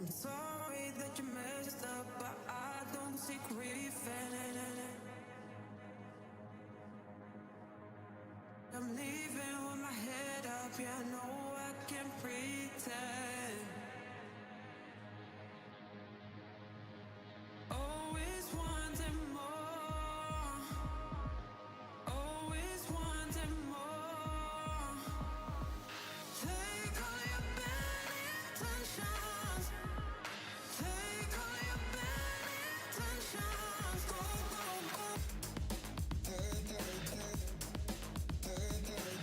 I'm sorry that you messed up, but I don't seek revenge. I'm leaving with my head up, yeah, I know I can pretend. Always wanting more, always wanting more. Take all your bad intentions, take all your bad intentions. Go, go, go. Take, take, take, take, take.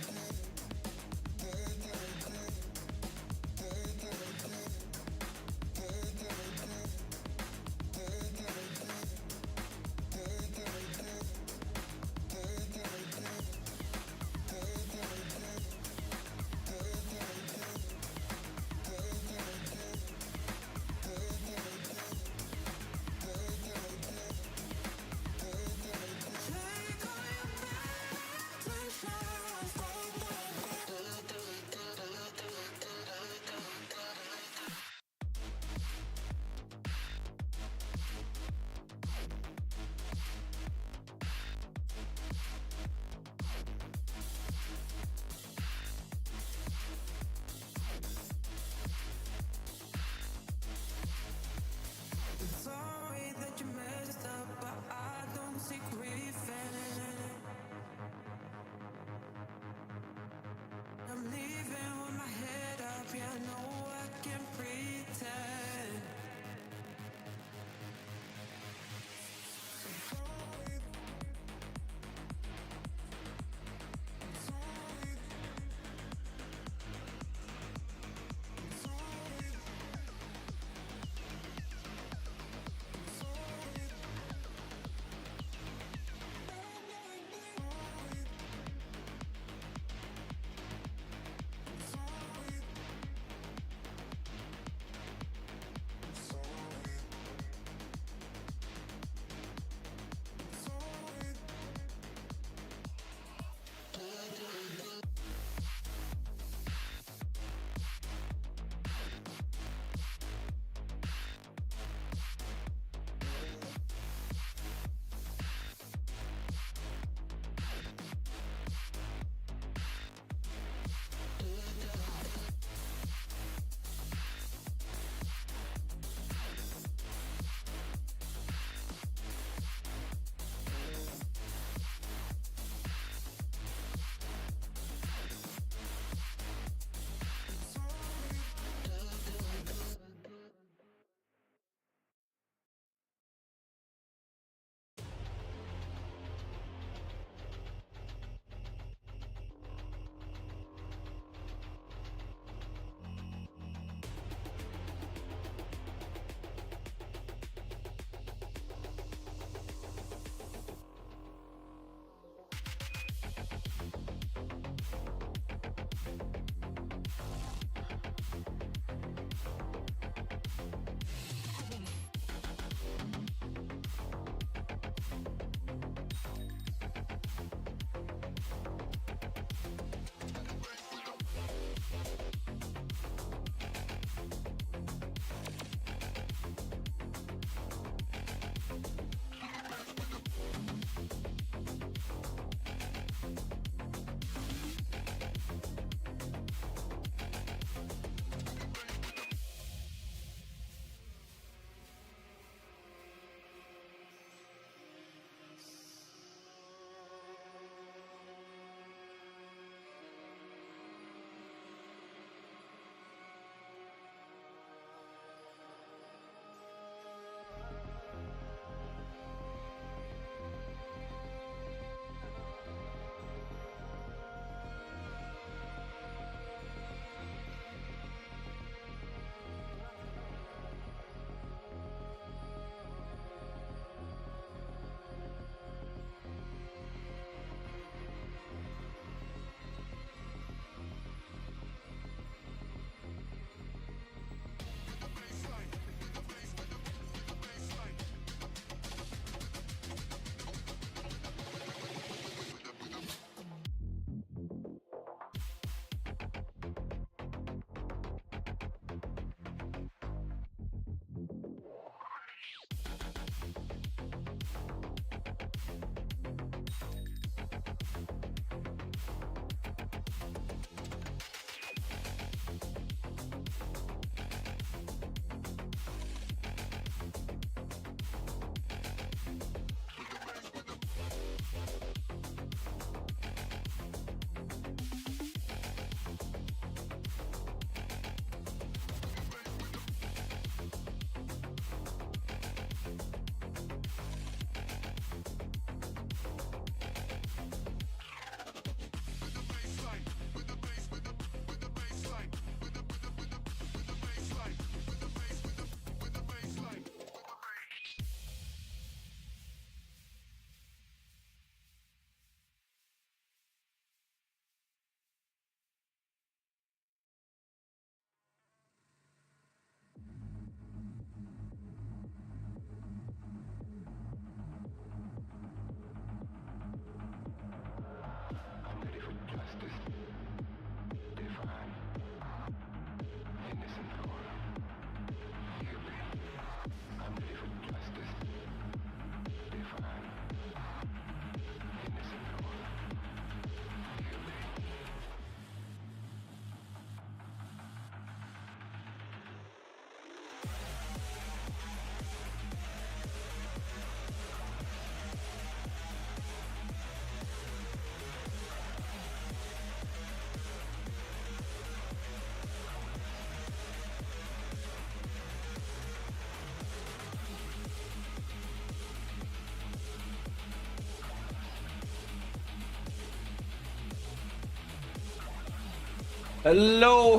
Hello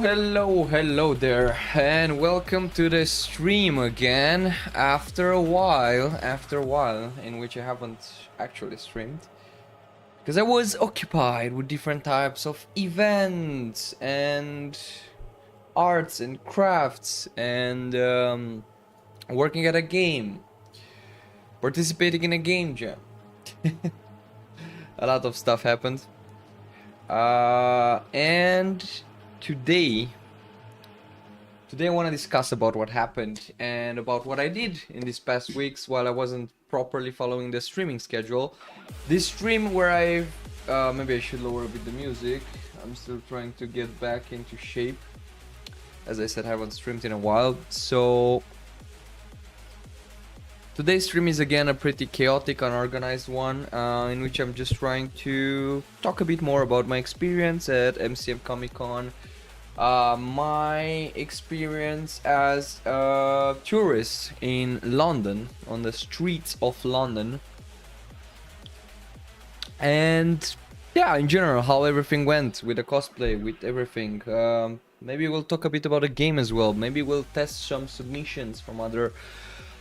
there, and welcome to the stream again after a while in which I haven't actually streamed because I was occupied with different types of events and arts and crafts and working at a game, participating in a game jam. A lot of stuff happened, and today I want to discuss about what happened and about what I did in these past weeks while I wasn't properly following the streaming schedule. This stream where maybe I should lower a bit the music. I'm still trying to get back into shape. As I said, I haven't streamed in a while. So today's stream is again a pretty chaotic, unorganized one, in which I'm just trying to talk a bit more about my experience at MCM Comic Con. My experience as a tourist in London, on the streets of London, and yeah, in general, how everything went with the cosplay, with everything. Maybe we'll talk a bit about the game as well. Maybe we'll test some submissions from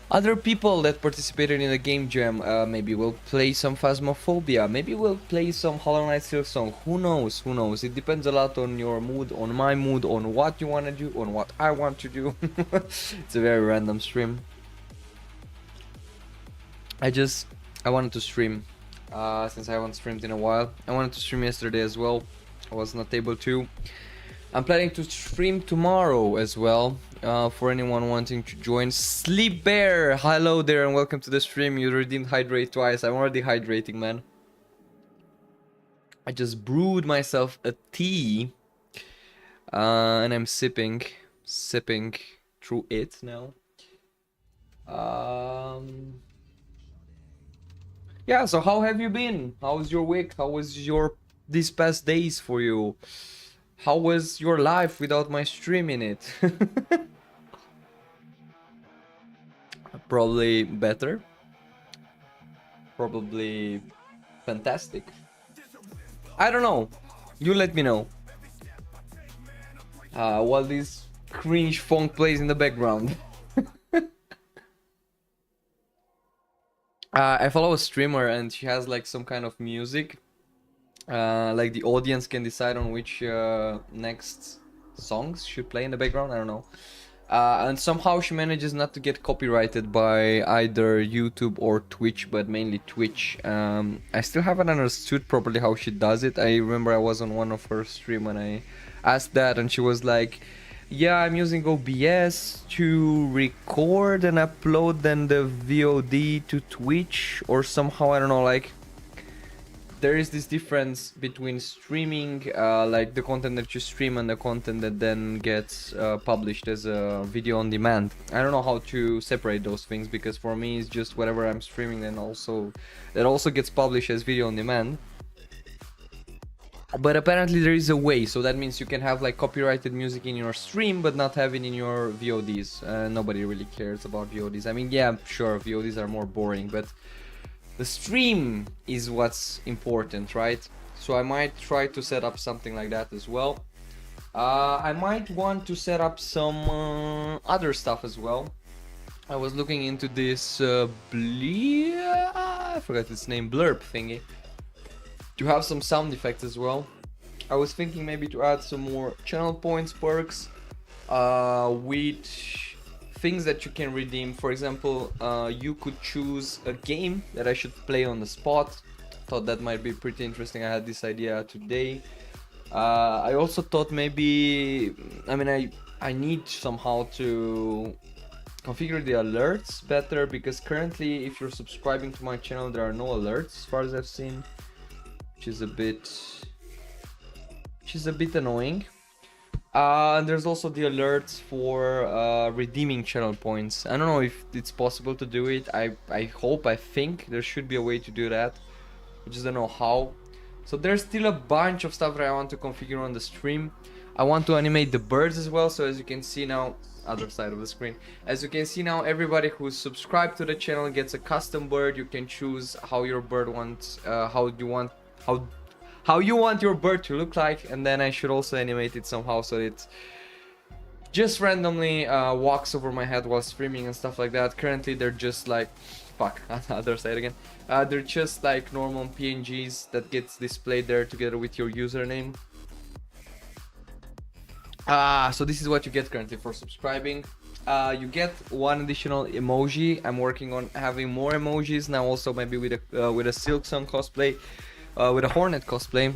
other people that participated in the game jam. Maybe we'll play some Phasmophobia. Maybe we'll play some Hollow Knight Silksong. Who knows? It depends a lot on your mood, on my mood, on what you want to do, on what I want to do. It's a very random stream. I wanted to stream since I haven't streamed in a while. I wanted to stream yesterday as well. I was not able to. I'm planning to stream tomorrow as well, for anyone wanting to join. Sleep Bear, hello there and welcome to the stream. You redeemed hydrate twice. I'm already hydrating, man. I just brewed myself a tea, and I'm sipping through it now. Yeah, so how have you been? How was your week? How was these past days for you? How was your life without my stream in it? Probably better. Probably fantastic. I don't know. You let me know. While this cringe funk plays in the background. I follow a streamer and she has like some kind of music. Like the audience can decide on which next songs should play in the background. I don't know. And somehow she manages not to get copyrighted by either YouTube or Twitch, but mainly Twitch. I still haven't understood properly how she does it. I remember I was on one of her stream when I asked that, and she was like, yeah, I'm using OBS to record and upload then the VOD to Twitch, or somehow, I don't know, like there is this difference between streaming, like the content that you stream and the content that then gets published as a video on demand. I don't know how to separate those things, because for me it's just whatever I'm streaming then that also gets published as video on demand. But apparently there is a way, so that means you can have like copyrighted music in your stream but not have it in your VODs. Nobody really cares about VODs. I mean, yeah, sure, VODs are more boring, but the stream is what's important, right? So I might try to set up something like that as well. I might want to set up some other stuff as well. I was looking into this I forgot its name, blurb thingy, to have some sound effects as well. I was thinking maybe to add some more channel points perks with things that you can redeem. For example, you could choose a game that I should play on the spot. Thought that might be pretty interesting. I had this idea today. I also thought maybe, I need somehow to configure the alerts better, because currently if you're subscribing to my channel there are no alerts as far as I've seen, which is a bit annoying. And there's also the alerts for redeeming channel points. I don't know if it's possible to do it. I think there should be a way to do that. I just don't know how. So there's still a bunch of stuff that I want to configure on the stream. I want to animate the birds as well. So as you can see now, other side of the screen. As you can see now, everybody who's subscribed to the channel gets a custom bird. You can choose how your bird wants, how how you want your bird to look like, and then I should also animate it somehow so it just randomly walks over my head while streaming and stuff like that. Currently they're just like, fuck, other side again. They're just like normal PNGs that gets displayed there together with your username. So this is what you get currently for subscribing. You get one additional emoji. I'm working on having more emojis now, also maybe with a Silk Song cosplay, with a Hornet cosplay.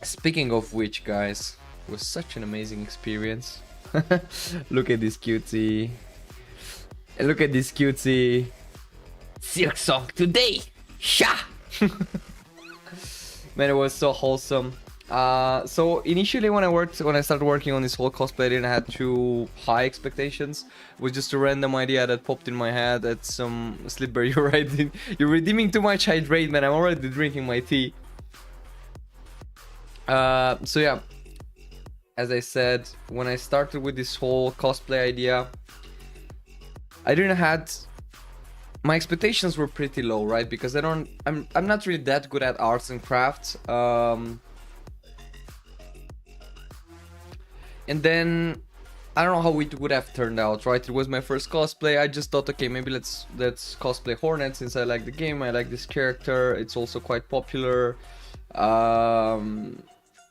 Speaking of which, guys, it was such an amazing experience. Look at this cutie. Look at this cutie. Silk Song today. Sha. Man, it was so wholesome. So initially when I started working on this whole cosplay, I didn't have too high expectations. It was just a random idea that popped in my head at some slipper. You're right. You're redeeming too much hydrate, man. I'm already drinking my tea. So yeah, as I said, when I started with this whole cosplay idea, I didn't had my expectations were pretty low, right? Because I'm not really that good at arts and crafts. And then I don't know how it would have turned out, right? It was my first cosplay. I just thought, okay, maybe let's cosplay Hornet since I like the game. I like this character. It's also quite popular.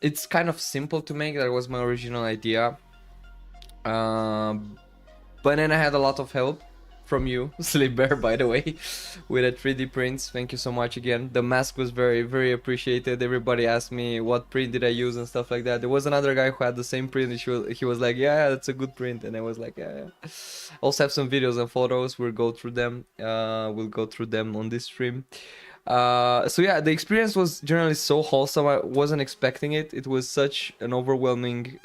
It's kind of simple to make. That was my original idea. But then I had a lot of help from you, Sleep Bear, by the way, with a 3D prints. Thank you so much again. The mask was very, very appreciated. Everybody asked me what print did I use and stuff like that. There was another guy who had the same print, and he was like, yeah, that's a good print. And I was like, yeah. Also have some videos and photos. We'll go through them. We'll go through them on this stream. So yeah, the experience was generally so wholesome. I wasn't expecting it. It was such an overwhelming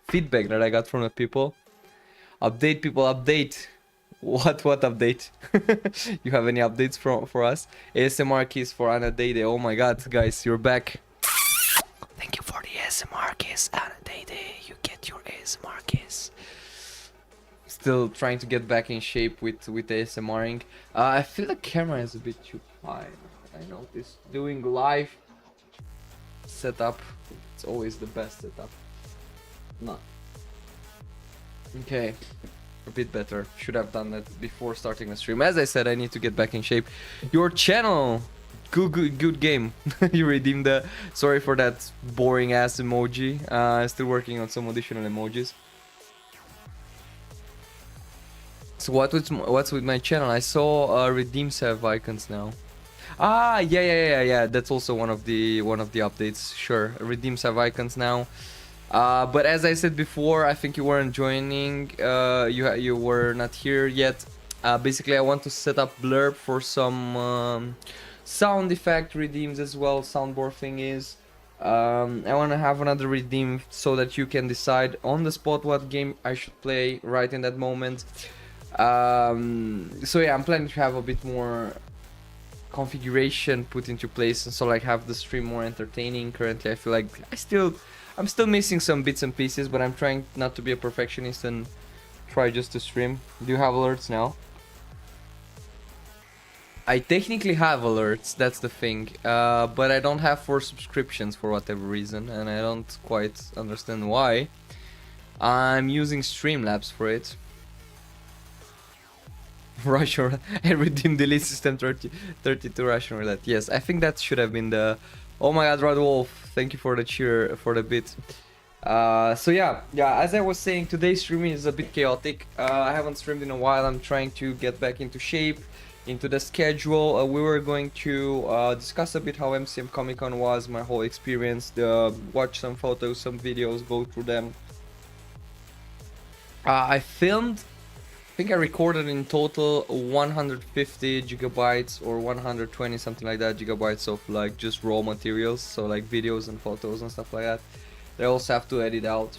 feedback that I got from the people. Update, people, update. What update? You have any updates for us? ASMR kiss for Anna Dede. Oh my god, guys, you're back. Thank you for the ASMR kiss, Anna Dede. You get your ASMR kiss. Still trying to get back in shape with ASMRing. I feel the camera is a bit too high. I noticed doing live setup. It's always the best setup. No. Okay. A bit better. Should have done that before starting the stream. As I said, I need to get back in shape. Your channel, good game. You redeemed the. Sorry for that boring ass emoji. I'm still working on some additional emojis. So what's with my channel? I saw redeems have icons now. Ah, yeah. That's also one of the updates. Sure, redeems have icons now. But as I said before, I think you weren't joining. You were not here yet. Basically, I want to set up blurb for some sound effect redeems as well. Soundboard thing is. I want to have another redeem so that you can decide on the spot what game I should play right in that moment. So yeah, I'm planning to have a bit more configuration put into place, and so like have the stream more entertaining. Currently, I feel like I'm still missing some bits and pieces, but I'm trying not to be a perfectionist and try just to stream. Do you have alerts now? I technically have alerts, that's the thing, but I don't have for subscriptions for whatever reason, and I don't quite understand why. I'm using Streamlabs for it. Russian and redeem delete system 32 Russian roulette. Yes, I think that should have been the. Oh my god, Rod Wolf, thank you for the cheer for the bit. So yeah, as I was saying, today's streaming is a bit chaotic. I haven't streamed in a while. I'm trying to get back into shape, into the schedule. We were going to discuss a bit how MCM Comic Con was, my whole experience, watch some photos, some videos, go through them. I filmed, I think I recorded in total 150 gigabytes or 120 something like that gigabytes of like just raw materials, so like videos and photos and stuff like that. I also have to edit out,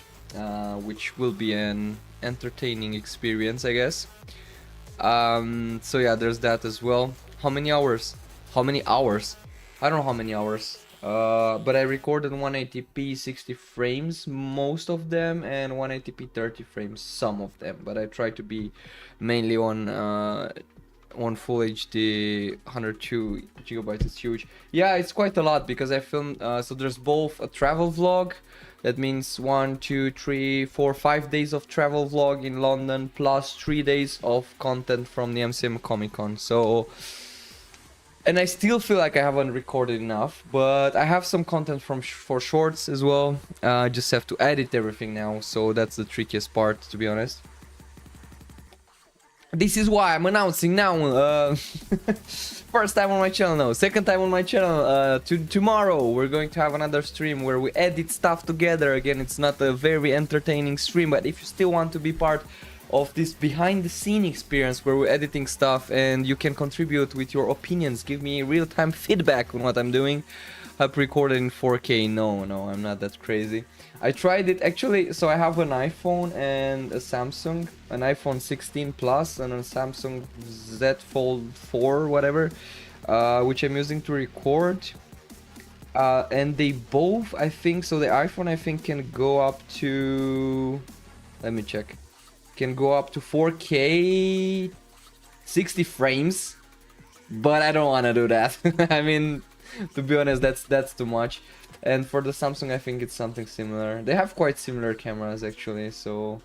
which will be an entertaining experience, I guess. So yeah, there's that as well. How many hours? I don't know how many hours. But I recorded 180p 60 frames, most of them, and 180p 30 frames, some of them. But I try to be mainly on one full HD 102 gigabytes is huge. Yeah, it's quite a lot because I filmed so there's both a travel vlog, that means 1 2 3 4 5 days of travel vlog in London plus 3 days of content from the MCM Comic Con. So, and I still feel like I haven't recorded enough, but I have some content from for shorts as well. I just have to edit everything now, so that's the trickiest part, to be honest. This is why I'm announcing now. First time on my channel now, second time on my channel. Tomorrow we're going to have another stream where we edit stuff together. Again, it's not a very entertaining stream, but if you still want to be part of this behind the scene experience where we're editing stuff and you can contribute with your opinions, give me real-time feedback on what I'm doing. I've recorded in 4K. No, I'm not that crazy. I tried it actually, so I have an iPhone and a Samsung, an iPhone 16 Plus and a Samsung Z Fold 4, whatever, which I'm using to record. And they both, I think, so the iPhone I think can go up to, let me check, can go up to 4K 60 frames, but I don't want to do that. I mean, to be honest, that's too much. And for the Samsung, I think it's something similar. They have quite similar cameras actually, so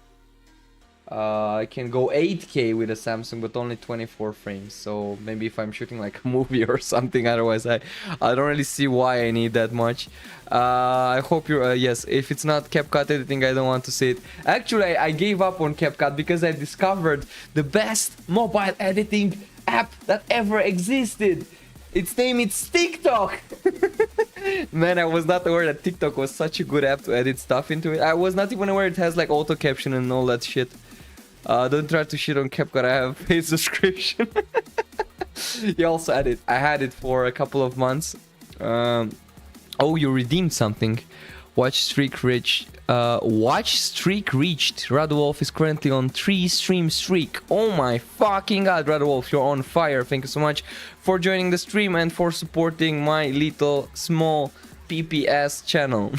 I can go 8K with a Samsung, but only 24 frames. So maybe if I'm shooting like a movie or something, otherwise I don't really see why I need that much. I hope you're yes. If it's not CapCut editing, I don't want to see it. Actually, I gave up on CapCut because I discovered the best mobile editing app that ever existed. Its name is TikTok. Man, I was not aware that TikTok was such a good app to edit stuff into it. I was not even aware it has like auto caption and all that shit. Don't try to shit on CapCut, I have paid subscription. You also had it. I had it for a couple of months. Oh, you redeemed something. Watch streak reached. Radwolf is currently on 3 stream streak. Oh my fucking god, Radwolf, you're on fire. Thank you so much for joining the stream and for supporting my little small PPS channel.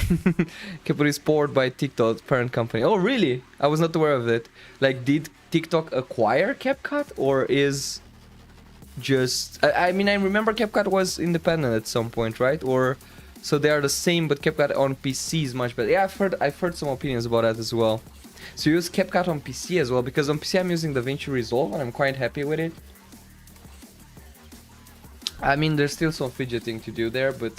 Kept is powered by TikTok parent company. Oh really? I was not aware of it. Like, did TikTok acquire CapCut or is just I mean, I remember CapCut was independent at some point, right? Or so they are the same, but CapCut on PC is much better. Yeah, I've heard some opinions about that as well. So you use CapCut on PC as well, because on PC I'm using DaVinci Resolve and I'm quite happy with it. I mean, there's still some fidgeting to do there, but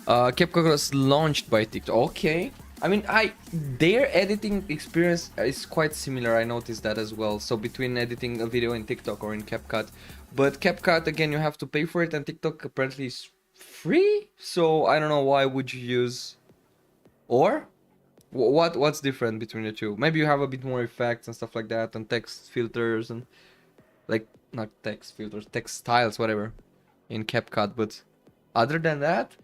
CapCut was launched by TikTok. Okay. I mean, their editing experience is quite similar. I noticed that as well. So between editing a video in TikTok or in CapCut. But CapCut, again, you have to pay for it, and TikTok apparently is free. So I don't know, why would you use, or what's different between the two? Maybe you have a bit more effects and stuff like that, and text filters and like, not text filters, text styles, whatever, in CapCut. But other than that,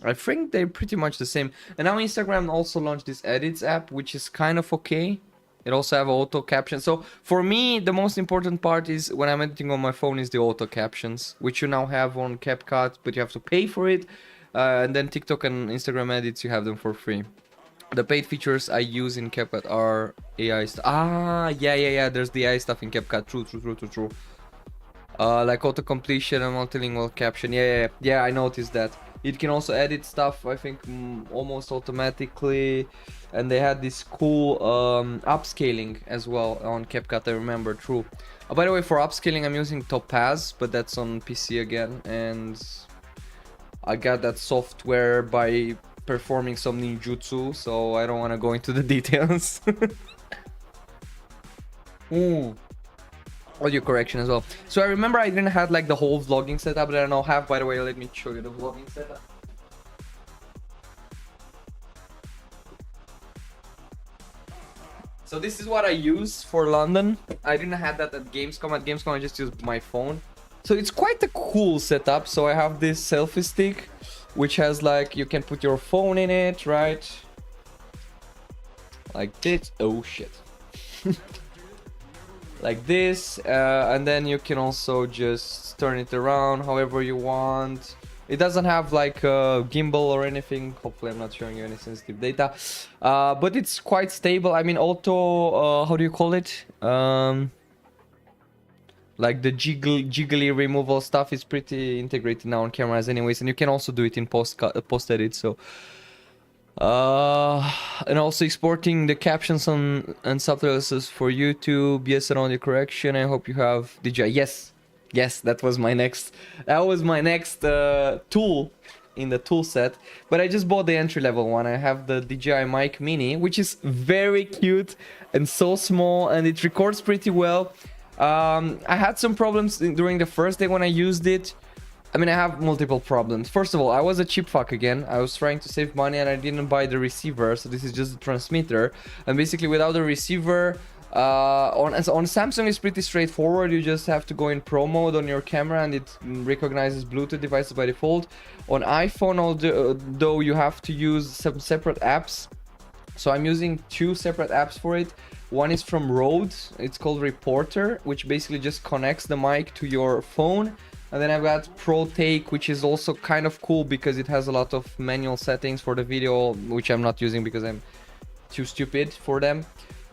I think they're pretty much the same. And now Instagram also launched this edits app, which is kind of okay. It also have auto captions. So for me, the most important part is when I'm editing on my phone is the auto captions, which you now have on CapCut, but you have to pay for it. And then TikTok and Instagram edits, you have them for free. The paid features I use in CapCut are AI stuff. Ah, yeah. There's the AI stuff in CapCut. True. Like auto completion and multilingual caption. Yeah. I noticed that. It can also edit stuff, I think, almost automatically. And they had this cool upscaling as well on CapCut, I remember, true. By the way, for upscaling, I'm using Topaz, but that's on PC again. And I got that software by performing some ninjutsu, so I don't want to go into the details. Audio correction as well. So I remember I didn't have like the whole vlogging setup that I now have. By the way, let me show you the vlogging setup. So this is what I use for London. I didn't have that at Gamescom. At Gamescom I just used my phone. So it's quite a cool setup. So I have this selfie stick, which has like, you can put your phone in it, right? Like this. Oh shit. Like this, and then you can also just turn it around however you want. It doesn't have like a gimbal or anything. Hopefully I'm not showing you any sensitive data. But it's quite stable. I mean, auto, how do you call it? Like the jiggly removal stuff is pretty integrated now on cameras anyways. And you can also do it in post edit, so... and also exporting the captions and subtitles for YouTube. Yes, and audio correction. I hope you have DJI. Yes, that was my next tool in the tool set. But I just bought the entry level one. I have the DJI Mic Mini, which is very cute and so small, and it records pretty well. I had some problems during the first day when I used it. I mean, I have multiple problems. First of all, I was a cheap fuck again. I was trying to save money and I didn't buy the receiver, so this is just the transmitter. And basically without the receiver, on Samsung it's pretty straightforward. You just have to go in Pro mode on your camera and it recognizes Bluetooth devices by default. On iPhone, although you have to use some separate apps. So I'm using two separate apps for it. One is from Rode, it's called Reporter, which basically just connects the mic to your phone. And then I've got Pro Take, which is also kind of cool because it has a lot of manual settings for the video, which I'm not using because I'm too stupid for them.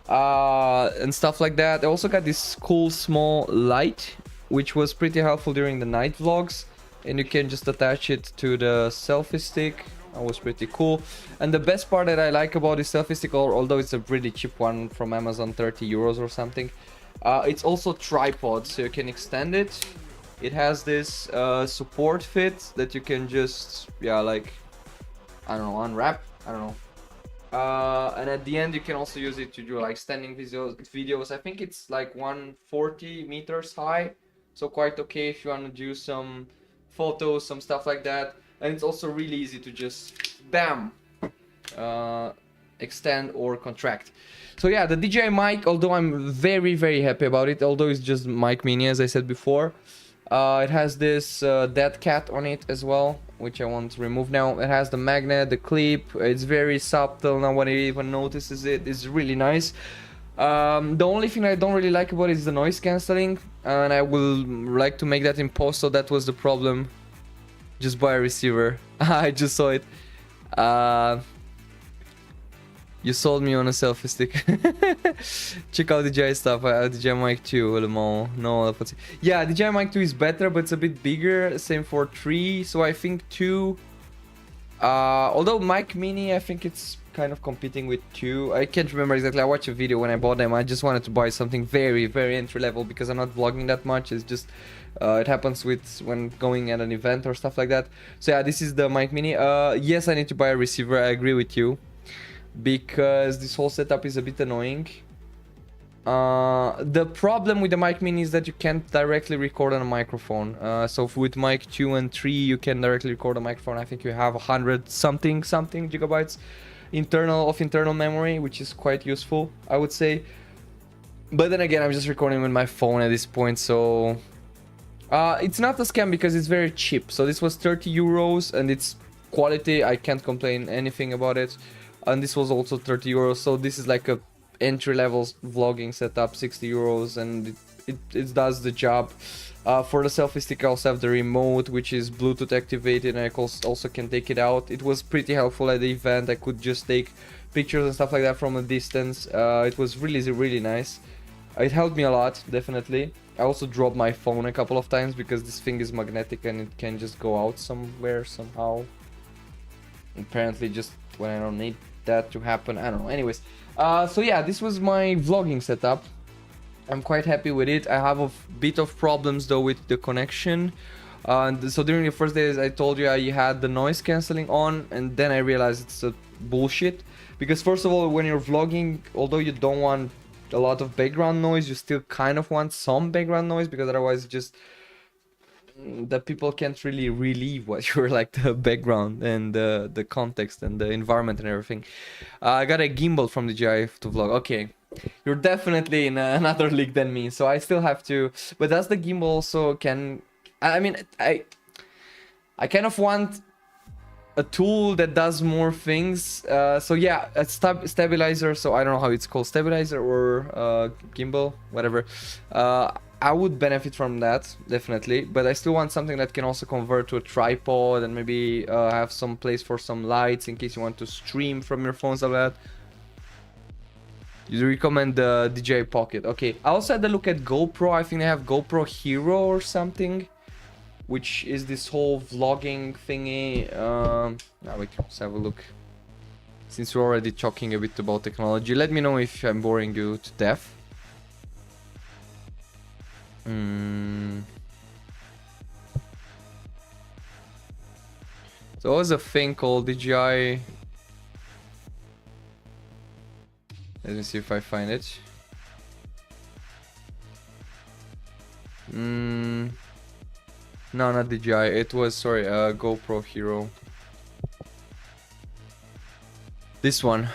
And stuff like that. I also got this cool small light, which was pretty helpful during the night vlogs. And you can just attach it to the selfie stick. That was pretty cool. And the best part that I like about this selfie stick, although it's a really cheap one from Amazon, 30 euros or something, it's also tripod, so you can extend it. It has this support fit that you can just, like, I don't know, unwrap, I don't know. And at the end you can also use it to do like standing videos. I think it's like 140 meters high, so quite okay if you want to do some photos, some stuff like that. And it's also really easy to just bam, extend or contract. So yeah, the DJI mic, although I'm very happy about it, although it's just mic mini as I said before, it has this dead cat on it as well, which I want to remove now. It has the magnet, the clip, it's very subtle, no one even notices it. It's really nice. The only thing I don't really like about it is the noise cancelling, and I will like to make that in post, so that was the problem. Just buy a receiver. I just saw it. You sold me on a selfie stick. Check out DJI stuff. DJI Mic 2. No, yeah, DJI Mic 2 is better, but it's a bit bigger. Same for 3. So I think 2. Although Mic Mini, I think it's kind of competing with 2. I can't remember exactly. I watched a video when I bought them. I just wanted to buy something very entry level because I'm not vlogging that much. It's just it happens with when going at an event or stuff like that. So yeah, this is the Mic Mini. Yes, I need to buy a receiver. I agree with you, because this whole setup is a bit annoying. The problem with the Mic Mini is that you can't directly record on a microphone. So with Mic 2 and 3 you can directly record a microphone. I think you have 100 something gigabytes internal memory, which is quite useful, I would say. But then again, I'm just recording with my phone at this point, so it's not a scam because it's very cheap. So this was 30 euros and it's quality. I can't complain anything about it. And this was also 30 euros, so this is like a entry-level vlogging setup, 60 euros, and it does the job. For the selfie stick I also have the remote, which is Bluetooth activated, and I also can take it out. It was pretty helpful at the event. I could just take pictures and stuff like that from a distance. It was really nice. It helped me a lot, definitely. I also dropped my phone a couple of times because this thing is magnetic and it can just go out somewhere somehow. Apparently just when I don't need that to happen, I don't know. Anyways, so yeah, this was my vlogging setup. I'm quite happy with it. I have a bit of problems though with the connection. So during the first days I told you I had the noise cancelling on, and then I realized it's a bullshit. Because first of all, when you're vlogging, although you don't want a lot of background noise, you still kind of want some background noise, because otherwise just the people can't really relieve what you're like, the background and the context and the environment and everything. I got a gimbal from DJI to vlog. Okay, you're definitely in another league than me, so I still have to. But does the gimbal also can? I mean, I kind of want a tool that does more things. So yeah, a stabilizer. So I don't know how it's called, stabilizer or gimbal, whatever. I would benefit from that, definitely, but I still want something that can also convert to a tripod and maybe have some place for some lights in case you want to stream from your phone, stuff like that. You recommend the DJI Pocket. Okay, I also had a look at GoPro. I think they have GoPro Hero or something, which is this whole vlogging thingy. Now wait, let's have a look. Since we're already talking a bit about technology, let me know if I'm boring you to death. So there was a thing called DJI. Let me see if I find it. No, not DJI. It was, sorry, GoPro Hero. This one.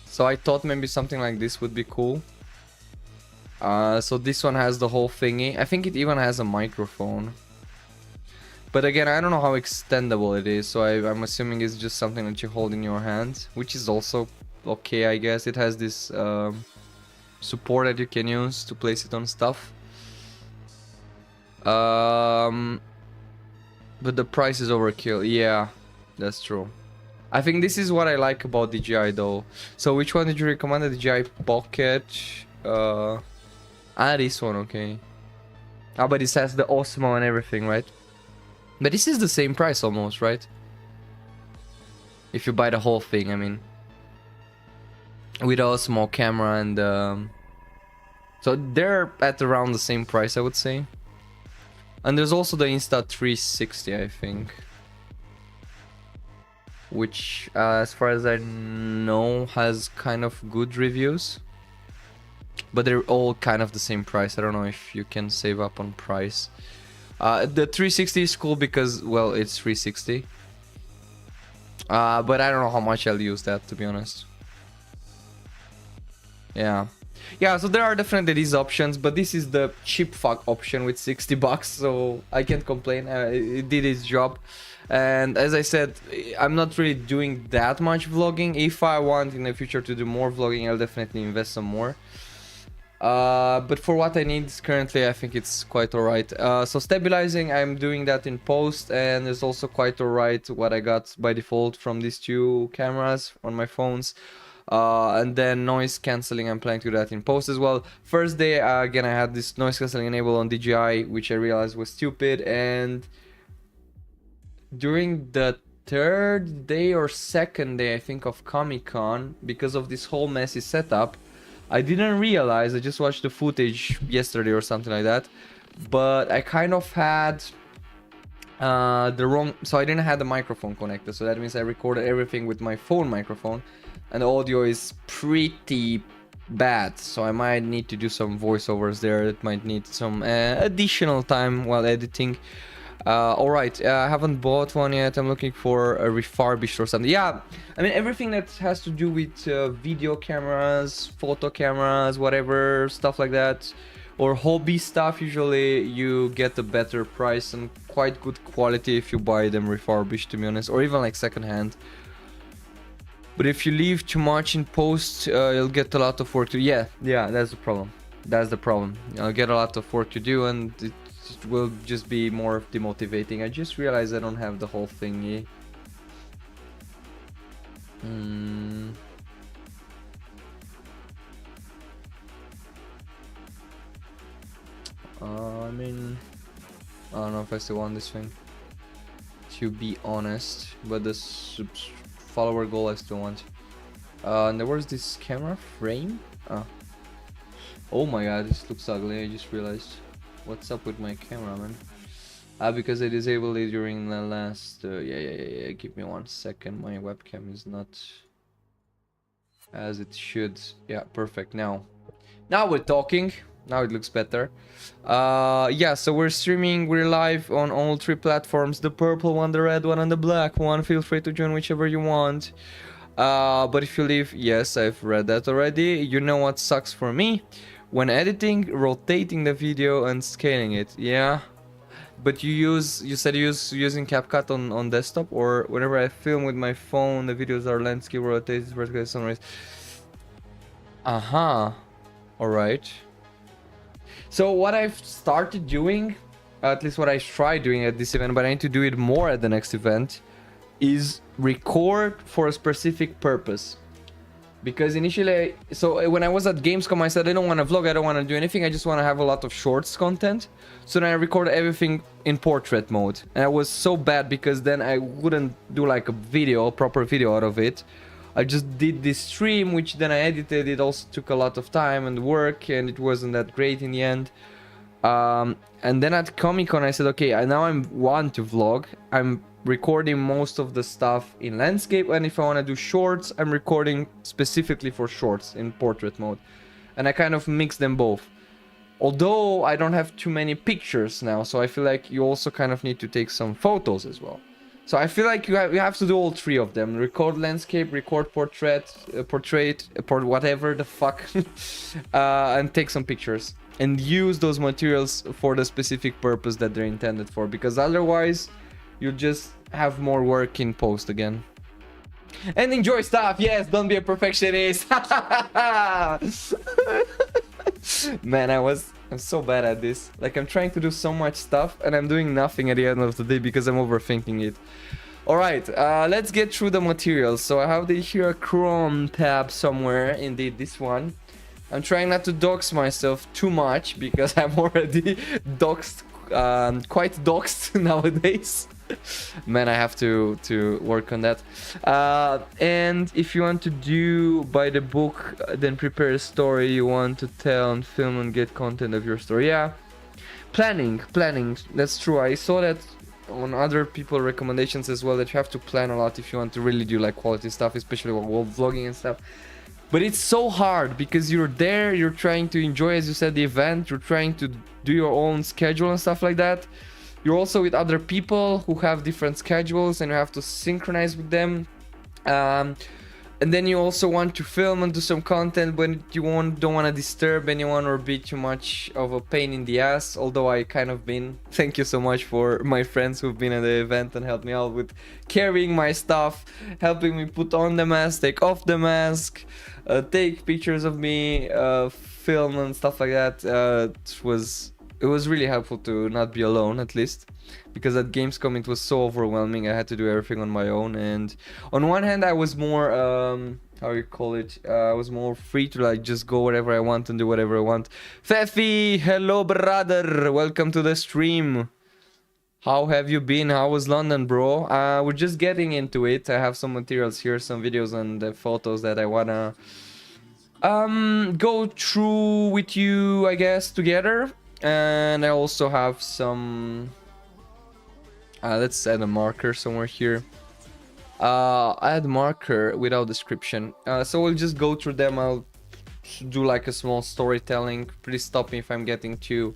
So I thought maybe something like this would be cool. So this one has the whole thingy. I think it even has a microphone. But again, I don't know how extendable it is, so I'm assuming it's just something that you hold in your hand, which is also okay, I guess. It has this support that you can use to place it on stuff. But the price is overkill. Yeah, that's true. I think this is what I like about DJI though. So which one did you recommend? The DJI Pocket? This one, okay. But it has the Osmo and everything, right? But this is the same price almost, right? If you buy the whole thing, I mean. With Osmo camera and... So they're at around the same price, I would say. And there's also the Insta360, I think. Which, as far as I know, has kind of good reviews. But they're all kind of the same price. I don't know if you can save up on price. The 360 is cool because, well, it's 360. But I don't know how much I'll use that, to be honest. Yeah. Yeah, so there are definitely these options, but this is the cheap fuck option with 60 bucks, so I can't complain. It did its job. And as I said, I'm not really doing that much vlogging. If I want in the future to do more vlogging, I'll definitely invest some more. But for what I need currently, I think it's quite alright. So stabilizing, I'm doing that in post, and it's also quite alright what I got by default from these two cameras on my phones. And then noise cancelling, I'm planning to do that in post as well. First day, again, I had this noise cancelling enabled on DJI, which I realized was stupid. And during the third day or second day, I think, of Comic Con, because of this whole messy setup, I didn't realize, I just watched the footage yesterday or something like that, but I kind of had the wrong, so I didn't have the microphone connected, so that means I recorded everything with my phone microphone, and the audio is pretty bad, so I might need to do some voiceovers there. It might need some additional time while editing. Alright, I haven't bought one yet. I'm looking for a refurbished or something. Yeah, I mean, everything that has to do with video cameras, photo cameras, whatever, stuff like that, or hobby stuff, usually you get a better price and quite good quality if you buy them refurbished, to be honest, or even like secondhand. But if you leave too much in post, you'll get a lot of work to do. Yeah, that's the problem. That's the problem. I'll get a lot of work to do, and it will just be more demotivating. I just realized I don't have the whole thingy. I mean, I don't know if I still want this thing, to be honest, but the follower goal I still want. And there was this camera frame. Oh my god, this looks ugly. I just realized. What's up with my camera, man? Because I disabled it during the last... yeah. Give me 1 second. My webcam is not as it should. Yeah, perfect. Now we're talking. Now it looks better. Yeah, so we're streaming. We're live on all 3 platforms. The purple one, the red one, and the black one. Feel free to join whichever you want. But if you leave... Yes, I've read that already. You know what sucks for me? When editing, rotating the video and scaling it. Yeah, but you said using CapCut on desktop, or whenever I film with my phone, the videos are landscape rotated vertically sunrise. All right. So what I've started doing, at least what I tried doing at this event, but I need to do it more at the next event, is record for a specific purpose. Because initially, so when I was at Gamescom, I said I don't want to vlog, I don't want to do anything, I just want to have a lot of shorts content. So then I recorded everything in portrait mode. And I was so bad because then I wouldn't do like a video, a proper video out of it. I just did this stream, which then I edited. It also took a lot of time and work, and it wasn't that great in the end. And then at Comic-Con I said, okay, now I want to vlog. I'm recording most of the stuff in landscape, and if I want to do shorts, I'm recording specifically for shorts in portrait mode. And I kind of mix them both. Although I don't have too many pictures now, so I feel like you also kind of need to take some photos as well. So I feel like you have to do all three of them. Record landscape, record portrait, whatever the fuck. And take some pictures. And use those materials for the specific purpose that they're intended for. Because otherwise, you'll just have more work in post again. And enjoy stuff. Yes, don't be a perfectionist. Man, I'm so bad at this. Like, I'm trying to do so much stuff and I'm doing nothing at the end of the day because I'm overthinking it. Alright, let's get through the materials. So I have here a Chrome tab somewhere. Indeed, this one. I'm trying not to dox myself too much because I'm already doxed, quite doxed nowadays. Man, I have to work on that. And if you want to do by the book, then prepare a story you want to tell and film and get content of your story. Yeah, planning, that's true. I saw that on other people recommendations as well, that you have to plan a lot if you want to really do like quality stuff, especially while vlogging and stuff. But it's so hard because you're there, you're trying to enjoy, as you said, the event, you're trying to do your own schedule and stuff like that. You're also with other people who have different schedules and you have to synchronize with them. And then you also want to film and do some content, but you don't want to disturb anyone or be too much of a pain in the ass. Although I kind of been. Thank you so much for my friends who've been at the event and helped me out with carrying my stuff, helping me put on the mask, take off the mask, take pictures of me, film and stuff like that. It was really helpful to not be alone, at least, because at Gamescom it was so overwhelming. I had to do everything on my own, and on one hand I was more how you call it, I was more free to like just go wherever I want and do whatever I want. Fefi, hello brother, welcome to the stream. How have you been? How was London, bro? We're just getting into it. I have some materials here, some videos and photos that I wanna go through with you, I guess, together. And I also have some let's add a marker somewhere here. Add marker without description. So we'll just go through them. I'll do like a small storytelling. Please stop me if I'm getting too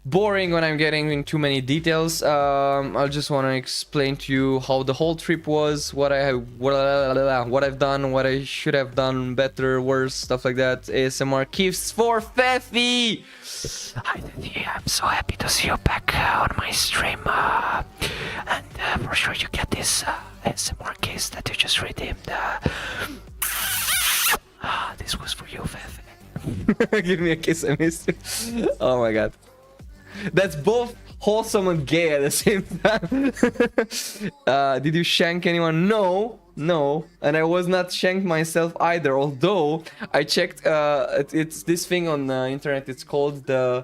boring when I'm getting in too many details. I just want to explain to you how the whole trip was, what I've done, what I should have done better, worse, stuff like that. ASMR gifts for Fefi. Hi Fefi, I'm so happy to see you back on my stream. And for sure you get this ASMR case that you just redeemed. This was for you, Fefi. Give me a kiss, I miss you. Oh my god. That's both wholesome and gay at the same time. Did you shank anyone? No. And I was not shanked myself either. Although I checked, it's this thing on the internet. It's called the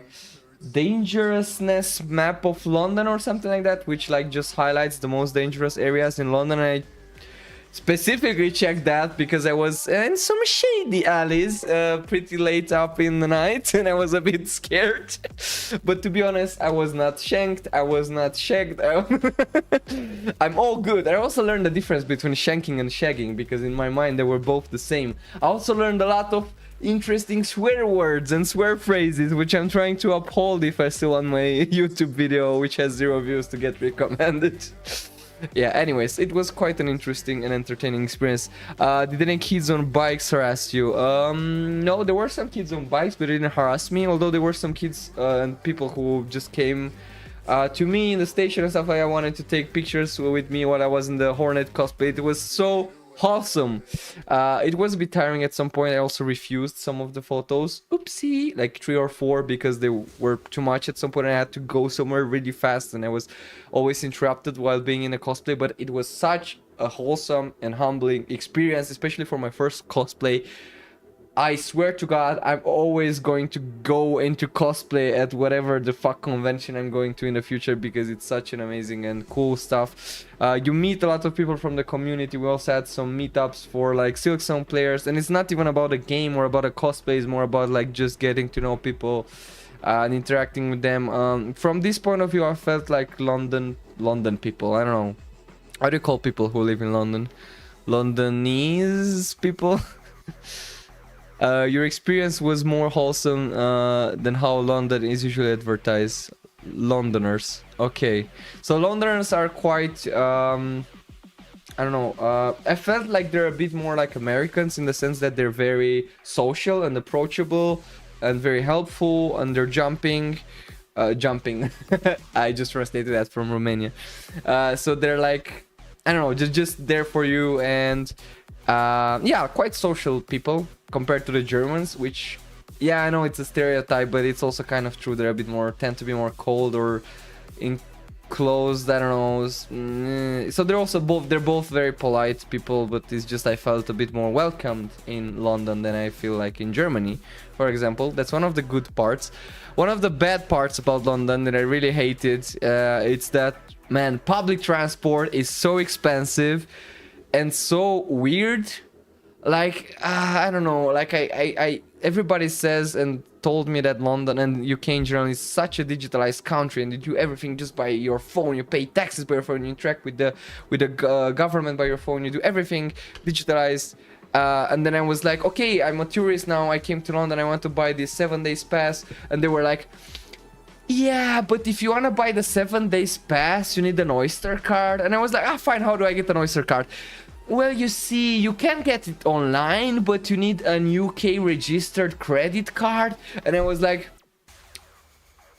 dangerousness map of London or something like that, which like just highlights the most dangerous areas in London. I specifically checked that because I was in some shady alleys pretty late up in the night and I was a bit scared. But to be honest, I was not shanked, I was not shagged. I'm all good. I also learned the difference between shanking and shagging because in my mind they were both the same. I also learned a lot of interesting swear words and swear phrases, which I'm trying to uphold if I still on my YouTube video, which has 0 views, to get recommended. Yeah, anyways, it was quite an interesting and entertaining experience. Did any kids on bikes harass you? No, there were some kids on bikes, but they didn't harass me. Although there were some kids and people who just came to me in the station and stuff like that. I wanted to take pictures with me while I was in the Hornet cosplay. It was so wholesome. It was a bit tiring at some point. I also refused some of the photos. Oopsie, like 3 or 4 because they were too much at some point. I had to go somewhere really fast, and I was always interrupted while being in a cosplay. But it was such a wholesome and humbling experience, especially for my first cosplay. I swear to God, I'm always going to go into cosplay at whatever the fuck convention I'm going to in the future, because it's such an amazing and cool stuff. You meet a lot of people from the community. We also had some meetups for like Silksong players, and it's not even about a game or about a cosplay. It's more about like just getting to know people and interacting with them. From this point of view, I felt like London people. I don't know. How do you call people who live in London? Londonese people? Your experience was more wholesome than how London is usually advertised. Londoners. Okay. So Londoners are quite... I don't know. I felt like they're a bit more like Americans in the sense that they're very social and approachable and very helpful, and they're jumping. I just translated that from Romania. So they're like... I don't know. Just there for you, and... yeah, quite social people compared to the Germans, which, yeah, I know it's a stereotype, but it's also kind of true. They're a bit more, tend to be more cold or enclosed, I don't know. So they're both very polite people, but it's just I felt a bit more welcomed in London than I feel like in Germany, for example. That's one of the good parts. One of the bad parts about London that I really hated, it's that, man, public transport is so expensive and so weird. Like I don't know, like I everybody says and told me that London and UK in general is such a digitalized country, and you do everything just by your phone. You pay taxes by your phone, you interact with the government by your phone, you do everything digitalized. And then I was like, okay, I'm a tourist now, I came to London, I want to buy this 7 days pass. And they were like, yeah, but if you want to buy the 7 days pass, you need an Oyster card. And I was like, ah, fine, how do I get an Oyster card? Well, you see, you can get it online, but you need an UK registered credit card. And I was like,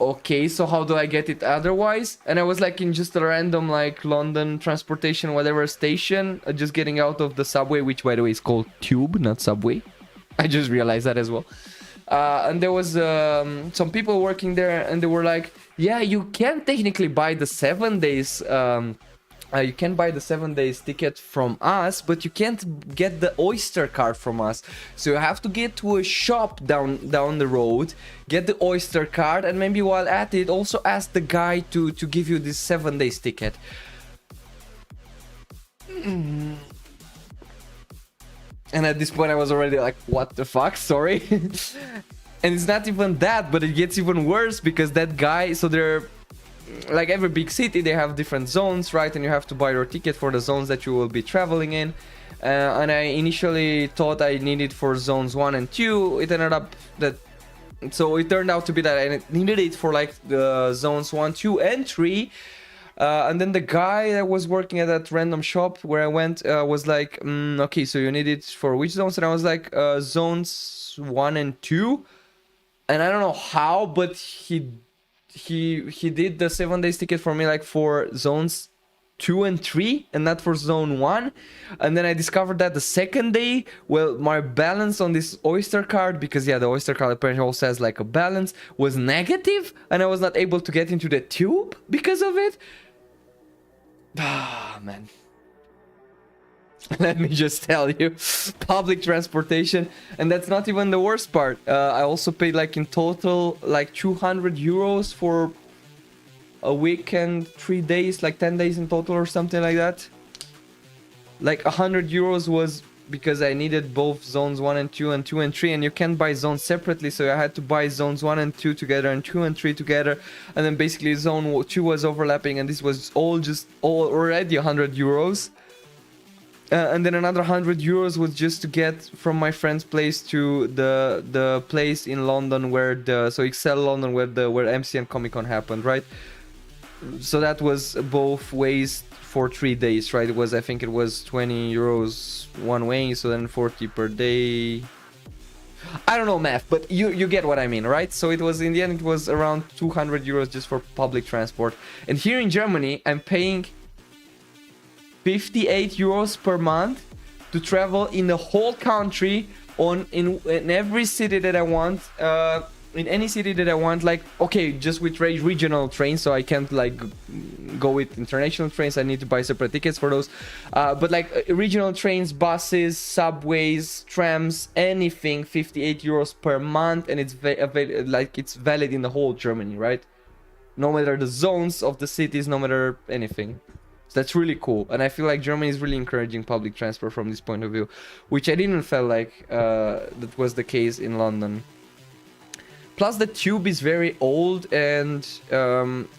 okay, so how do I get it otherwise? And I was like in just a random like London transportation, whatever station, just getting out of the subway, which by the way is called Tube, not Subway. I just realized that as well. And there was some people working there, and they were like, yeah, you can technically buy the 7 days you can buy the 7 days ticket from us, but you can't get the Oyster card from us. So you have to get to a shop down the road, get the Oyster card, and maybe while at it, also ask the guy to give you this 7 days ticket. And at this point I was already like, what the fuck, sorry. And it's not even that, but it gets even worse, because that guy, so they're like every big city, they have different zones, right? And you have to buy your ticket for the zones that you will be traveling in. And I initially thought I needed for zones 1 and 2. It ended up that, so it turned out to be that I needed it for like the zones 1, 2, and 3. And then the guy that was working at that random shop where I went was like, okay, so you need it for which zones? And I was like, zones 1 and 2. And I don't know how, but he did the 7 days ticket for me like for zones 2 and 3 and not for zone 1. And then I discovered that the second day, well, my balance on this Oyster card, because yeah, the Oyster card apparently also has like a balance, was negative, and I was not able to get into the tube because of it. Ah, man. Let me just tell you, public transportation, and that's not even the worst part. I also paid like in total like 200 euros for a weekend, 3 days, like 10 days in total or something like that. Like 100 euros was because I needed both zones 1 and 2 and 2 and 3, and you can't buy zones separately, so I had to buy zones 1 and 2 together and 2 and 3 together, and then basically zone 2 was overlapping, and this was all already 100 euros. And then another 100 euros was just to get from my friend's place to the place in London where so Excel London where MCM Comic Con happened, right? So that was both ways for 3 days, right? I think it was 20 euros one way, so then 40 per day. I don't know math, but you get what I mean, right? So it was, in the end, it was around 200 euros just for public transport. And here in Germany, I'm paying 58 euros per month to travel in the whole country in every city that I want. In any city that I want, like, okay, just with regional trains, so I can't like go with international trains. I need to buy separate tickets for those. But like regional trains, buses, subways, trams, anything, 58 euros per month, and it's it's valid in the whole Germany, right? No matter the zones of the cities, no matter anything. So that's really cool, and I feel like Germany is really encouraging public transport from this point of view, which I didn't feel like that was the case in London. Plus the tube is very old, and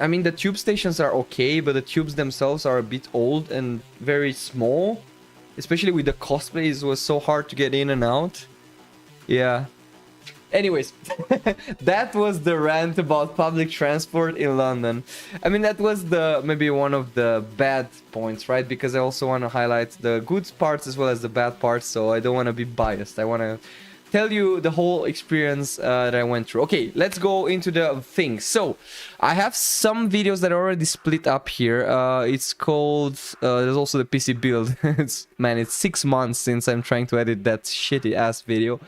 I mean the tube stations are okay, but the tubes themselves are a bit old and very small. Especially with the cosplays, it was so hard to get in and out. Yeah. Anyways, that was the rant about public transport in London. I mean, that was maybe one of the bad points, right? Because I also want to highlight the good parts as well as the bad parts, so I don't want to be biased. I want to tell you the whole experience that I went through. Okay, let's go into the things. So I have some videos that are already split up here. It's called there's also the PC build. It's 6 months since I'm trying to edit that shitty ass video.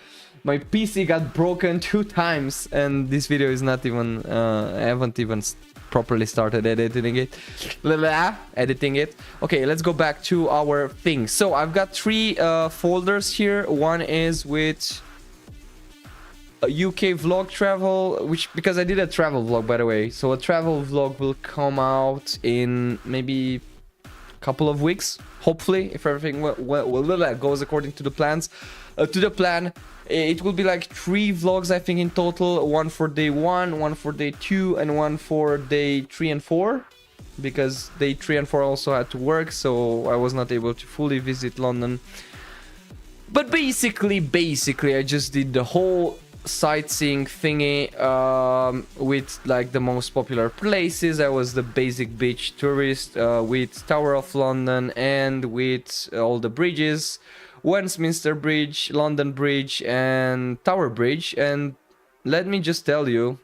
My PC got broken 2 times, and this video is not even I haven't even properly started editing it. Okay, let's go back to our things. So I've got 3 folders here. One is with UK vlog travel, which, because I did a travel vlog, by the way, so a travel vlog will come out in maybe a couple of weeks, hopefully, if everything goes according to the plans. It will be like 3 vlogs, I think, in total. One for day 1, one for day 2, and one for day 3 and 4, because day 3 and 4 also had to work, so I was not able to fully visit London. But basically I just did the whole sightseeing thingy with like the most popular places. I was the basic beach tourist with Tower of London and with all the bridges, Westminster Bridge, London Bridge, and Tower Bridge. And let me just tell you,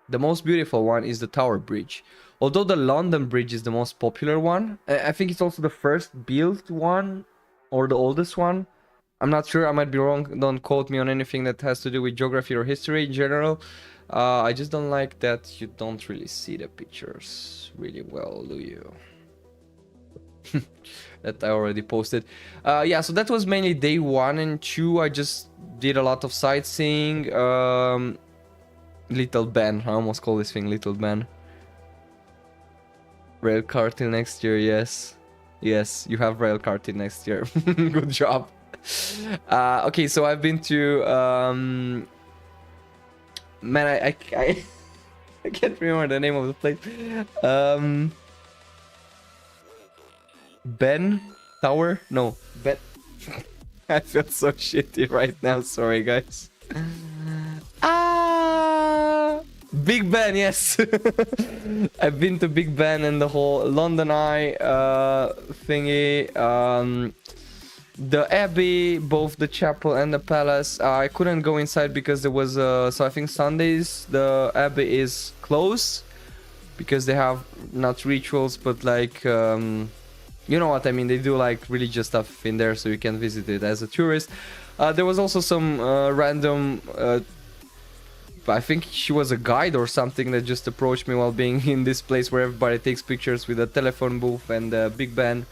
the most beautiful one is the Tower Bridge. Although the London Bridge is the most popular one, I think it's also the first built one or the oldest one. I'm not sure, I might be wrong. Don't quote me on anything that has to do with geography or history in general. I just don't like that you don't really see the pictures really well, do you? That I already posted. Yeah, so that was mainly day 1 and 2. I just did a lot of sightseeing. Little Ben, I almost call this thing Little Ben. Rail car till next year, yes. Yes, you have rail car till next year. Good job. Okay, so I've been to man, I can't remember the name of the place. Ben Tower? No, Ben. I feel so shitty right now. Sorry, guys. Big Ben, yes. I've been to Big Ben and the whole London Eye thingy. The Abbey, both the chapel and the palace. I couldn't go inside because there was so I think Sundays the Abbey is closed because they have not rituals but like you know what I mean, they do like religious stuff in there, so you can visit it as a tourist. There was also some random I think she was a guide or something that just approached me while being in this place where everybody takes pictures with a telephone booth and a big band.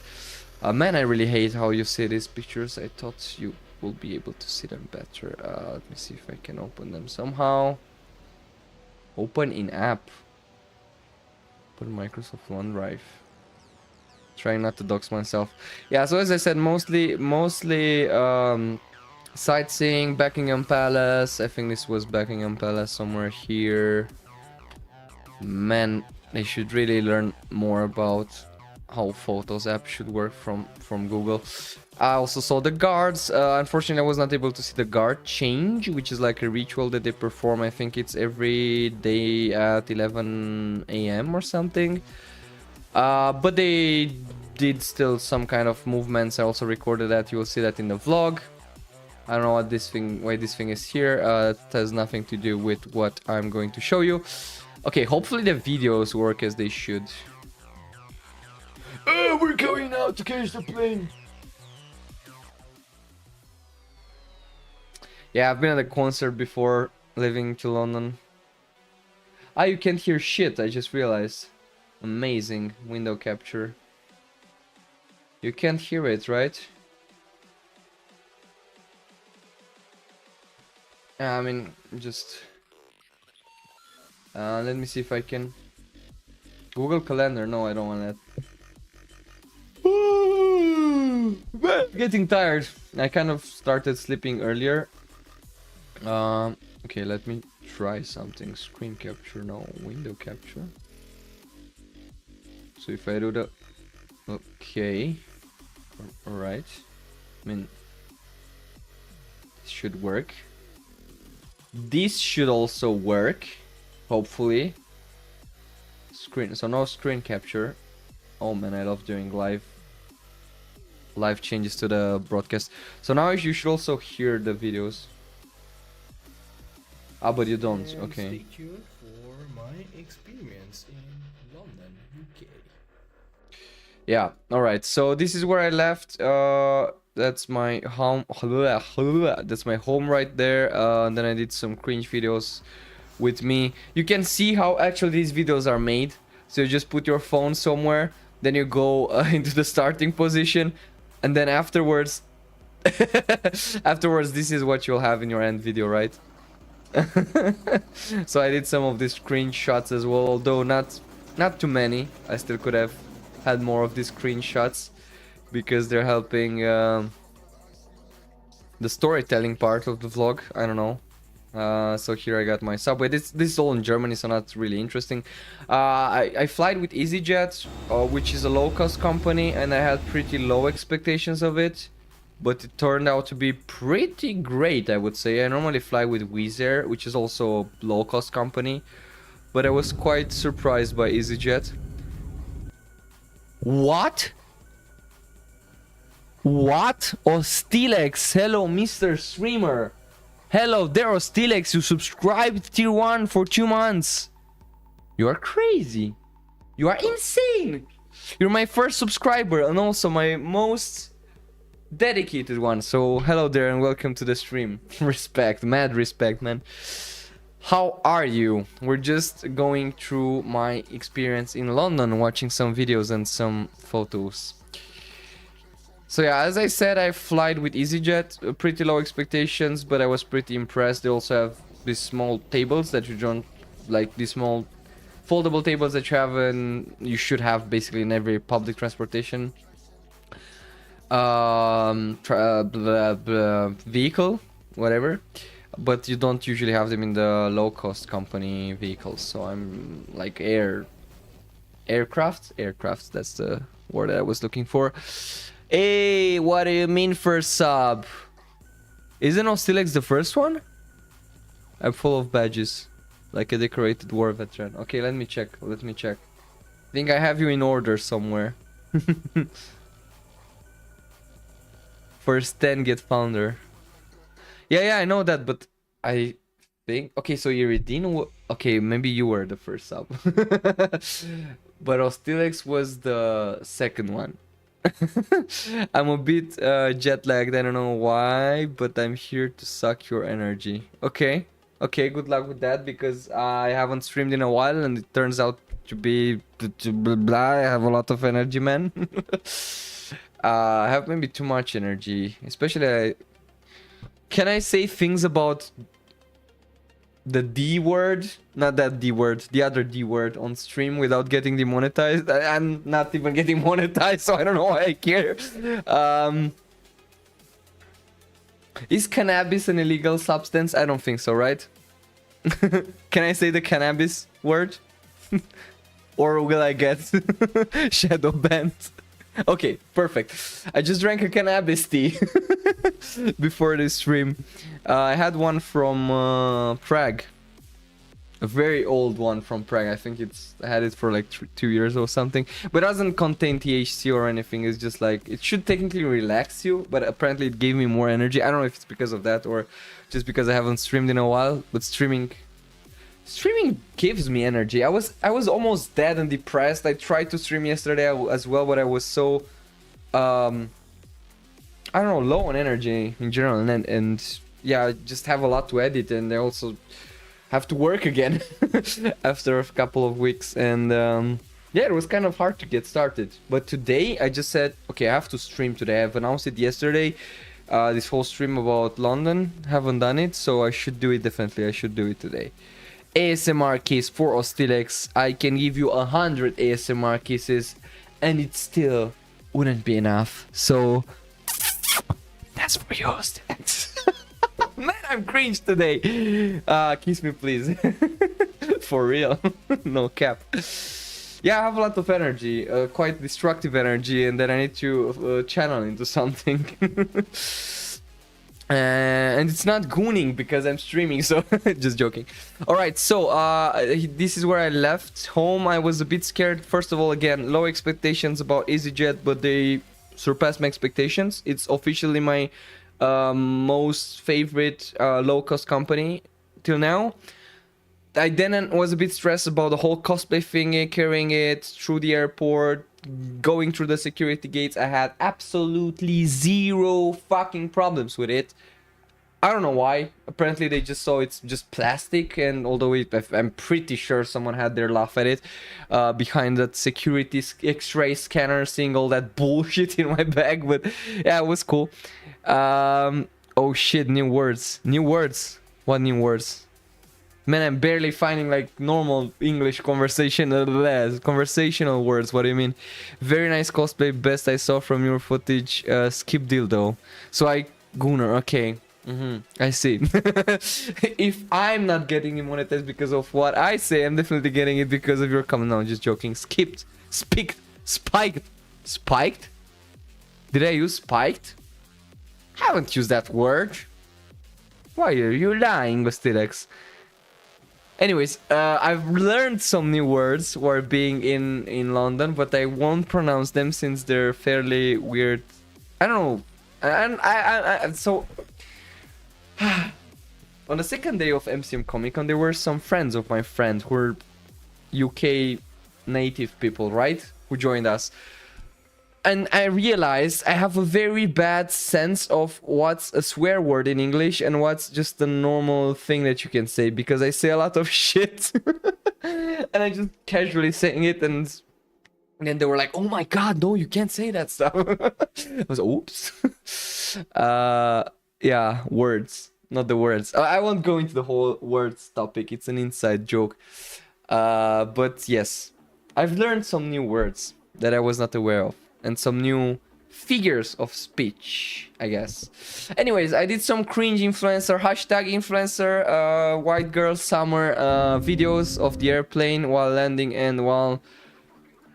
Man, I really hate how you see these pictures. I thought you will be able to see them better. Let me see if I can open them somehow. Open in app. Open Microsoft OneDrive. Trying not to dox myself. Yeah, so as I said, mostly sightseeing, Buckingham Palace. I think this was Buckingham Palace somewhere here. Man, they should really learn more about how Photos app should work from Google. I also saw the guards. Unfortunately, I was not able to see the guard change, which is like a ritual that they perform. I think it's every day at 11 a.m. or something. But they did still some kind of movements. I also recorded that. You will see that in the vlog. I don't know what this thing, why this thing is here. It has nothing to do with what I'm going to show you. Okay, hopefully the videos work as they should. Oh, we're going now to catch the plane. Yeah, I've been at a concert before living to London. Ah, you can't hear shit, I just realized. Amazing window capture. You can't hear it, right? Yeah, I mean, just... let me see if I can... Google Calendar, no, I don't want that. Getting tired. I kind of started sleeping earlier. Okay, let me try something. Screen capture, no, window capture. So if I do the... Okay. Alright. I mean... This should work. This should also work. Hopefully. Screen... So no screen capture. Oh man, I love doing live changes to the broadcast. So now you should also hear the videos. Ah, but you don't. Okay. Stay tuned for my experience in London, UK. Yeah. All right. So this is where I left. That's my home. That's my home right there. And then I did some cringe videos with me. You can see how actually these videos are made. So you just put your phone somewhere, then you go into the starting position, and then afterwards, this is what you'll have in your end video, right? So I did some of these screenshots as well, although not too many. I still could have had more of these screenshots because they're helping the storytelling part of the vlog. I don't know. So here I got my subway. This is all in Germany, so not really interesting. I flied with EasyJet, which is a low-cost company, and I had pretty low expectations of it. But it turned out to be pretty great, I would say. I normally fly with Wizz Air, which is also a low-cost company. But I was quite surprised by EasyJet. What? What? Ostilex, hello Mr. Streamer. Hello there, Ostilex, you subscribed tier 1 for 2 months. You are crazy. You are insane. You're my first subscriber and also my most dedicated one. So hello there and welcome to the stream. Respect, mad respect, man. How are you? We're just going through my experience in London, watching some videos and some photos. So yeah, as I said, I flied with EasyJet, pretty low expectations, but I was pretty impressed. They also have these small tables that you don't, like these small foldable tables that you have and you should have basically in every public transportation vehicle, whatever. But you don't usually have them in the low-cost company vehicles. So I'm like aircraft, that's the word that I was looking for. Hey, what do you mean first sub? Isn't Ostilex the first one? I'm full of badges. Like a decorated war veteran. Okay, let me check. I think I have you in order somewhere. First 10 get founder. Yeah, I know that, but I think... Okay, so Iridine... Okay, maybe you were the first sub. But Ostilex was the second one. I'm a bit jet lagged, I don't know why, but I'm here to suck your energy. Okay, good luck with that, because I haven't streamed in a while and it turns out to be blah. I have a lot of energy, man. I have maybe too much energy, especially can I say things about the D word? Not that D word, the other D word on stream without getting demonetized. I'm not even getting monetized, so I don't know why I care. Is cannabis an illegal substance? I don't think so, right? Can I say the cannabis word? Or will I get shadow banned? Okay, perfect. I just drank a cannabis tea before this stream. I had one from Prague. A very old one from Prague. I think I had it for like 2 years or something. But it doesn't contain THC or anything. It's just like, it should technically relax you, but apparently it gave me more energy. I don't know if it's because of that or just because I haven't streamed in a while. But streaming gives me energy. I was almost dead and depressed. I tried to stream yesterday as well, but I was so I don't know, low on energy in general, and yeah, I just have a lot to edit, and I also have to work again after a couple of weeks, and yeah, it was kind of hard to get started. But today I just said, okay, I have to stream today. I've announced it yesterday, this whole stream about London. Haven't done it, so I should do it. Definitely I should do it today. ASMR kiss for Ostilex. I can give you 100 ASMR kisses and it still wouldn't be enough. So that's for you, Ostilex. Man, I'm cringe today. Kiss me, please. For real. No cap. Yeah, I have a lot of energy, quite destructive energy, and then I need to channel into something. And it's not gooning because I'm streaming, so just joking. Alright, so this is where I left home. I was a bit scared. First of all, again, low expectations about EasyJet, but they surpassed my expectations. It's officially my most favorite low-cost company till now. I then was a bit stressed about the whole cosplay thing, carrying it through the airport, going through the security gates. I had absolutely zero fucking problems with it. I don't know why. Apparently they just saw it's just plastic, and although I'm pretty sure someone had their laugh at it behind that security x-ray scanner, seeing all that bullshit in my bag, but yeah, it was cool. Oh shit, new words. New words. What new words? Man, I'm barely finding like normal English conversational words. What do you mean? Very nice cosplay. Best I saw from your footage. Skip dildo. So Gunnar. Okay. I see. If I'm not getting monetized because of what I say, I'm definitely getting it because of your comment. No, just joking. Skipped. Spiked. Spiked? Did I use spiked? Haven't used that word. Why are you lying, Bastilex? Anyways, I've learned some new words while being in London, but I won't pronounce them since they're fairly weird. I don't know. And so on the second day of MCM Comic Con, there were some friends of my friend who were UK native people, right? Who joined us. And I realized I have a very bad sense of what's a swear word in English and what's just the normal thing that you can say, because I say a lot of shit and I just casually saying it, and then they were like, oh my god, no, you can't say that stuff. I was oops. Yeah, words, not the words. I won't go into the whole words topic, it's an inside joke. But yes, I've learned some new words that I was not aware of, and some new figures of speech, I guess. Anyways, I did some cringe influencer, #influencer, white girl summer videos of the airplane while landing and while...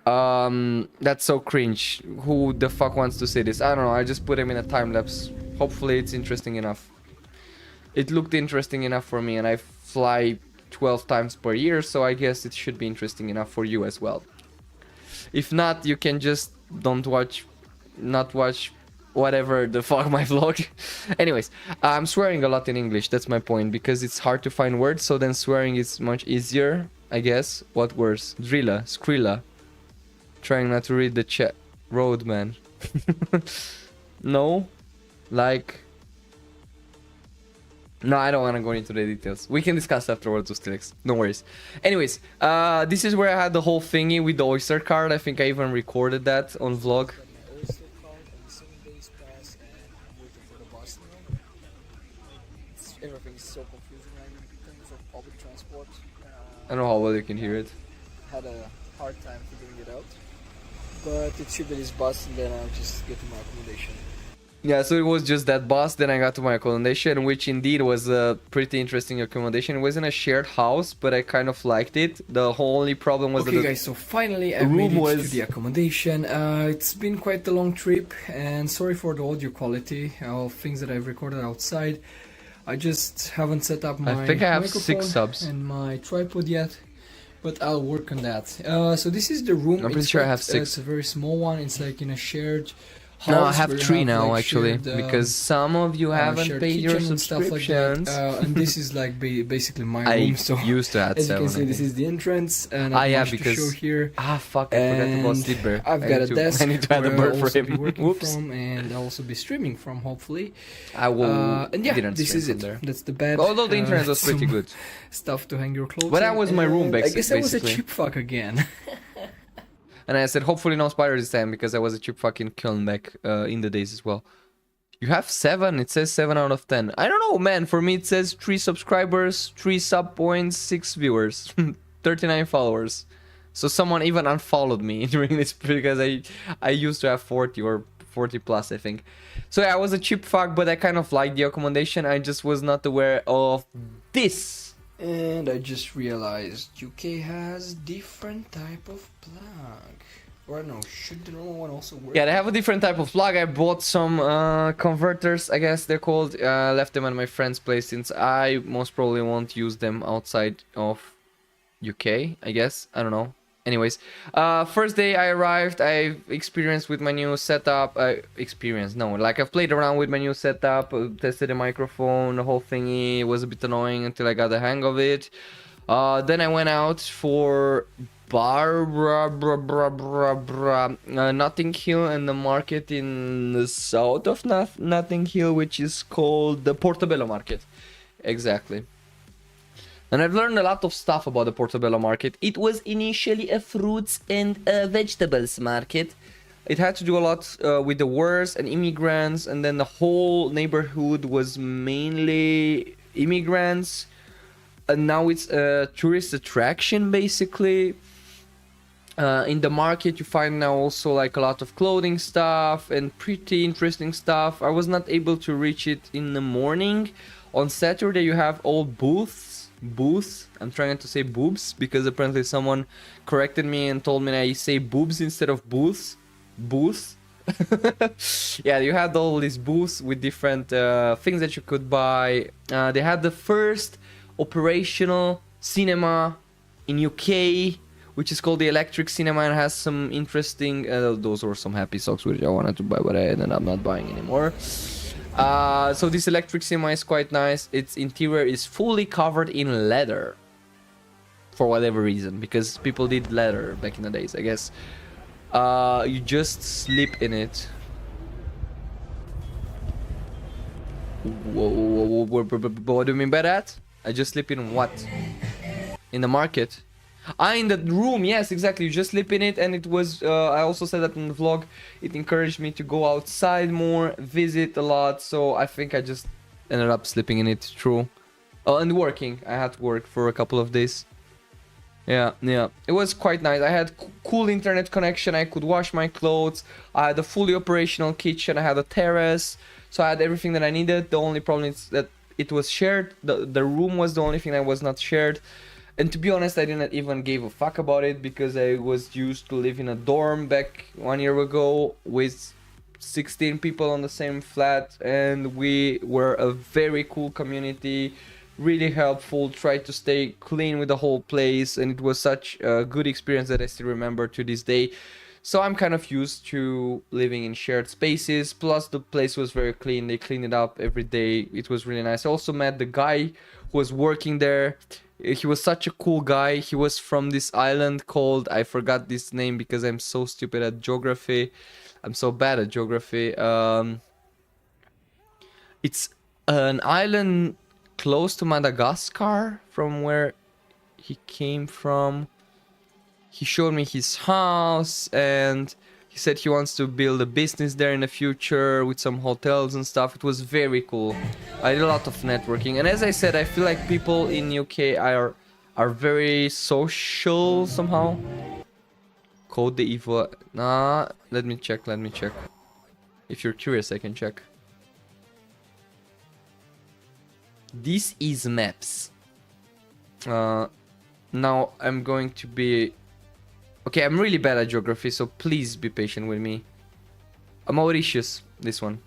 that's so cringe. Who the fuck wants to say this? I don't know, I just put them in a time lapse. Hopefully it's interesting enough. It looked interesting enough for me, and I fly 12 times per year, so I guess it should be interesting enough for you as well. If not, you can just not watch whatever the fuck my vlog. Anyways, I'm swearing a lot in English, that's my point, because it's hard to find words, so then swearing is much easier, I guess. What words? Drilla, Skrilla. Trying not to read the chat. Roadman. No? Like... No, I don't want to go into the details. We can discuss afterwards, Ostilex. No worries. Anyways, this is where I had the whole thingy with the Oyster card. I think I even recorded that on vlog. Everything's so confusing right now in terms of public transport. I don't know how well you can hear it. Had a hard time figuring it out. But it should be this bus, and then I'll just get to my accommodation. Yeah, so it was just that bus, then I got to my accommodation, which indeed was a pretty interesting accommodation. It was in a shared house, but I kind of liked it. The only problem was that... Okay guys, so finally I made it to the accommodation. It's been quite a long trip, and sorry for the audio quality of things that I've recorded outside. I just haven't set up my I think I have microphone 6 subs. and my tripod yet, but I'll work on that. So this is the room. I'm pretty sure I have 6. It's a very small one. It's like in a shared No, I house have where you 3 now like, actually, shared, because some of you haven't shared paid your kitchen and stuff like that. subscriptions. And this is like basically my I room. So used to add as you 7. can see, I this think. is the entrance, and Ah, not yeah, much to show because here. fuck, I forgot about And Sleep Bear. I've I got need a to- desk I need to add a where bird I'll for also him. be working Whoops. from, and I'll also be streaming from, hopefully. I will. And yeah, didn't this stream is from it. there. That's the bed. Although the internet was some pretty good. Stuff to hang your clothes. But that in, was my room, and I guess I was a basically. cheap fuck again. And I said, hopefully no spiders this time, because I was a cheap fucking kiln back in the days as well. You have 7? It says 7 out of 10. I don't know, man. For me, it says 3 subscribers, 3 sub points, 6 viewers, 39 followers. So someone even unfollowed me during this, because I used to have 40 or 40 plus, I think. So yeah, I was a cheap fuck, but I kind of liked the accommodation. I just was not aware of this. And I just realized UK has different type of plug. Or no, should the normal one also work? Yeah, they have a different type of plug. I bought some converters, I guess they're called. Left them at my friend's place, since I most probably won't use them outside of UK, I guess. I don't know. Anyways, first day I arrived, I experienced with my new setup. I've played around with my new setup, tested the microphone, the whole thingy. It was a bit annoying until I got the hang of it. Then I went out for Notting Hill, and the market in the south of Notting Hill, which is called the Portobello Market. Exactly. And I've learned a lot of stuff about the Portobello Market. It was initially a fruits and vegetables market. It had to do a lot with the wars and immigrants, and then the whole neighborhood was mainly immigrants. And now it's a tourist attraction, basically. In the market you find now also like a lot of clothing stuff and pretty interesting stuff. I was not able to reach it in the morning. On Saturday you have all booths. I'm trying to say boobs, because apparently someone corrected me and told me that I say boobs instead of booths. Booths. Yeah, you had all these booths with different things that you could buy. They had the first operational cinema in UK, which is called the Electric Cinema, and has some interesting those were some happy socks which I wanted to buy, but I ended up not buying anymore. So this Electric Cinema is quite nice. Its interior is fully covered in leather, for whatever reason, because people did leather back in the days, I guess. You just sleep in it. Whoa, what do you mean by that? I just sleep in what? In the market? In the room, yes, exactly. You just sleep in it, and it was, I also said that in the vlog, it encouraged me to go outside more, visit a lot, so I think I just ended up sleeping in it, true. Oh, and working. I had to work for a couple of days. Yeah. It was quite nice. I had cool internet connection, I could wash my clothes, I had a fully operational kitchen, I had a terrace, so I had everything that I needed. The only problem is that it was shared. The room was the only thing that was not shared. And to be honest, I didn't even give a fuck about it, because I was used to live in a dorm back 1 year ago with 16 people on the same flat, and we were a very cool community, really helpful, tried to stay clean with the whole place, and it was such a good experience that I still remember to this day. So I'm kind of used to living in shared spaces, plus the place was very clean, they cleaned it up every day, it was really nice. I also met the guy who was working there. He was such a cool guy. He was from this island called, I forgot this name because I'm so stupid at geography. I'm so bad at geography. It's an island close to Madagascar, from where he came from. He showed me his house, and he said he wants to build a business there in the future with some hotels and stuff. It was very cool. I did a lot of networking, and as I said, I feel like people in UK are very social somehow. Code the evil. Nah, let me check. If you're curious, I can check. This is maps. Now I'm going to be... Okay, I'm really bad at geography, so please be patient with me. Mauritius, this one.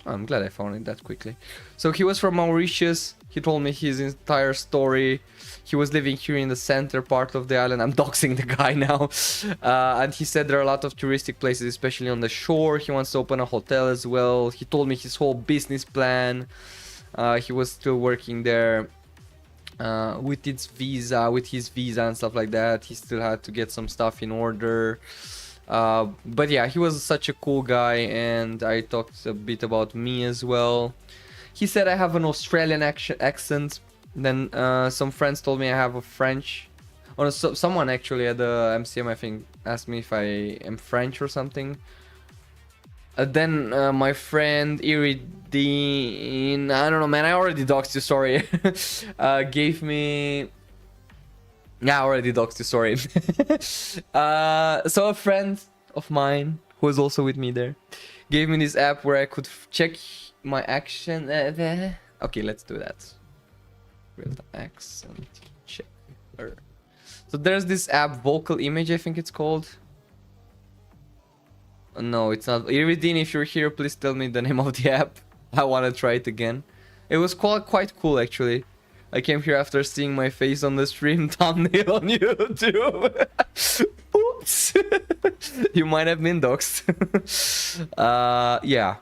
I'm glad I found it that quickly. So he was from Mauritius. He told me his entire story. He was living here in the center part of the island. I'm doxing the guy now. And he said there are a lot of touristic places, especially on the shore. He wants to open a hotel as well. He told me his whole business plan. He was still working there with his visa and stuff like that. He still had to get some stuff in order. But yeah, he was such a cool guy, and I talked a bit about me as well. He said I have an Australian accent. Then some friends told me I have a French. Or someone actually at the MCM, I think, asked me if I am French or something. Then my friend Iridine, I don't know, man, I already doxed you, sorry. Gave me... Yeah, I already doxed you, sorry. So a friend of mine, who was also with me there, gave me this app where I could check my action. Okay, let's do that. Real accent checker. So there's this app, Vocal Image, I think it's called. No, it's not. Iridine, if you're here, please tell me the name of the app. I want to try it again. It was quite cool, actually. I came here after seeing my face on the stream thumbnail on YouTube. Oops. You might have been doxed. Yeah.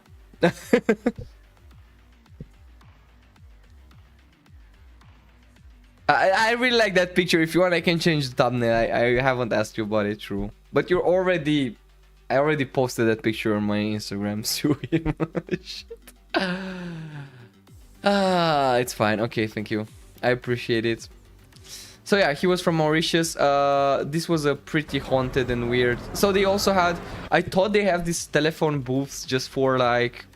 I really like that picture. If you want, I can change the thumbnail. I haven't asked you about it, true. But you're already... I already posted that picture on my Instagram. So shit. It's fine. Okay, thank you. I appreciate it. So yeah, he was from Mauritius. This was a pretty haunted and weird. So they also had... I thought they have these telephone booths just for like...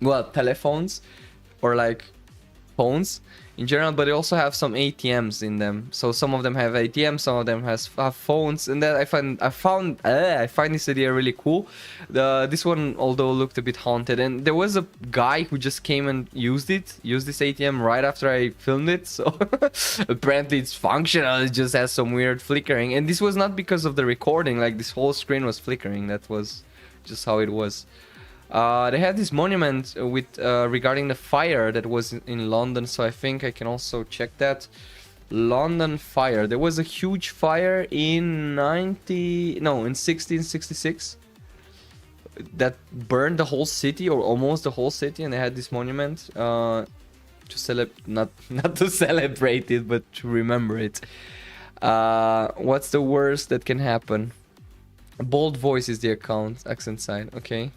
Well, telephones. Or like phones in general, but they also have some ATMs in them. So some of them have ATMs, some of them have phones, and that I find this idea really cool. This one, although, looked a bit haunted, and there was a guy who just came and used this ATM right after I filmed it. So apparently it's functional. It just has some weird flickering, and this was not because of the recording. Like, this whole screen was flickering. That was just how it was. They had this monument with regarding the fire that was in London, so I think I can also check that. London fire. There was a huge fire in 1666 that burned the whole city, or almost the whole city, and they had this monument to not to celebrate it, but to remember it. What's the worst that can happen? Bold voice is the accent sign. Okay.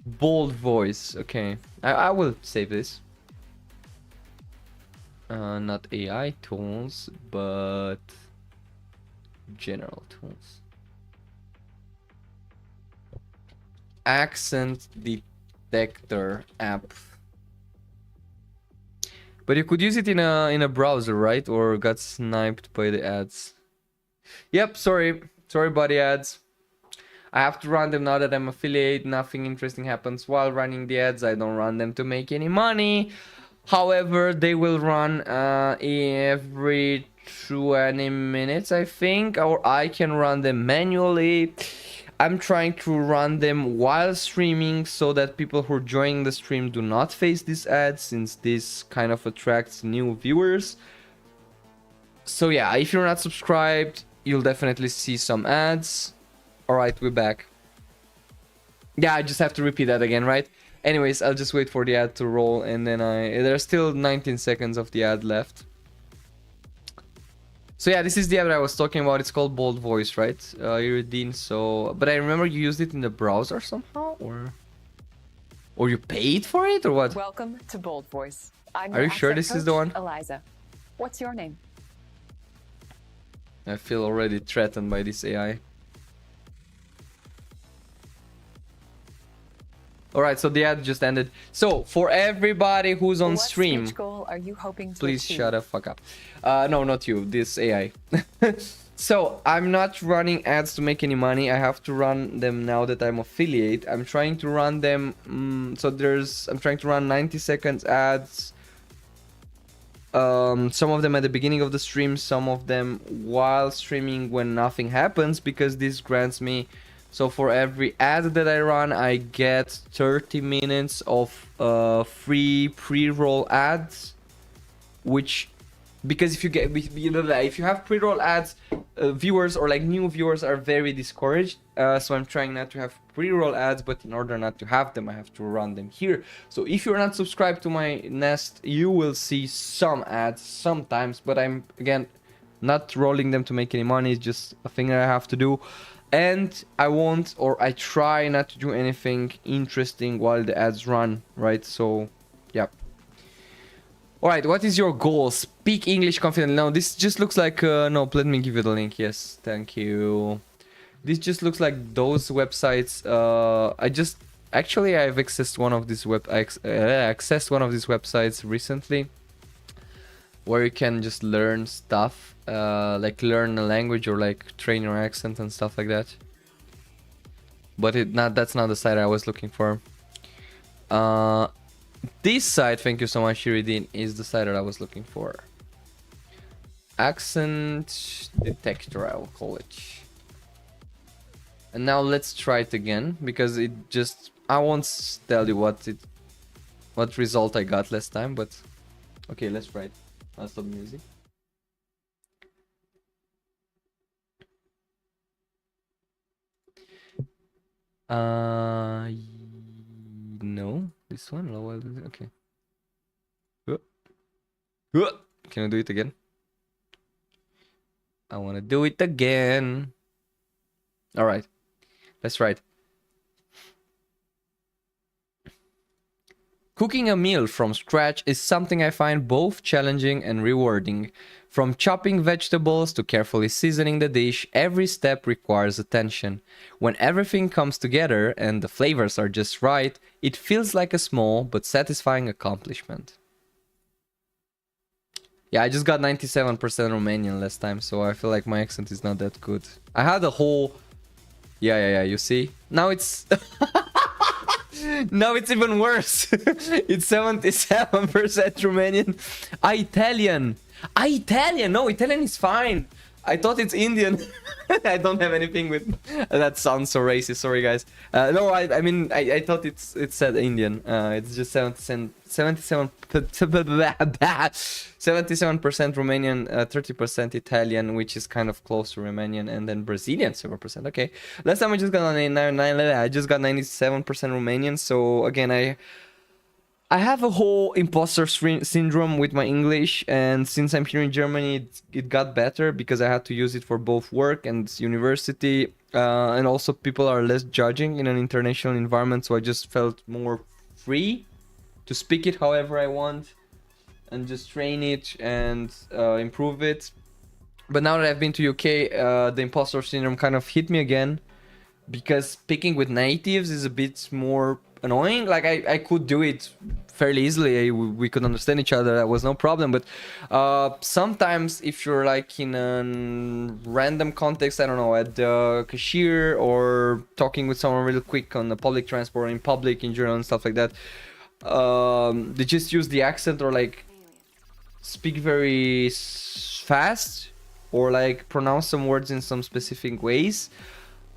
Bold voice. Okay, I will save this. Not AI tools, but general tools. Accent detector app. But you could use it in a browser, right? Or got sniped by the ads. Yep, sorry, buddy, ads. I have to run them now that I'm affiliate. Nothing interesting happens while running the ads. I don't run them to make any money. However, they will run every 20 minutes, I think. Or I can run them manually. I'm trying to run them while streaming so that people who are joining the stream do not face these ads, since this kind of attracts new viewers. So yeah, if you're not subscribed, you'll definitely see some ads. Alright, we're back. Yeah, I just have to repeat that again, right? Anyways, I'll just wait for the ad to roll, and then there's still 19 seconds of the ad left. So yeah, this is the app that I was talking about. It's called Bold Voice, right? Iridine, so... But I remember you used it in the browser somehow, or you paid for it, or what? Welcome to Bold Voice. Are you sure this is the one? Eliza. What's your name? I feel already threatened by this AI. Alright, so the ad just ended. So, for everybody who's on stream... What goal are you hoping to please achieve? shut the fuck up. No, not you. This AI. So, I'm not running ads to make any money. I have to run them now that I'm affiliate. I'm trying to run them... I'm trying to run 90 seconds ads. Some of them at the beginning of the stream. Some of them while streaming when nothing happens. Because this grants me So for every ad that I run, I get 30 minutes of free pre-roll ads, which, because if you have pre-roll ads, viewers or like new viewers are very discouraged. So I'm trying not to have pre-roll ads, but in order not to have them, I have to run them here. So if you're not subscribed to my nest, you will see some ads sometimes, but I'm again not rolling them to make any money. It's just a thing that I have to do. And I try not to do anything interesting while the ads run, right? So, yeah. Alright, what is your goal? Speak English confidently. No, this just looks like... no, let me give you the link. Yes, thank you. This just looks like those websites. Actually, I've accessed one of these websites recently, where you can just learn stuff. Like learn a language or like train your accent and stuff like that. But that's not the site I was looking for. This site, thank you so much, Shiridin, is the site that I was looking for. Accent detector, I will call it. And now let's try it again, because I won't tell you what result I got last time, but okay, let's try it. I'll stop the music. No, this one. Okay. Can I do it again? I want to do it again. All right, let's try it. Cooking a meal from scratch is something I find both challenging and rewarding. From chopping vegetables to carefully seasoning the dish, every step requires attention. When everything comes together and the flavors are just right, it feels like a small but satisfying accomplishment. Yeah, I just got 97% Romanian last time, so I feel like my accent is not that good. I had a whole... Yeah, you see? Now it's... Now it's even worse. It's 77% Romanian. Italian. No, Italian is fine. I thought it's Indian. I don't have anything with... That sounds so racist. Sorry, guys. No, I mean, I thought it said Indian. It's just 77% Romanian, 30% Italian, which is kind of close to Romanian, and then Brazilian 7%. Okay. Last time I just got 97% Romanian. So again, I have a whole imposter syndrome with my English, and since I'm here in Germany, it got better because I had to use it for both work and university, and also people are less judging in an international environment, so I just felt more free to speak it however I want and just train it and improve it. But now that I've been to UK, the imposter syndrome kind of hit me again, because speaking with natives is a bit more annoying. Like I could do it fairly easily, we could understand each other, that was no problem, but sometimes if you're like in a random context, I don't know, at the cashier or talking with someone real quick on the public transport, in public in general and stuff like that, they just use the accent or like speak very fast or like pronounce some words in some specific ways,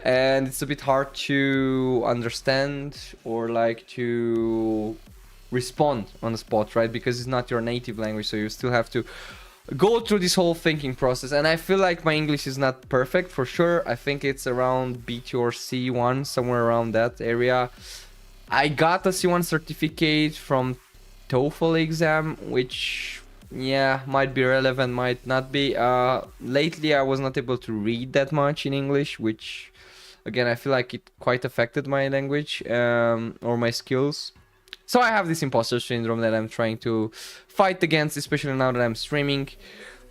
and it's a bit hard to understand or like to respond on the spot, right? Because it's not your native language, so you still have to go through this whole thinking process. And I feel like my English is not perfect for sure. I think it's around B2 or C1, somewhere around that area. I got a C1 certificate from TOEFL exam, which yeah, might be relevant, might not be. Lately I was not able to read that much in English, which again, I feel like it quite affected my language or my skills. So I have this imposter syndrome that I'm trying to fight against, especially now that I'm streaming.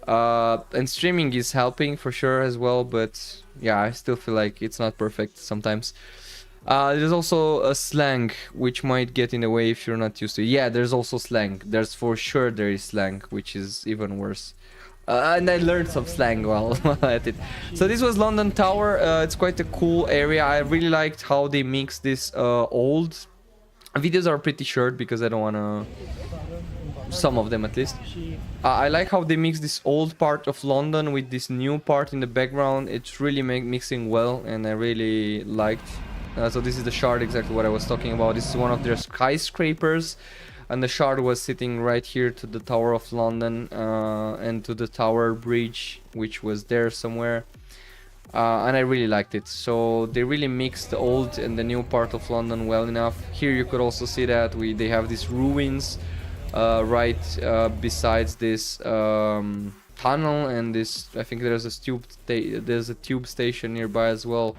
And streaming is helping for sure as well, but yeah, I still feel like it's not perfect sometimes. There's also a slang which might get in the way if you're not used to it. Yeah, there's also slang. There's for sure there is slang, which is even worse. And I learned some slang while at it. So this was London Tower. It's quite a cool area. I really liked how they mix this old. Videos are pretty short because I don't want to some of them at least. I like how they mix this old part of London with this new part in the background. It's really mixing well, and I really liked. So this is the shard, exactly what I was talking about. This is one of their skyscrapers, and the shard was sitting right here to the Tower of London and to the Tower Bridge, which was there somewhere. And I really liked it. So they really mixed the old and the new part of London well enough. Here you could also see that they have these ruins right besides this tunnel, and this, I think there's a tube station nearby as well.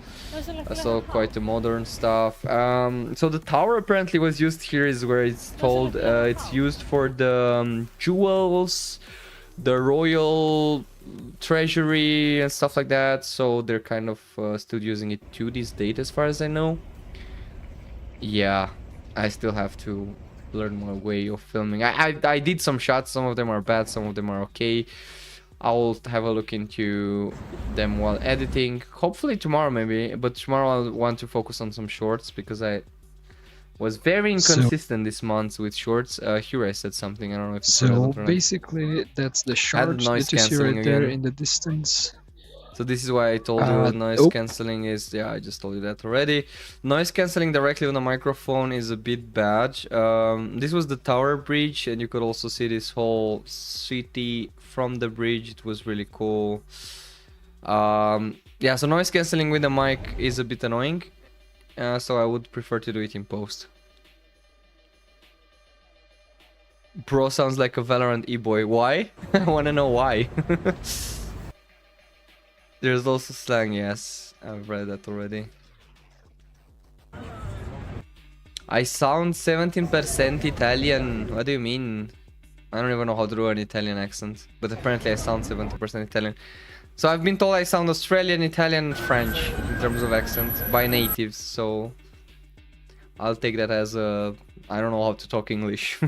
So quite the modern stuff. So the tower apparently was used here, is where it's told it's used for the jewels, the royal treasury and stuff like that. So they're kind of still using it to this date, as far as I know. Yeah, I still have to learn more way of filming. I did some shots. Some of them are bad, some of them are okay. I'll have a look into them while editing. Hopefully tomorrow maybe, but tomorrow I'll want to focus on some shorts, because I was very inconsistent this month with shorts. Here I said something, I don't know if it's so basically that's the shard that you see right there in the distance. So this is why I told you noise cancelling is, yeah, I just told you that already. Noise cancelling directly on the microphone is a bit bad. This was the Tower Bridge, and you could also see this whole city from the bridge. It was really cool. Yeah, so noise cancelling with the mic is a bit annoying. So I would prefer to do it in post. Bro sounds like a Valorant e-boy. Why? I wanna know why. There's also slang, yes. I've read that already. I sound 17% Italian. What do you mean? I don't even know how to do an Italian accent. But apparently I sound 70% Italian. So I've been told I sound Australian, Italian, French in terms of accent by natives. So I'll take that as a... I don't know how to talk English.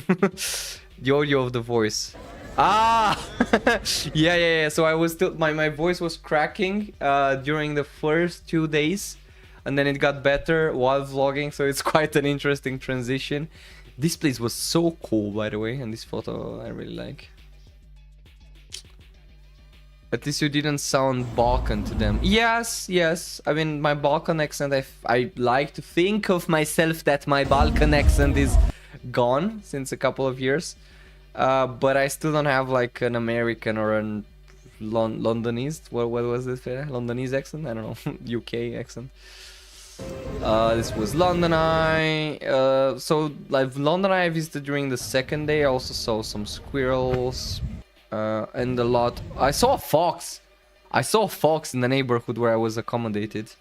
The audio of the voice. Ah! yeah. So I was still... My voice was cracking during the first 2 days. And then it got better while vlogging. So it's quite an interesting transition. This place was so cool, by the way. And this photo I really like. At least you didn't sound Balkan to them. Yes. I mean, my Balkan accent, I like to think of myself that my Balkan accent is gone since a couple of years. But I still don't have like an American or an Londonese. What was this? Londonese accent? I don't know. UK accent. This was London Eye. So like London Eye I visited during the second day. I also saw some squirrels. And a lot. I saw a fox. I saw a fox in the neighborhood where I was accommodated.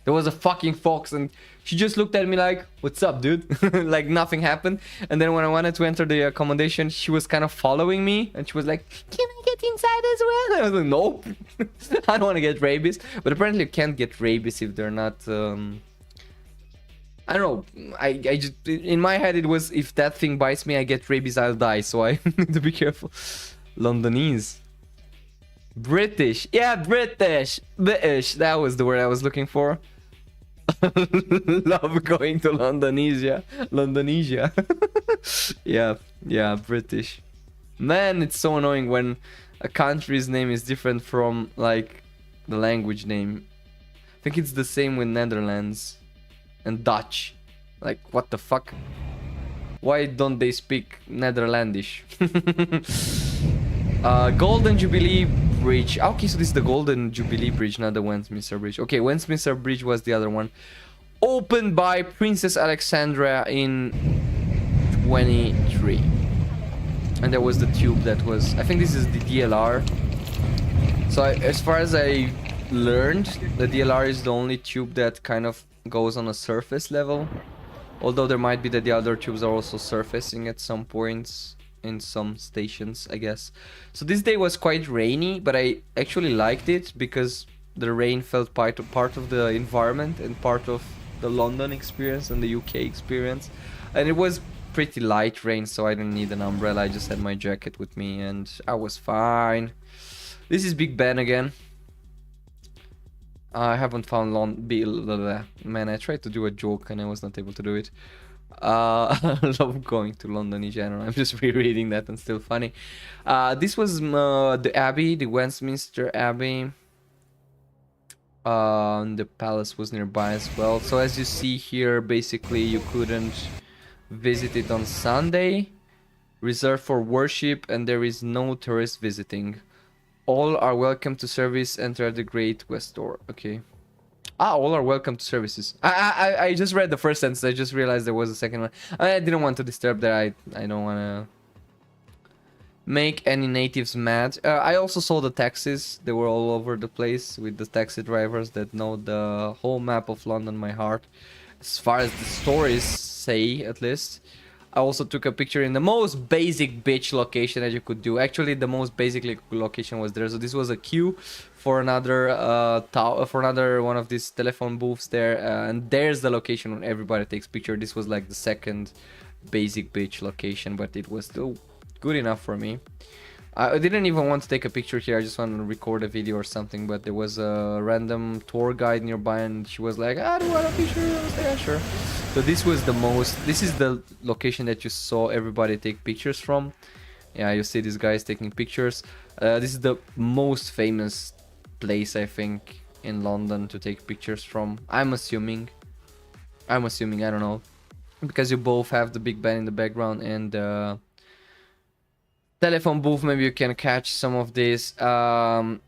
There was a fucking fox, and she just looked at me like, "What's up, dude?" Like nothing happened. And then when I wanted to enter the accommodation, she was kind of following me, and she was like, "Can I get inside as well?" I was like, "Nope, I don't want to get rabies." But apparently, you can't get rabies if they're not. I don't know. I just, in my head it was, if that thing bites me, I get rabies, I'll die. So I need to be careful. Londonese, British, yeah, British. That was the word I was looking for. Love going to Londonesia. yeah, British. Man, it's so annoying when a country's name is different from like the language name. I think it's the same with Netherlands and Dutch. Like, what the fuck? Why don't they speak Netherlandish? Golden Jubilee Bridge. Okay, so this is the Golden Jubilee Bridge, not the Westminster Bridge. Okay, Westminster Bridge was the other one. Opened by Princess Alexandra in 23. And there was the tube that was... I think this is the DLR. So as far as I learned, the DLR is the only tube that kind of goes on a surface level, although there might be that the other tubes are also surfacing at some points in some stations, I guess. So this day was quite rainy, but I actually liked it because the rain felt part of the environment and part of the London experience and the UK experience, and it was pretty light rain, so I didn't need an umbrella. I just had my jacket with me and I was fine. This is Big Ben again. I haven't found Man, I tried to do a joke and I was not able to do it. I love going to London in general. I'm just rereading that and still funny. This was the Abbey, the Westminster Abbey. The palace was nearby as well. So as you see here, basically you couldn't visit it on Sunday. Reserved for worship, and there is no tourist visiting. All are welcome to service. Enter the Great West Door. Okay. All are welcome to services. I just read the first sentence. I just realized there was a second one. I didn't want to disturb that. I don't want to make any natives mad. I also saw the taxis. They were all over the place with the taxi drivers that know the whole map of London, my heart. As far as the stories say, at least. I also took a picture in the most basic bitch location that you could do. Actually, the most basic location was there. So this was a queue for another one of these telephone booths there, and there's the location when everybody takes picture. This was like the second basic bitch location, but it was still good enough for me. I didn't even want to take a picture here. I just wanted to record a video or something, but there was a random tour guide nearby and she was like, do you want a picture? I was like, yeah, sure. So this is the location that you saw everybody take pictures from. Yeah, you see these guys taking pictures. This is the most famous place, I think, in London to take pictures from. I'm assuming, I don't know. Because you both have the Big Ben in the background and telephone booth, maybe you can catch some of this. Man,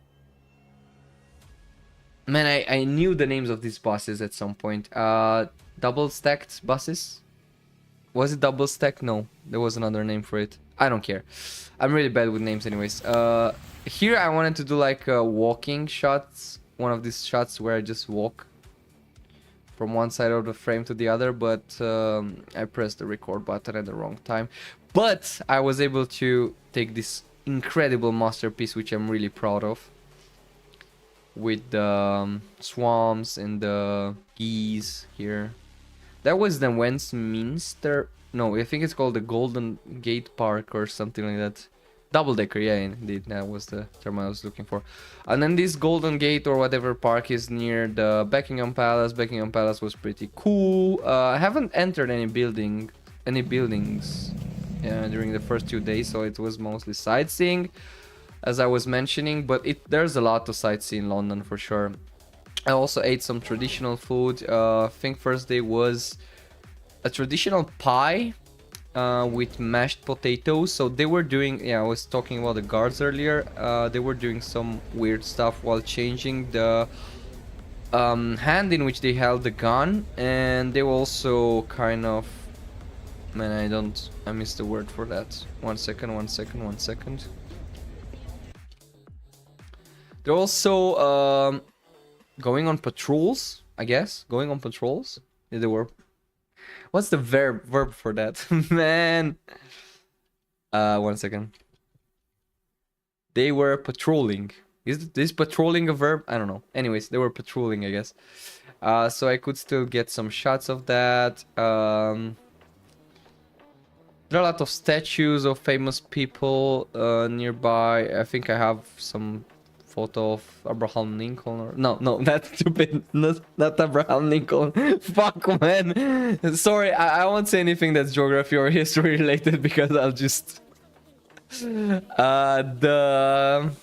I knew the names of these buses at some point. Double stacked buses? Was it double stacked? No, there was another name for it. I don't care. I'm really bad with names anyways. Here I wanted to do like walking shots. One of these shots where I just walk from one side of the frame to the other, but I pressed the record button at the wrong time. But I was able to take this incredible masterpiece, which I'm really proud of, with the swamps and the geese here. That was the Westminster. No, I think it's called the Golden Gate Park or something like that. Double decker, yeah, indeed, that was the term I was looking for. And then this Golden Gate or whatever park is near the Buckingham Palace. Buckingham Palace was pretty cool. I haven't entered any buildings during the first 2 days, so it was mostly sightseeing, as I was mentioning. But there's a lot to sightsee in London for sure. I also ate some traditional food. I think first day was a traditional pie with mashed potatoes. So they were doing, I was talking about the guards earlier. They were doing some weird stuff while changing the hand in which they held the gun, and they were also kind of, man, I missed the word for that. One second. They're also going on patrols, I guess. Going on patrols? Yeah, they were. What's the verb for that? Man. 1 second. They were patrolling. Is patrolling a verb? I don't know. Anyways, they were patrolling, I guess. So I could still get some shots of that. There are a lot of statues of famous people nearby. I think I have some photo of Abraham Lincoln. Or... No, that's stupid. Not Abraham Lincoln. Fuck, man. Sorry, I won't say anything that's geography or history related because I'll just... the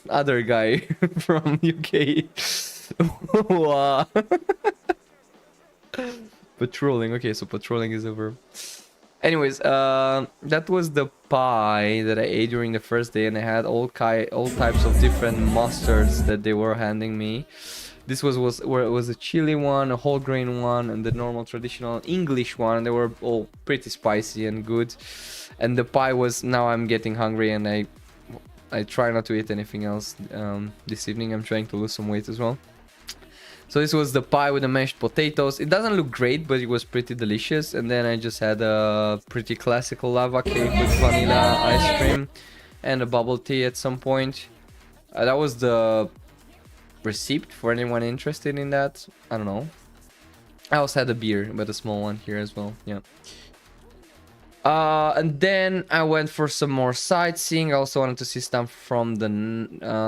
other guy from UK. Patrolling. Okay, so patrolling is a verb. Anyways, that was the pie that I ate during the first day, and I had all types of different mustards that they were handing me. This was a chili one, a whole grain one, and the normal traditional English one. They were all pretty spicy and good. And the pie was, now I'm getting hungry, and I try not to eat anything else this evening. I'm trying to lose some weight as well. So this was the pie with the mashed potatoes. It doesn't look great, but it was pretty delicious. And then I just had a pretty classical lava cake with vanilla ice cream and a bubble tea at some point. That was the receipt for anyone interested in that. I don't know. I also had a beer, but a small one here as well. Yeah. And then I went for some more sightseeing. I also wanted to see stuff from the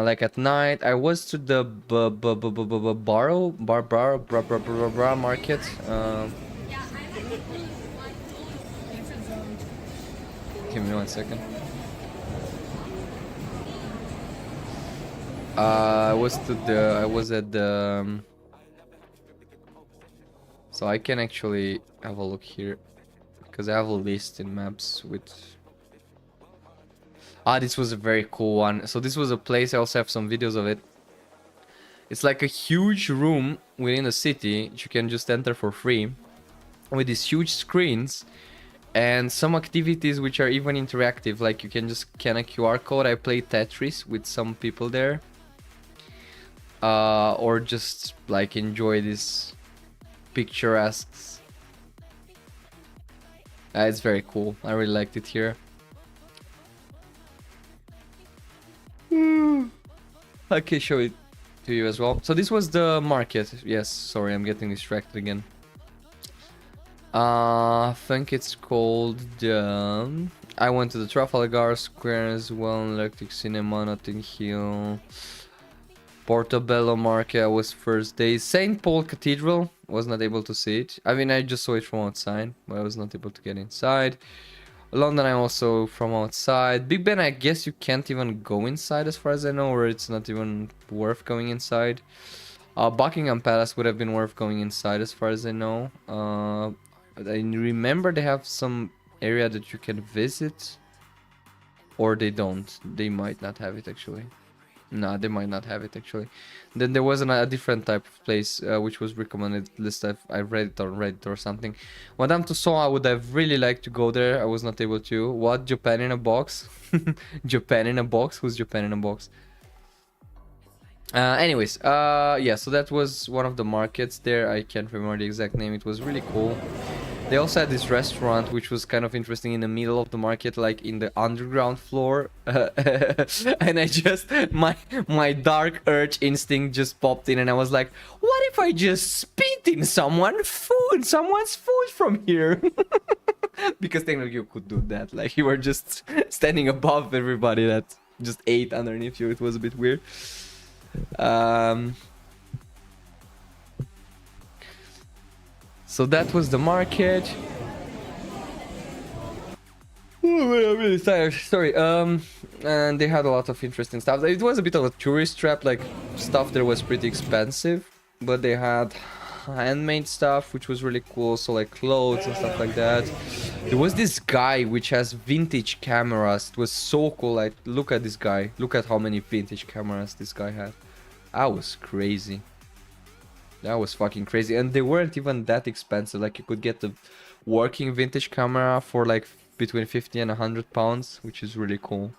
like at night. I was to the Borough market. Give me 1 second. I was at the so I can actually have a look here because I have a list in maps with this was a very cool one. So this was a place, I also have some videos of it. It's like a huge room within a city that you can just enter for free with these huge screens and some activities which are even interactive, like you can just scan a QR code. I played Tetris with some people there. Or just like enjoy this picturesque. It's very cool. I really liked it here. I can show it to you as well. So this was the market. Yes, sorry, I'm getting distracted again. I think it's called I went to the Trafalgar Square as well, Electric Cinema, Notting Hill, Portobello Market was first day. St. Paul Cathedral, was not able to see it. I mean, I just saw it from outside, but I was not able to get inside. London, I also from outside. Big Ben, I guess you can't even go inside as far as I know, or it's not even worth going inside. Buckingham Palace would have been worth going inside as far as I know. I remember they have some area that you can visit, or they don't. They might not have it actually. No, they might not have it actually. Then there was a different type of place which was recommended list. I read it on Reddit or something. Madame Tussauds, I would have really liked to go there. I was not able to. What? Japan in a box? Japan in a box? Who's Japan in a box? Anyways, yeah, so that was one of the markets there. I can't remember the exact name. It was really cool. They also had this restaurant which was kind of interesting in the middle of the market, like in the underground floor. And I just, my dark urge instinct just popped in and I was like, what if I just spit in someone's food from here? Because technically you could do that. Like you were just standing above everybody that just ate underneath you. It was a bit weird. So that was the market. Oh, I'm really tired. Sorry. And they had a lot of interesting stuff. It was a bit of a tourist trap. Like stuff there was pretty expensive, but they had handmade stuff which was really cool. So like clothes and stuff like that. There was this guy which has vintage cameras. It was so cool. Like look at this guy. Look at how many vintage cameras this guy had. That was crazy. That was fucking crazy. And they weren't even that expensive. Like you could get the working vintage camera for like between 50 and 100 pounds, which is really cool.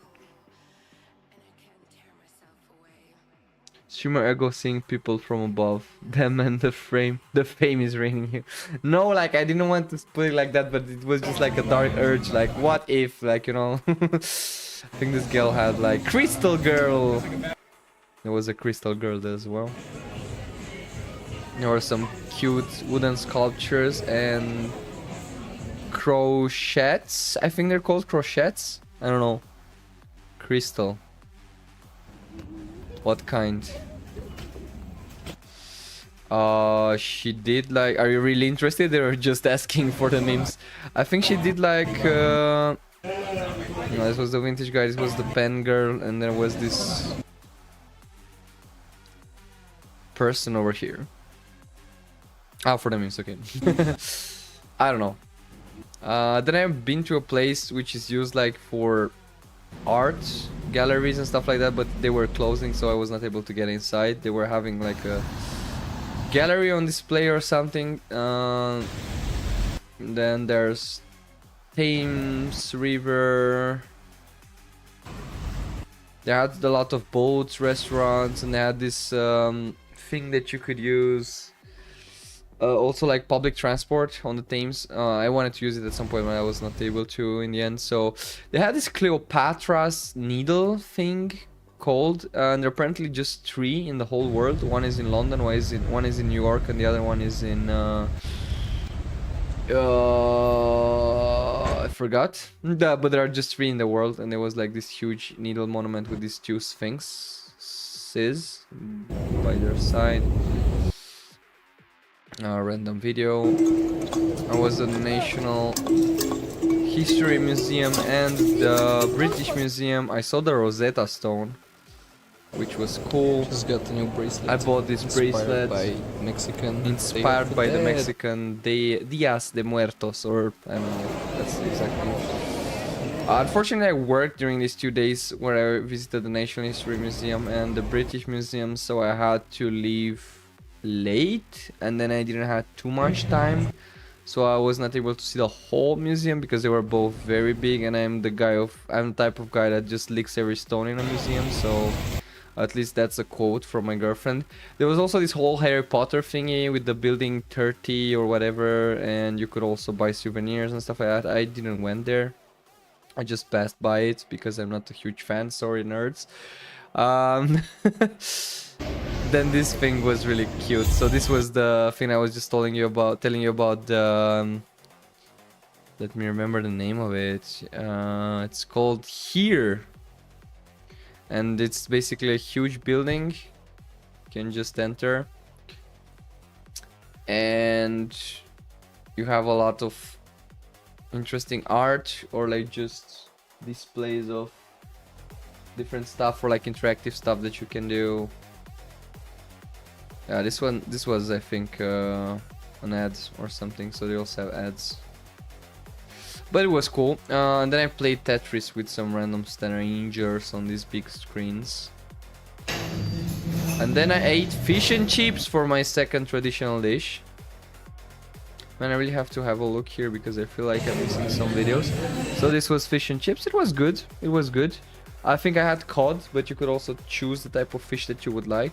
Streamer ego seeing people from above. Them and the frame. The fame is raining here. No, like I didn't want to put it like that, but it was just like a dark urge. Like what if, like, you know. I think this girl had like Crystal Girl. There was a Crystal Girl there as well. There were some cute wooden sculptures and crochets. I think they're called crochets. I don't know. Crystal. What kind? She did like... Are you really interested or just asking for the memes? I think she did like... No, this was the vintage guy. This was the pen girl. And there was this... person over here. Ah, for the memes, okay. I don't know. Then I've been to a place which is used like for art galleries and stuff like that, but they were closing, so I was not able to get inside. They were having like a gallery on display or something. Then there's Thames River. They had a lot of boats, restaurants, and they had this thing that you could use. Also like public transport on the Thames. I wanted to use it at some point, but I was not able to in the end. So they had this Cleopatra's needle thing called, and there are apparently just 3 in the whole world. One is in London, one is in New York, and the other one is in I forgot. But there are just 3 in the world, and there was like this huge needle monument with these 2 sphinxes by their side. Random video. I was a National History Museum and the British Museum. I saw the Rosetta Stone, which was cool. Just got a new bracelet. I bought this bracelet by Mexican. inspired by the Mexican Dias de Muertos, or I don't know. That's exactly. Unfortunately, I worked during these 2 days where I visited the National History Museum and the British Museum, so I had to leave late, and then I didn't have too much time, so I was not able to see the whole museum because they were both very big, and I'm the type of guy that just licks every stone in a museum, so at least that's a quote from my girlfriend. There was also this whole Harry Potter thingy with the building 30 or whatever, and you could also buy souvenirs and stuff like that. I didn't went there. I just passed by it because I'm not a huge fan. Sorry, nerds. Then this thing was really cute. So this was the thing I was just telling you about. The let me remember the name of it. It's called Here, and it's basically a huge building. You can just enter, and you have a lot of interesting art, or like just displays of different stuff, or like interactive stuff that you can do. Yeah, this was I think an ad or something, so they also have ads, but it was cool. And then I played Tetris with some random strangers on these big screens, and then I ate fish and chips for my second traditional dish. Man, I really have to have a look here because I feel like I'm missing some videos. So this was fish and chips. It was good. It was good. I think I had cod, but you could also choose the type of fish that you would like.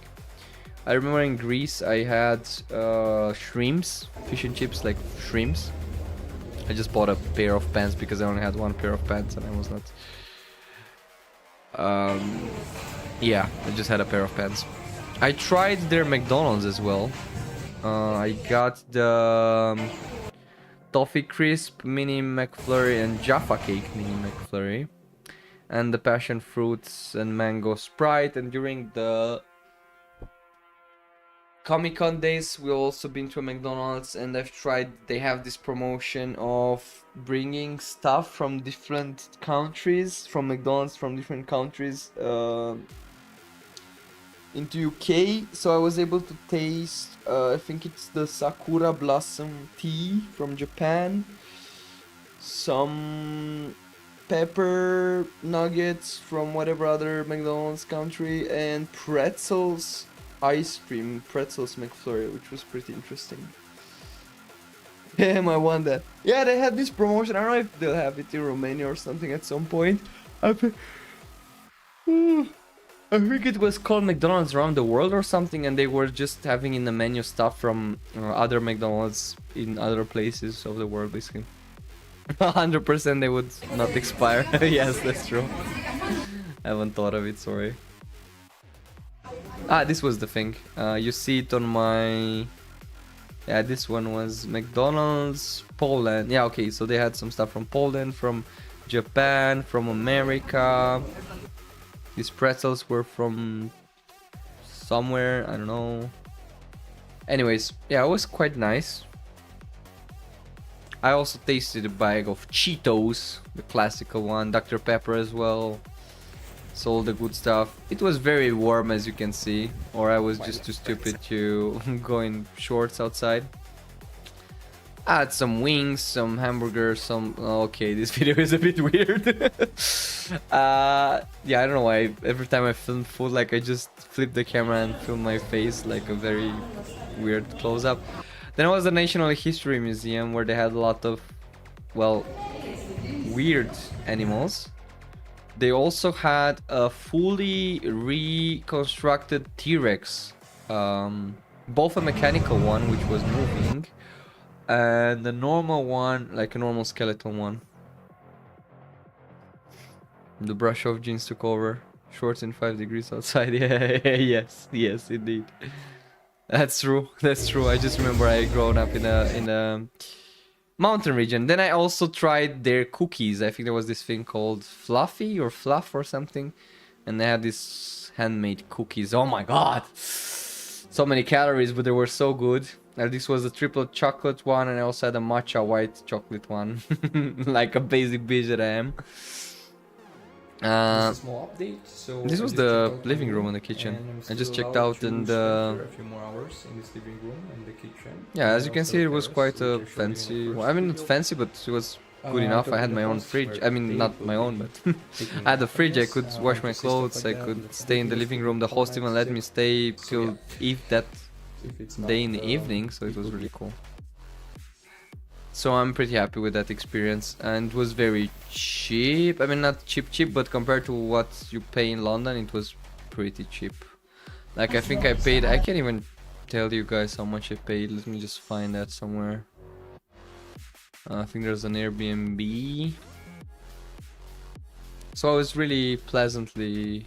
I remember in Greece I had shrimps, fish and chips, like shrimps. I just bought a pair of pants because I only had one pair of pants and I was not... yeah, I just had a pair of pants. I tried their McDonald's as well. I got the Toffee Crisp Mini McFlurry and Jaffa Cake Mini McFlurry, and the Passion Fruits and Mango Sprite. And during the Comic Con days, we've also been to a McDonald's, and I've tried. They have this promotion of bringing stuff from different countries, from McDonald's from different countries. Into UK, so I was able to taste I think it's the Sakura Blossom tea from Japan, some pepper nuggets from whatever other McDonald's country, and pretzels ice cream, pretzels McFlurry, which was pretty interesting. Damn, I want that. Yeah, they had this promotion. I don't know if they'll have it in Romania or something at some point. I think it was called McDonald's Around the World or something, and they were just having in the menu stuff from other McDonald's in other places of the world, basically. 100% they would not expire. Yes, that's true. I haven't thought of it, sorry. Ah, this was the thing. You see it on my... Yeah, this one was McDonald's Poland. Yeah, okay, so they had some stuff from Poland, from Japan, from America. These pretzels were from somewhere, I don't know. Anyways, yeah, it was quite nice. I also tasted a bag of Cheetos, the classical one, Dr. Pepper as well. So all the good stuff. It was very warm, as you can see, or I was just too stupid to go in shorts outside. I had some wings, some hamburgers, some... Okay, this video is a bit weird. Yeah, I don't know why. Every time I film food, like I just flip the camera and film my face, like a very weird close-up. Then I was the National History Museum, where they had a lot of, well, weird animals. They also had a fully reconstructed T-Rex, both a mechanical one, which was moving, and the normal one, like a normal skeleton one. The brush off jeans took over. Shorts in 5 degrees outside. Yeah, yes, indeed. That's true. That's true. I just remember I grown up in a mountain region. Then I also tried their cookies. I think there was this thing called Fluffy or Fluff or something, and they had these handmade cookies. Oh my god, so many calories, but they were so good. This was a triple chocolate one, and I also had a matcha white chocolate one, like a basic bitch that I am. Just a small update. So this was the living room and the kitchen. I just checked out, and a few more hours in this living room and the kitchen. yeah, as you can see, it was quite a fancy. Well, I mean, not fancy, but it was good enough. I had my own fridge. I mean, not my own, but I had a fridge. I could wash my clothes. I could stay in the living room. The host even let me stay till that day in the evening, so it was really cool. So I'm pretty happy with that experience, and it was very cheap. I mean, not cheap, but compared to what you pay in London, it was pretty cheap. Like, I think I paid, I can't even tell you guys how much I paid. Let me just find that somewhere. I think there's an Airbnb. So I was really pleasantly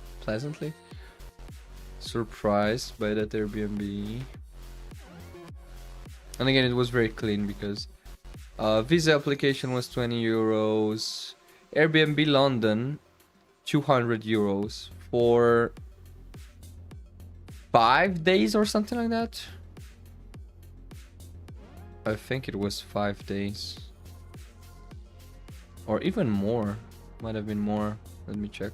surprised by that Airbnb. And again, it was very clean because visa application was 20 euros. Airbnb London, 200 euros for 5 days or something like that. I think it was 5 days. Or even more. Might have been more. Let me check.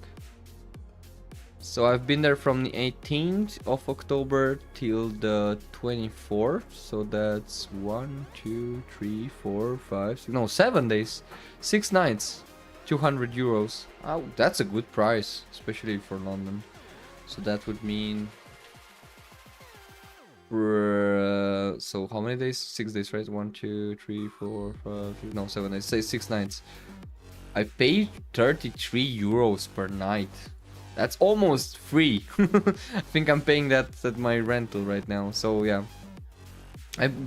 So I've been there from the 18th of October till the 24th. So that's 1, 2, 3, 4, 5, 6, no, 7 days. 6 nights. 200 euros. Oh, that's a good price, especially for London. So that would mean... so how many days? 6 days, right? 1, 2, 3, 4, 5, 6, no, 7 days. Say 6 nights. I paid 33 euros per night. That's almost free. I think I'm paying that at my rental right now. So yeah,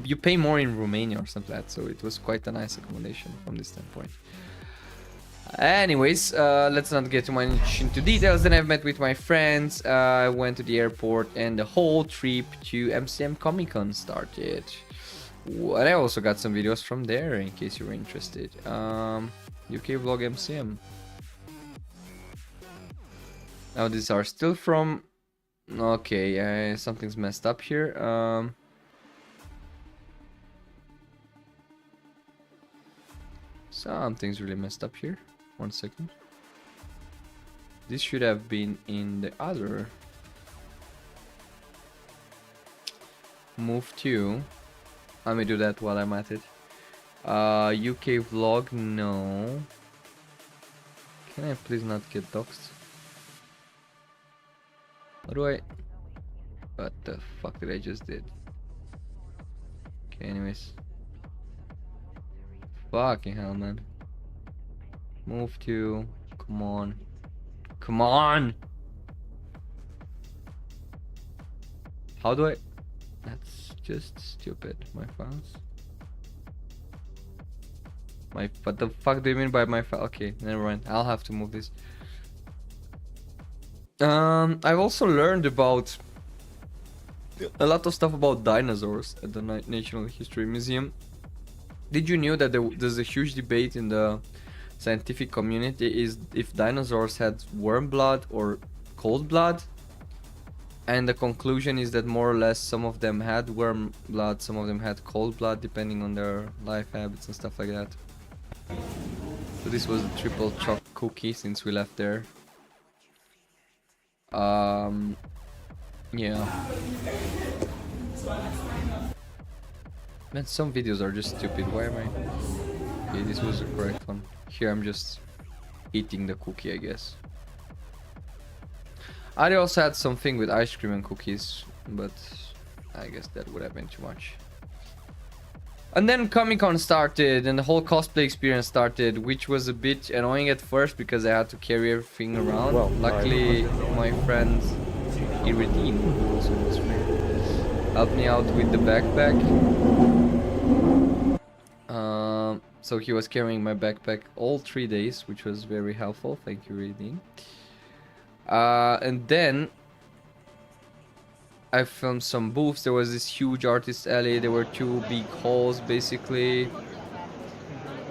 you pay more in Romania or something like that. So it was quite a nice accommodation from this standpoint. Anyways, let's not get too much into details. Then I've met with my friends. I went to the airport, and the whole trip to MCM Comic Con started. And I also got some videos from there in case you were interested. UK vlog MCM. Now these are still from... Okay, something's messed up here. Something's really messed up here. 1 second. This should have been in the other. Move to. Let me do that while I'm at it. UK vlog, no. Can I please not get doxed? How do I... What the fuck did I just did? Okay, anyways. Fucking hell, man. Move to... Come on. Come on! How do I... That's just stupid. My files. What the fuck do you mean by my file? Okay, never mind. I'll have to move this. I've also learned about a lot of stuff about dinosaurs at the National History Museum. Did you know that there's a huge debate in the scientific community is if dinosaurs had warm blood or cold blood? And the conclusion is that more or less some of them had warm blood, some of them had cold blood, depending on their life habits and stuff like that. So this was a triple choc cookie since we left there. Yeah. Man, some videos are just stupid. Why am I... Okay, this was the correct one. Here I'm just eating the cookie, I guess. I also had something with ice cream and cookies, but I guess that would have been too much. And then Comic Con started, and the whole cosplay experience started, which was a bit annoying at first because I had to carry everything around. Well, luckily, my friend Iridine, who also was free, helped me out with the backpack. So he was carrying my backpack all 3 days, which was very helpful. Thank you, Iridine. And then I filmed some booths. There was this huge artist alley. There were 2 big halls basically,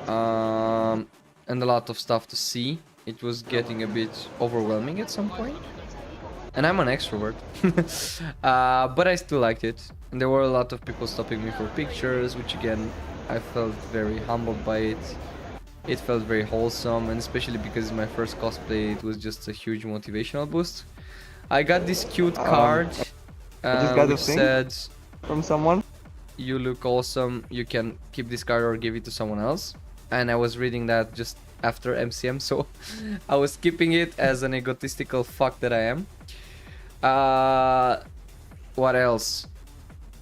and a lot of stuff to see. It was getting a bit overwhelming at some point, and I'm an extrovert. But I still liked it. And there were a lot of people stopping me for pictures, which again, I felt very humbled by it. It felt very wholesome, and especially because it's my first cosplay, it was just a huge motivational boost. I got this cute card which said from someone. You look awesome, you can keep this card or give it to someone else. And I was reading that just after MCM, so I was keeping it as an egotistical fuck that I am. What else?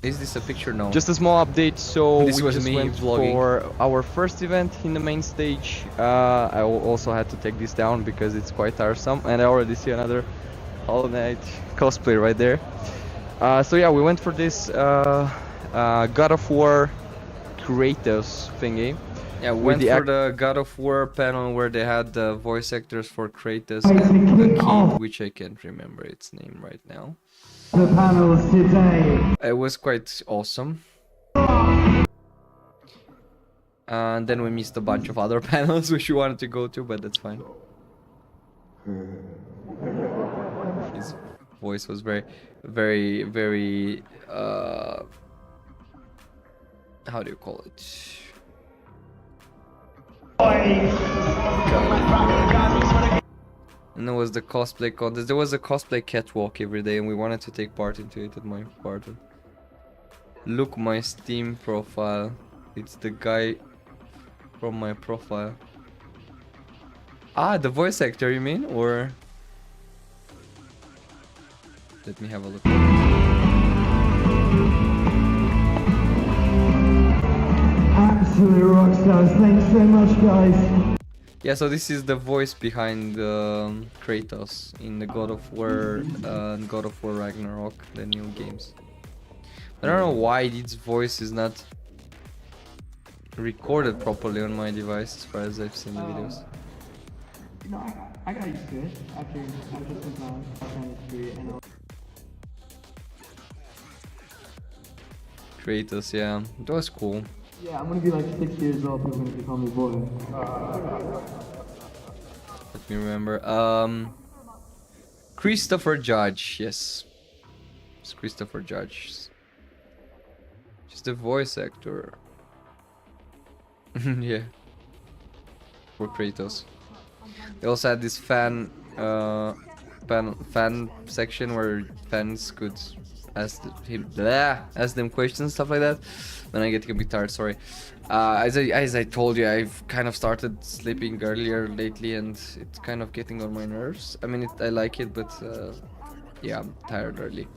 Is this a picture? No. Just a small update. So This we was just me went vlogging. for our first event in the main stage. I also had to take this down because it's quite tiresome, and I already see another Hollow Knight cosplay right there. So yeah, we went for this God of War Kratos thingy. Yeah, we went for the God of War panel where they had the voice actors for Kratos and the kid, which I can't remember its name right now. The panels today. It was quite awesome. And then we missed a bunch of other panels which we wanted to go to, but that's fine. His voice was very, very, how do you call it? And there was the cosplay contest. There was a cosplay catwalk every day, and we wanted to take part into it at my party. Look, my Steam profile. It's the guy from my profile. Ah, the voice actor, you mean? Or... Let me have a look. Absolute rock stars. Thanks so much, guys. Yeah, so this is the voice behind Kratos in the God of War and God of War Ragnarok, the new games. I don't know why its voice is not recorded properly on my device as far as I've seen the videos. No, I got used to it after some time. I found it to be, Kratos, yeah, that was cool. yeah, I'm gonna be like 6 years old. People are gonna call me boy. Let me remember. Christopher Judge, yes. It's Christopher Judge. Just the voice actor. Yeah. For Kratos. They also had this fan section where fans could ask them questions, stuff like that. When I get a bit tired, sorry. As I told you, I've kind of started sleeping earlier lately, and it's kind of getting on my nerves. I mean, I like it, but yeah, I'm tired early.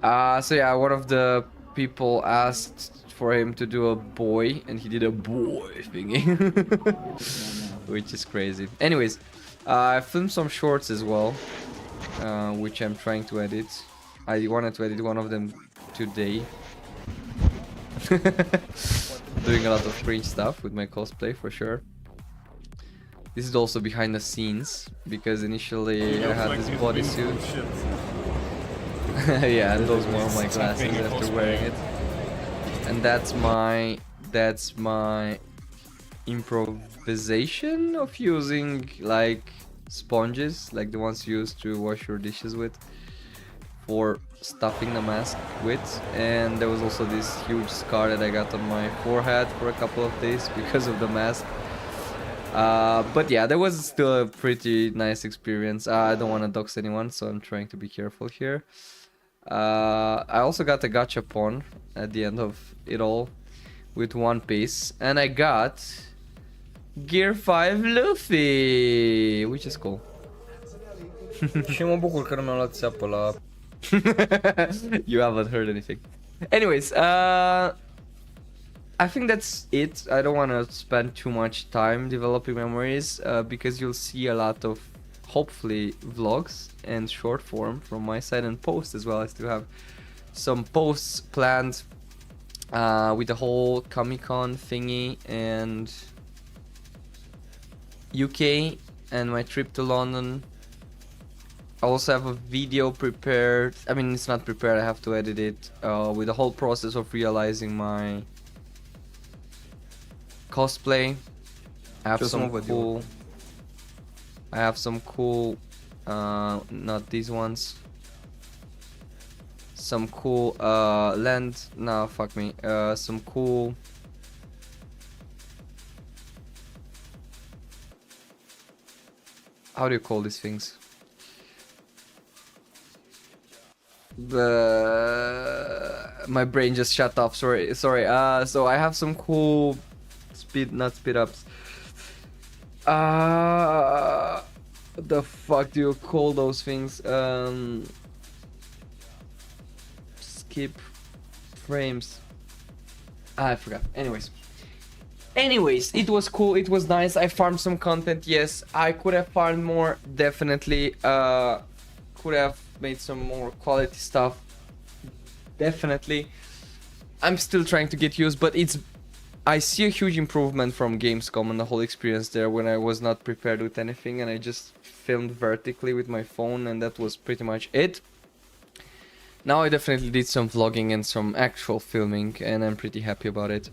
So yeah, one of the people asked for him to do a boy, and he did a boy thingy, which is crazy. Anyways, I filmed some shorts as well, which I'm trying to edit. I wanted to edit one of them today. Doing a lot of cringe stuff with my cosplay for sure. This is also behind the scenes because initially I had this bodysuit. Yeah, and those were my glasses after wearing it. And that's my improvisation of using like sponges, like the ones you use to wash your dishes with, for stuffing the mask with. And there was also this huge scar that I got on my forehead for a couple of days because of the mask. But yeah, that was still a pretty nice experience. I don't want to dox anyone, so I'm trying to be careful here. I also got a gachapon at the end of it all with One Piece, and I got Gear 5 Luffy, which is cool. Și mă bucur că nu mi-am luat țeapă la... You haven't heard anything. Anyways, I think that's it. I don't want to spend too much time developing memories because you'll see a lot of, hopefully, vlogs and short form from my side and posts as well. I still have some posts planned with the whole Comic Con thingy and UK and my trip to London. I also have a video prepared. I mean, it's not prepared, I have to edit it with the whole process of realizing my cosplay. I have some cool... I have some cool... not these ones. some cool fuck me, some cool how do you call these things? My brain just shut off. Sorry. So I have some cool not speed ups. The fuck do you call those things? Skip frames. I forgot. Anyways, it was cool. It was nice. I farmed some content. Yes, I could have farmed more. Definitely. Could have made some more quality stuff. Definitely. I'm still trying to get used, but I see a huge improvement from Gamescom and the whole experience there when I was not prepared with anything and I just filmed vertically with my phone and that was pretty much it. Now I definitely did some vlogging and some actual filming and I'm pretty happy about it.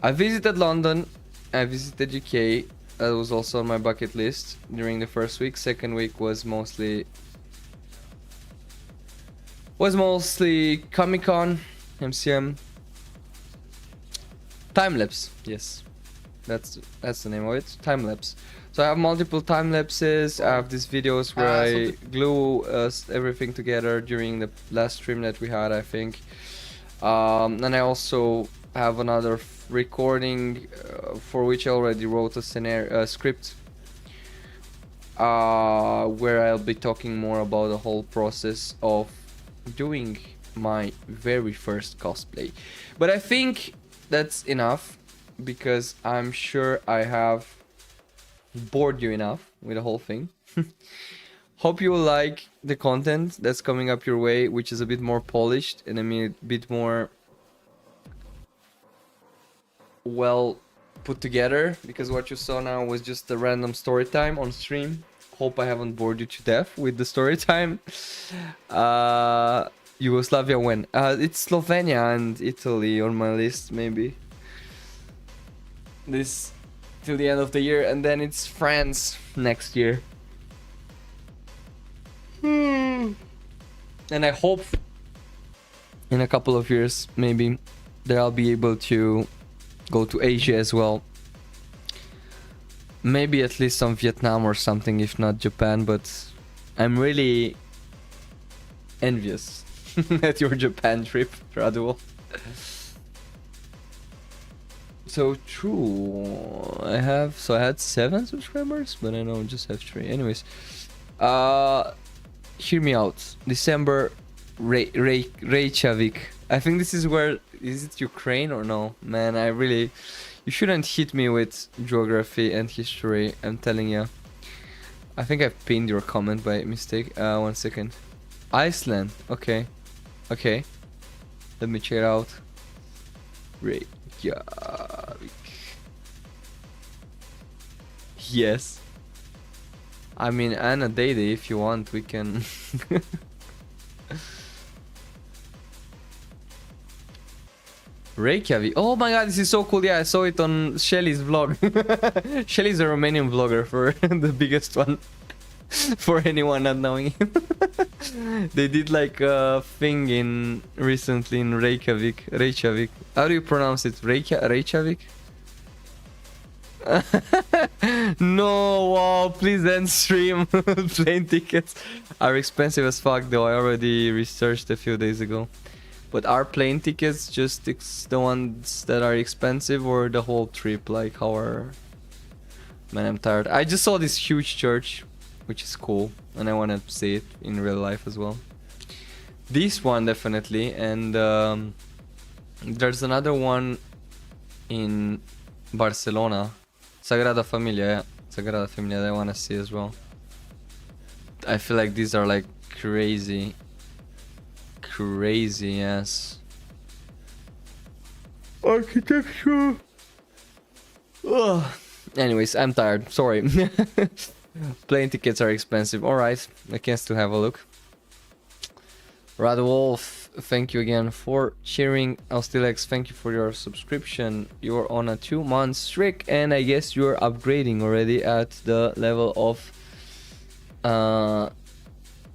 I visited London, I visited UK, that was also on my bucket list during the first week. Second week was mostly Comic Con, MCM. Time-lapse, yes, that's the name of it, time-lapse. So I have multiple time-lapses, I have these videos where I glue everything together during the last stream that we had, I think. And I also have another recording for which I already wrote a script where I'll be talking more about the whole process of doing my very first cosplay. But I think that's enough because I'm sure I have bored you enough with the whole thing. Hope you will like the content that's coming up your way, which is a bit more polished and a bit more well put together, because what you saw now was just a random story time on stream. Hope I haven't bored you to death with the story time. Yugoslavia when? It's Slovenia and Italy on my list, maybe. This till the end of the year, and then it's France next year. And I hope in a couple of years, maybe, that I'll be able to go to Asia as well. Maybe at least some Vietnam or something, if not Japan, but I'm really envious at your Japan trip, Raduel. So true. I had 7 subscribers, but I know I just have 3. Anyways, hear me out. December, Reykjavik. I think this is where, is it Ukraine or no? Man, you shouldn't hit me with geography and history, I'm telling you. I think I pinned your comment by mistake. 1 second. Iceland, okay. Okay. Let me check it out. Reykjavik. Yes. I mean, Anna Dede, if you want, we can... Reykjavik. Oh my god, this is so cool. Yeah, I saw it on Shelly's vlog. Shelly's a Romanian vlogger, for the biggest one. For anyone not knowing him. They did like a thing recently in Reykjavik. How do you pronounce it? Reykjavik? No, wow, please end stream. Plane tickets are expensive as fuck though. I already researched a few days ago. But are plane tickets just the ones that are expensive, or the whole trip? Like, how are... Man, I'm tired. I just saw this huge church, which is cool, and I want to see it in real life as well. This one definitely, and there's another one in Barcelona, Sagrada Familia. Yeah, Sagrada Familia that I want to see as well. I feel like these are like crazy, yes. Architecture. Ugh. Anyways, I'm tired. Sorry. Plane tickets are expensive. Alright, I can still have a look. Radwolf, thank you again for sharing. Alstilex, thank you for your subscription. You're on a 2-month streak, and I guess you're upgrading already at the level of...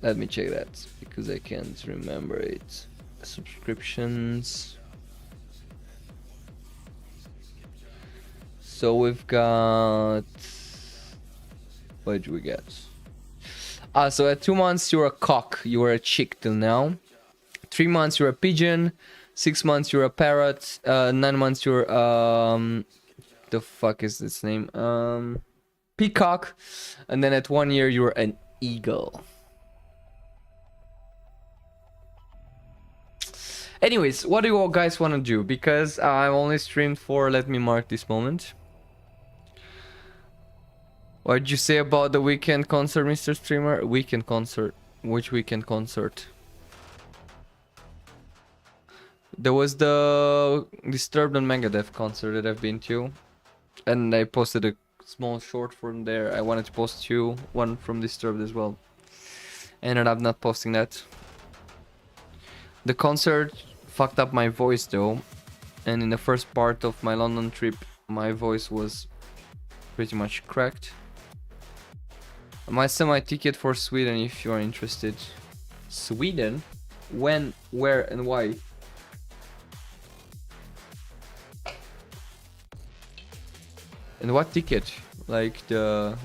let me check that, because I can't remember it. subscriptions. So we've got, what do we get? So at 2 months you're a cock, you were a chick till now. 3 months you're a pigeon. 6 months you're a parrot. 9 months you're the fuck is its name? Peacock. And then at 1 year you're an eagle. Anyways, what do you all guys want to do? Because I've only streamed for, let me mark this moment. What did you say about the weekend concert, Mr. Streamer? Weekend concert. Which weekend concert? There was the Disturbed and Megadeth concert that I've been to. And I posted a small short from there. I wanted to post one from Disturbed as well. Ended up not posting that. The concert fucked up my voice though. And in the first part of my London trip, my voice was pretty much cracked. I might sell my ticket for Sweden if you are interested. Sweden? When, where, and why? And what ticket? Like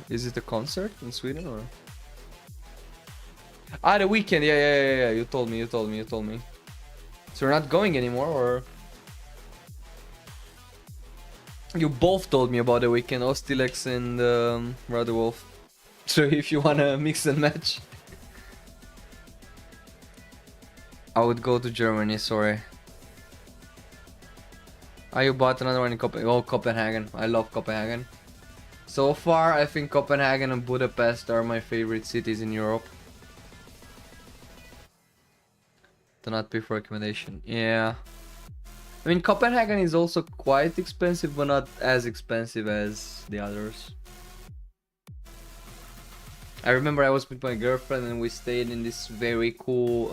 is it a concert in Sweden or? Ah, the weekend. Yeah. You told me. So you're not going anymore, or? You both told me about the weekend, Ostilex and Radewolf. So if you wanna mix and match, I would go to Germany. Sorry. You bought another one in Copenhagen. Oh, Copenhagen. I love Copenhagen. So far, I think Copenhagen and Budapest are my favorite cities in Europe. Do not pay for accommodation. Yeah. I mean, Copenhagen is also quite expensive, but not as expensive as the others. I remember I was with my girlfriend and we stayed in this very cool...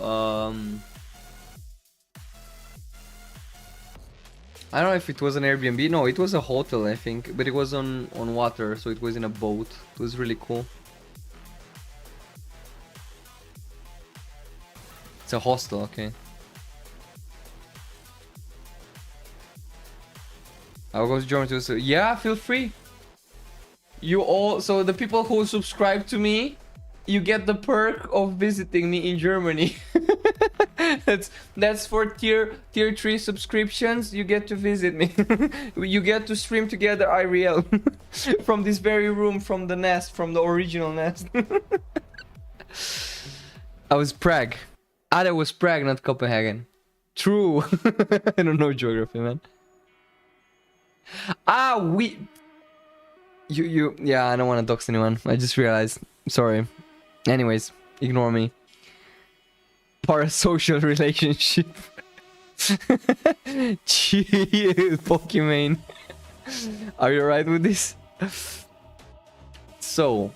I don't know if it was an Airbnb. No, it was a hotel, I think. But it was on water, so it was in a boat. It was really cool. It's a hostel, okay. I'll go to Germany too. So yeah, feel free. You all, so the people who subscribe to me, you get the perk of visiting me in Germany. that's for tier 3 subscriptions. You get to visit me. You get to stream together IRL from this very room, from the nest, from the original nest. I was Prague. That was Prague, not Copenhagen. True. I don't know geography, man. Yeah, I don't want to dox anyone. I just realized. Sorry. Anyways, ignore me. Parasocial relationship. Chill, Pokemon. Are you alright with this? So,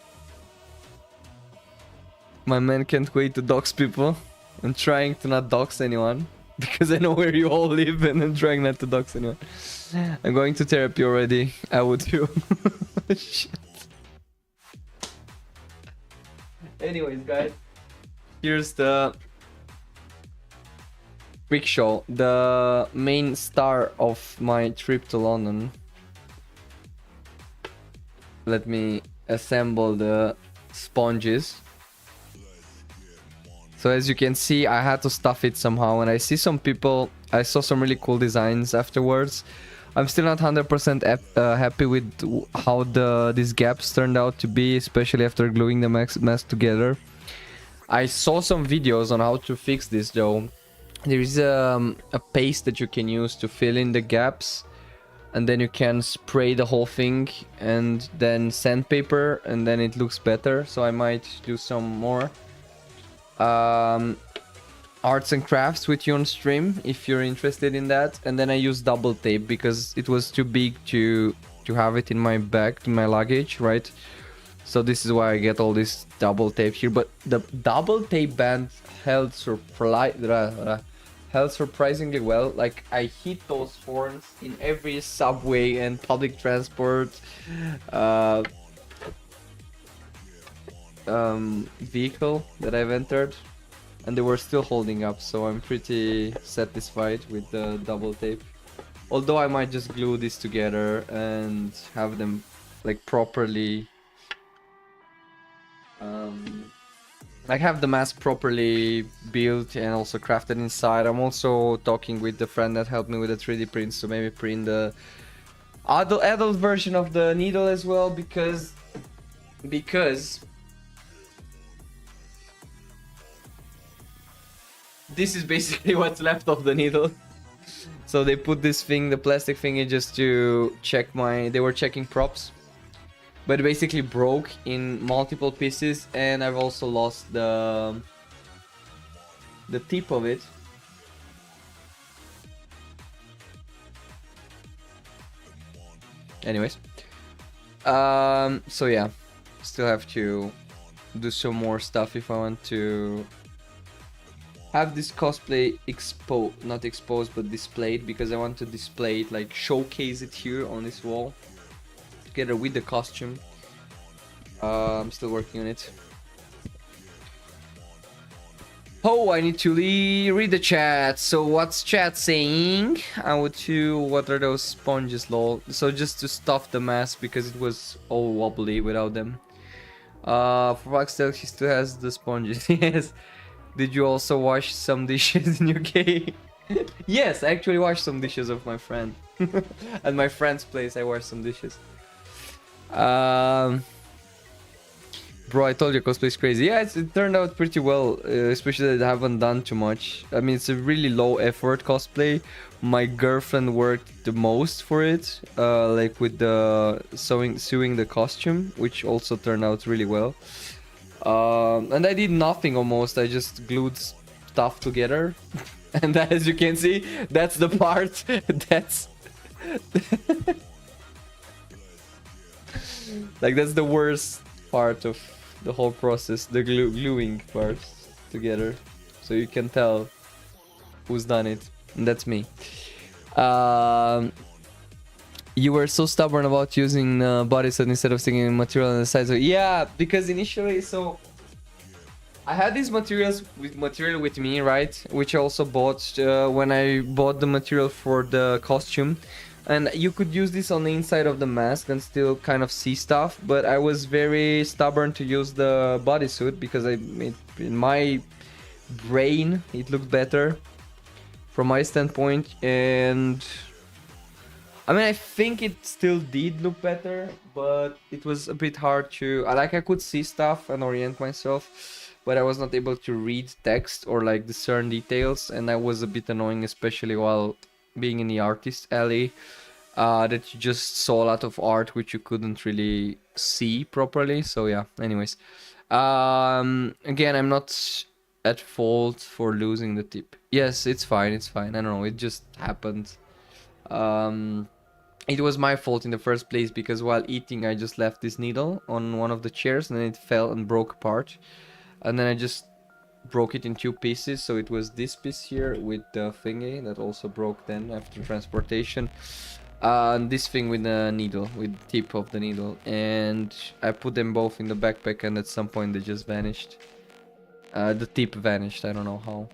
my man can't wait to dox people. I'm trying to not dox anyone because I know where you all live, and I'm trying not to dox anyone. I'm going to therapy already. I would too. Shit. Anyways, guys, here's the quick show. The main star of my trip to London. Let me assemble the sponges. So as you can see, I had to stuff it somehow, and I see some people, I saw some really cool designs afterwards. I'm still not 100% happy with how these gaps turned out to be, especially after gluing the mess together. I saw some videos on how to fix this though. There is a paste that you can use to fill in the gaps, and then you can spray the whole thing and then sandpaper, and then it looks better. So I might do some more arts and crafts with you on stream if you're interested in that. And then I use double tape because it was too big to have it in my bag, in my luggage, right? So this is why I get all this double tape here. But the double tape band held surprisingly well. Like, I hit those horns in every subway and public transport vehicle that I've entered. and they were still holding up, so I'm pretty satisfied with the double tape. Although I might just glue this together and have them like properly, like have the mask properly built and also crafted inside. I'm also talking with the friend that helped me with the 3D prints to maybe print the adult version of the needle as well, because this is basically what's left of the needle. So they put this thing, the plastic thing, in just to check they were checking props. But it basically broke in multiple pieces, and I've also lost the tip of it. Anyways. So yeah, still have to do some more stuff if I want to have this cosplay not exposed but displayed, because I want to display it, like showcase it here on this wall together with the costume. I'm still working on it. Oh, I need to read the chat. So what's chat saying? What are those sponges, lol? So just to stuff the mask because it was all wobbly without them. For Foxtel, he still has the sponges. Yes. Did you also wash some dishes in UK? Yes, I actually washed some dishes of my friend. At my friend's place, I washed some dishes. Bro, I told you cosplay is crazy. Yeah, it turned out pretty well, especially that I haven't done too much. I mean, it's a really low effort cosplay. My girlfriend worked the most for it, like with the sewing the costume, which also turned out really well. And I did nothing almost. I just glued stuff together, and as you can see, that's the part that's like that's the worst part of the whole process, the gluing part together, so you can tell who's done it, and that's me. You were so stubborn about using bodysuit instead of sticking material on the side. So yeah, because initially, so I had these material with me, right? Which I also bought when I bought the material for the costume. And you could use this on the inside of the mask and still kind of see stuff. But I was very stubborn to use the bodysuit because in my brain it looked better from my standpoint. And I mean, I think it still did look better, but it was a bit hard to... I could see stuff and orient myself, but I was not able to read text or like discern details, and that was a bit annoying, especially while being in the artist alley, that you just saw a lot of art which you couldn't really see properly. So yeah, anyways. Again, I'm not at fault for losing the tip. Yes, it's fine, it's fine. I don't know, it just happened. It was my fault in the first place because while eating I just left this needle on one of the chairs and then it fell and broke apart. And then I just broke it in two pieces, so it was this piece here with the thingy that also broke then after transportation. And this thing with the needle, with the tip of the needle. And I put them both in the backpack and at some point they just vanished. The tip vanished, I don't know how.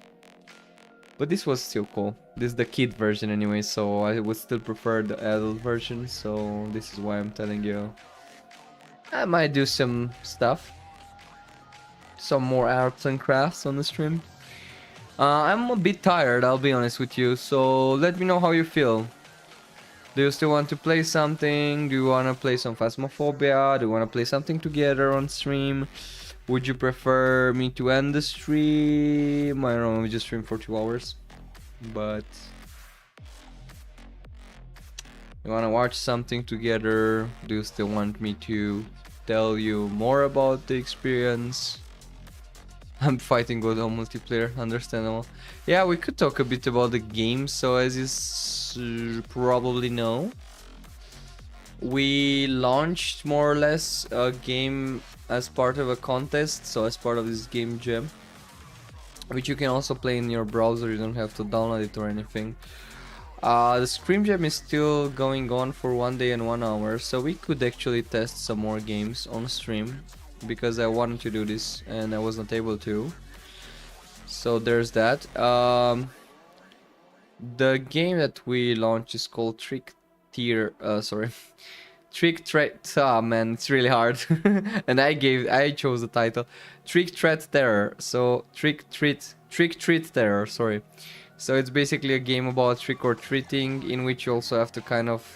But this was still cool. This is the kid version anyway, so I would still prefer the adult version. So this is why I'm telling you. I might do some stuff. Some more arts and crafts on the stream. I'm a bit tired, I'll be honest with you. So let me know how you feel. Do you still want to play something? Do you want to play some Phasmophobia? Do you want to play something together on stream? Would you prefer me to end the stream? I don't know, we just stream for 2 hours. But you want to watch something together? Do you still want me to tell you more about the experience? I'm fighting good on multiplayer, understandable. Yeah, we could talk a bit about the game. So as you probably know, we launched more or less a game as part of a contest, so as part of this game jam, which you can also play in your browser. You don't have to download it or anything. The Scream Jam is still going on for 1 day and 1 hour, so we could actually test some more games on stream, because I wanted to do this and I was not able to. So there's that. The game that we launched is called Trick Treat. Ah man, it's really hard. And I chose the title. Trick Treat Terror. So Trick Treat Terror, sorry. So it's basically a game about trick or treating in which you also have to kind of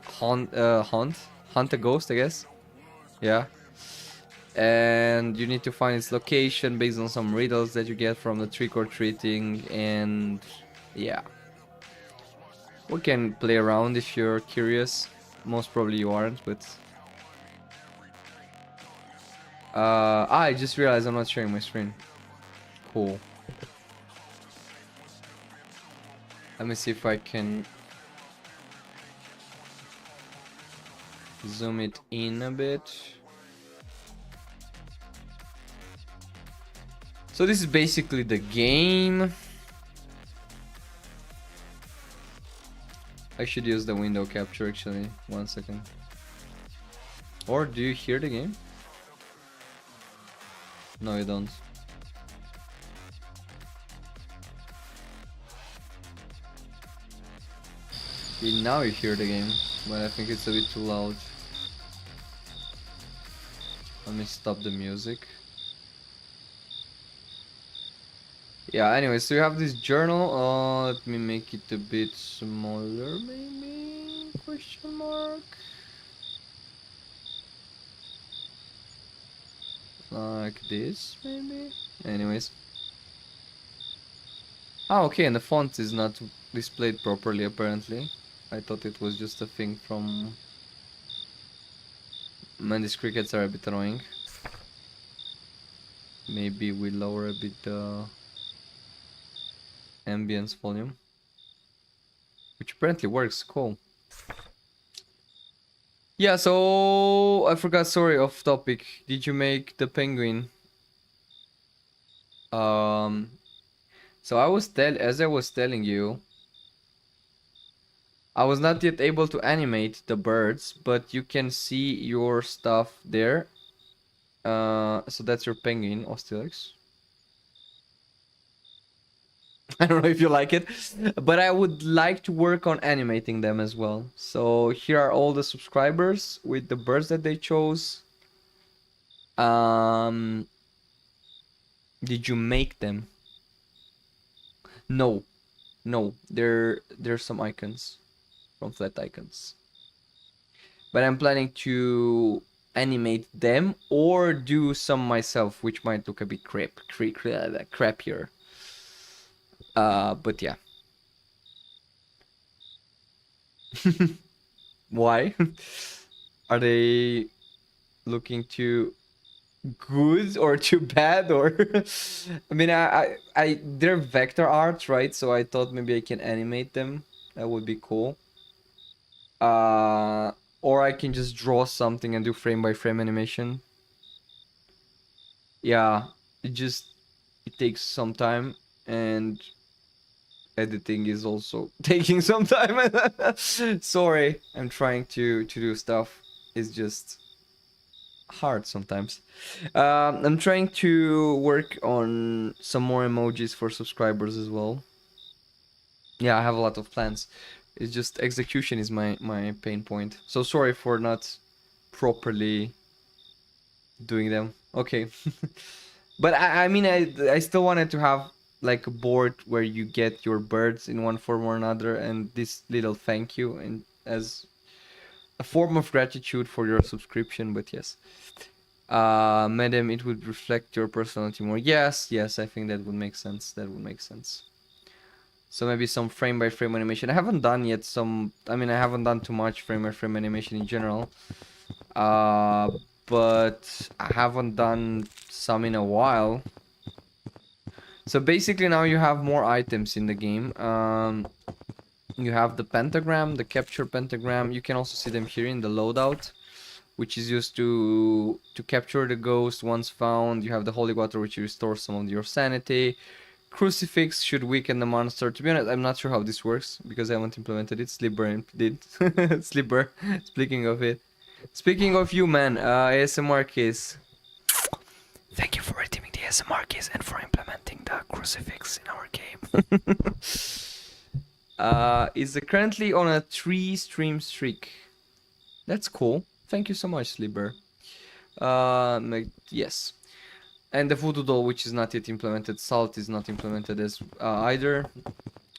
hunt a ghost, I guess. Yeah. And you need to find its location based on some riddles that you get from the trick or treating, and yeah. We can play around if you're curious. Most probably you aren't, but I just realized I'm not sharing my screen. Cool. Let me see if I can zoom it in a bit. So this is basically the game. I should use the window capture actually. 1 second. Or do you hear the game? No, you don't. Okay, now you hear the game, but I think it's a bit too loud. Let me stop the music. Yeah, anyway, so you have this journal. Let me make it a bit smaller, maybe? Question mark? Like this, maybe? Anyways. Ah, okay, and the font is not displayed properly, apparently. I thought it was just a thing from... Man, these crickets are a bit annoying. Maybe we lower a bit the ambience volume, which apparently works. Cool. Yeah, so I forgot, sorry, off topic. Did you make the penguin? So as I was telling you, I was not yet able to animate the birds, but you can see your stuff there. So that's your penguin, Ostilix. I don't know if you like it, but I would like to work on animating them as well. So here are all the subscribers with the birds that they chose. Did you make them? No, there's some icons from flat icons, but I'm planning to animate them or do some myself, which might look a bit crappier. But yeah. Why? Are they looking too good or too bad, or I mean, they're vector art, right? So I thought maybe I can animate them. That would be cool. Or I can just draw something and do frame by frame animation. Yeah, it takes some time, and editing is also taking some time. Sorry, I'm trying to do stuff. It's just hard sometimes. I'm trying to work on some more emojis for subscribers as well. Yeah, I have a lot of plans. It's just execution is my pain point. So sorry for not properly doing them. Okay. But I mean, I still wanted to have like a board where you get your birds in one form or another, and this little thank you, and as a form of gratitude for your subscription. But yes, madam, it would reflect your personality more. Yes, I think that would make sense. So maybe some frame by frame animation. I haven't done yet I haven't done too much frame by frame animation in general, but I haven't done some in a while. So basically now you have more items in the game. You have the pentagram, the capture pentagram. You can also see them here in the loadout, which is used to capture the ghost once found. You have the holy water, which restores some of your sanity. Crucifix should weaken the monster. To be honest, I'm not sure how this works because I haven't implemented it. Slipper did. Slipper. Speaking of it. Speaking of you, man, ASMR case. Thank you for redeeming the ASMR keys and for implementing the crucifix in our game. Is currently on a 3-stream streak. That's cool. Thank you so much, Sliber. Yes. And the voodoo doll, which is not yet implemented. Salt is not implemented as either.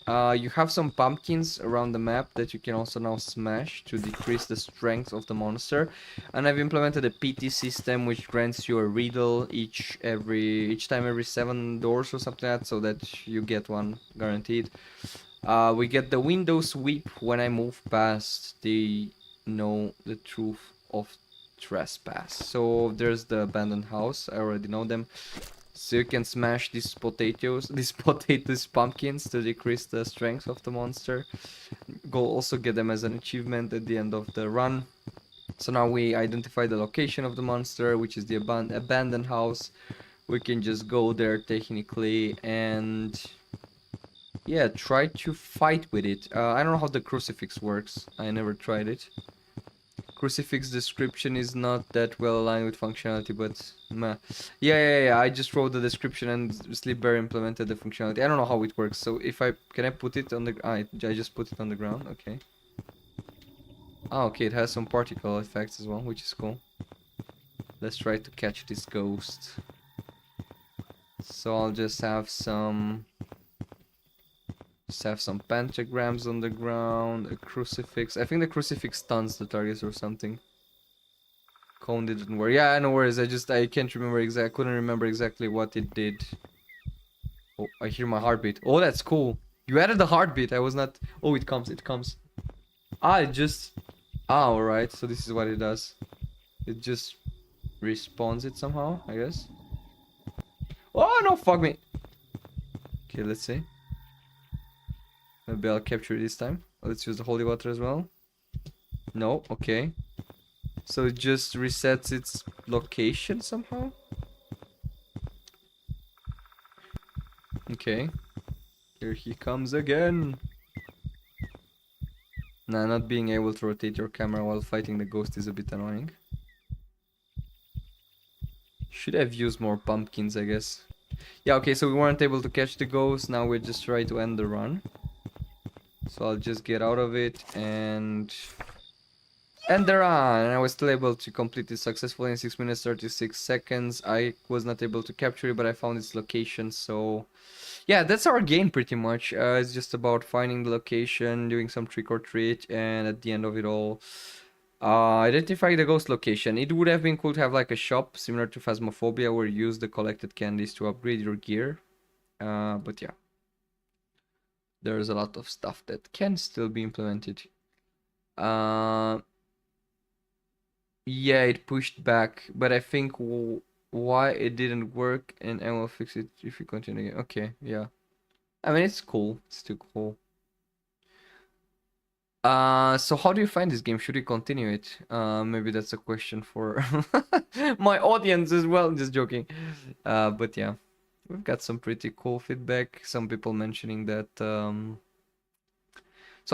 You have some pumpkins around the map that you can also now smash to decrease the strength of the monster. And I've implemented a PT system which grants you a riddle each time every 7 doors or something like that, so that you get one guaranteed. We get the window sweep when I move past. They know the truth of trespass. So there's the abandoned house. I already know them. So you can smash these pumpkins to decrease the strength of the monster. Go also get them as an achievement at the end of the run. So now we identify the location of the monster, which is the abandoned house. We can just go there technically and yeah, try to fight with it. I don't know how the crucifix works. I never tried it. Crucifix description is not that well aligned with functionality, but meh. Yeah, I just wrote the description and Sleepbear implemented the functionality. I don't know how it works. So if can I put it on the I just put it on the ground. Okay. Okay, it has some particle effects as well, which is cool. Let's try to catch this ghost. So I'll just have some pentagrams on the ground, a crucifix. I think the crucifix stuns the targets or something. Cone didn't work. Yeah, no worries. I can't remember exactly. I couldn't remember exactly what it did. Oh, I hear my heartbeat. Oh, that's cool. You added the heartbeat. I was not. Oh, it comes. Alright. So this is what it does. It just respawns it somehow, I guess. Oh no! Fuck me. Okay, let's see. Maybe I'll capture it this time. Let's use the holy water as well. No, okay. So it just resets its location somehow. Okay. Here he comes again. Nah, not being able to rotate your camera while fighting the ghost is a bit annoying. Should have used more pumpkins, I guess. Yeah, okay, so we weren't able to catch the ghost. Now we're just trying to end the run. So I'll just get out of it and end the run. And I was still able to complete it successfully in 6 minutes 36 seconds. I was not able to capture it, but I found its location. So yeah, that's our game pretty much. It's just about finding the location, doing some trick or treat, and at the end of it all, identifying the ghost location. It would have been cool to have like a shop similar to Phasmophobia where you use the collected candies to upgrade your gear. But yeah. There's a lot of stuff that can still be implemented. Yeah, it pushed back, but I think why it didn't work, and I will fix it if you continue again. Okay, yeah. I mean, it's cool. It's still cool. So how do you find this game? Should you continue it? Maybe that's a question for my audience as well. Just joking. But yeah. We've got some pretty cool feedback. Some people mentioning that. So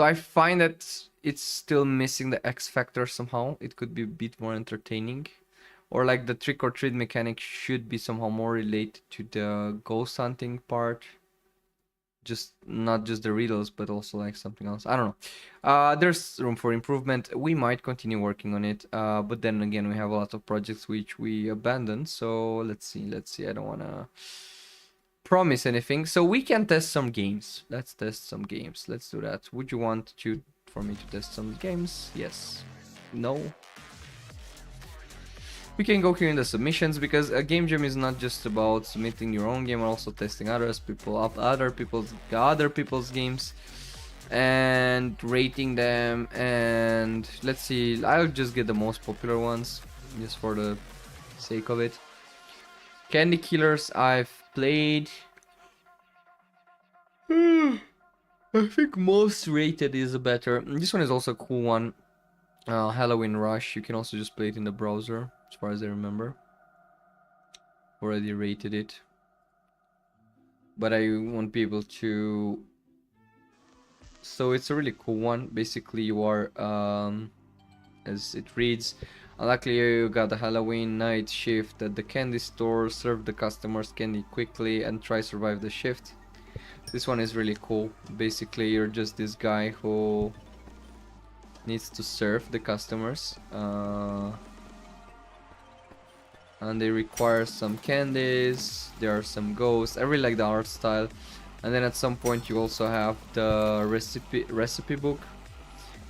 I find that it's still missing the X factor somehow. It could be a bit more entertaining. Or like the trick or treat mechanic should be somehow more related to the ghost hunting part. Just not just the riddles, but also like something else. I don't know. There's room for improvement. We might continue working on it. But then again, we have a lot of projects which we abandoned. So let's see. I don't want to promise anything. So we can test some games. Let's test some games. Let's do that. Would you want for me to test some games? Yes. No. We can go here in the submissions, because a game jam is not just about submitting your own game, but also testing other people's games and rating them. And let's see, I'll just get the most popular ones just for the sake of it. Candy Killers I've played. I think most rated is better. This one is also a cool one. Halloween Rush. You can also just play it in the browser, as far as I remember. Already rated it, but I won't be able to. So it's a really cool one. Basically, you are, as it reads, Luckily, you got the Halloween night shift at the candy store. Serve the customers candy quickly and try survive the shift. This one is really cool. Basically, you're just this guy who needs to serve the customers. And they require some candies. There are some ghosts. I really like the art style. And then at some point you also have the recipe book.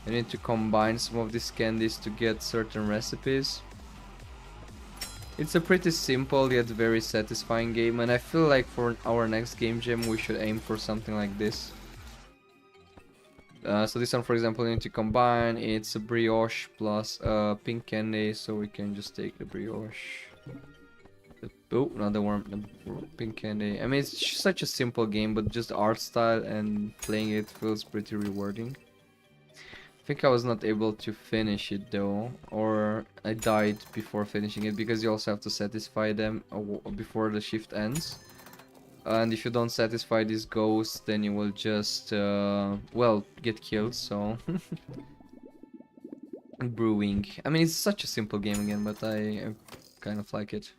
You need to combine some of these candies to get certain recipes. It's a pretty simple yet very satisfying game, and I feel like for our next game jam we should aim for something like this. So this one, for example, you need to combine. It's a brioche plus pink candy, so we can just take the brioche. Oh, not the warm, the pink candy. I mean, it's such a simple game, but just art style and playing it feels pretty rewarding. I think I was not able to finish it though, or I died before finishing it, because you also have to satisfy them before the shift ends. And if you don't satisfy these ghosts, then you will just, well, get killed, so... Brewing. I mean, it's such a simple game again, but I kind of like it.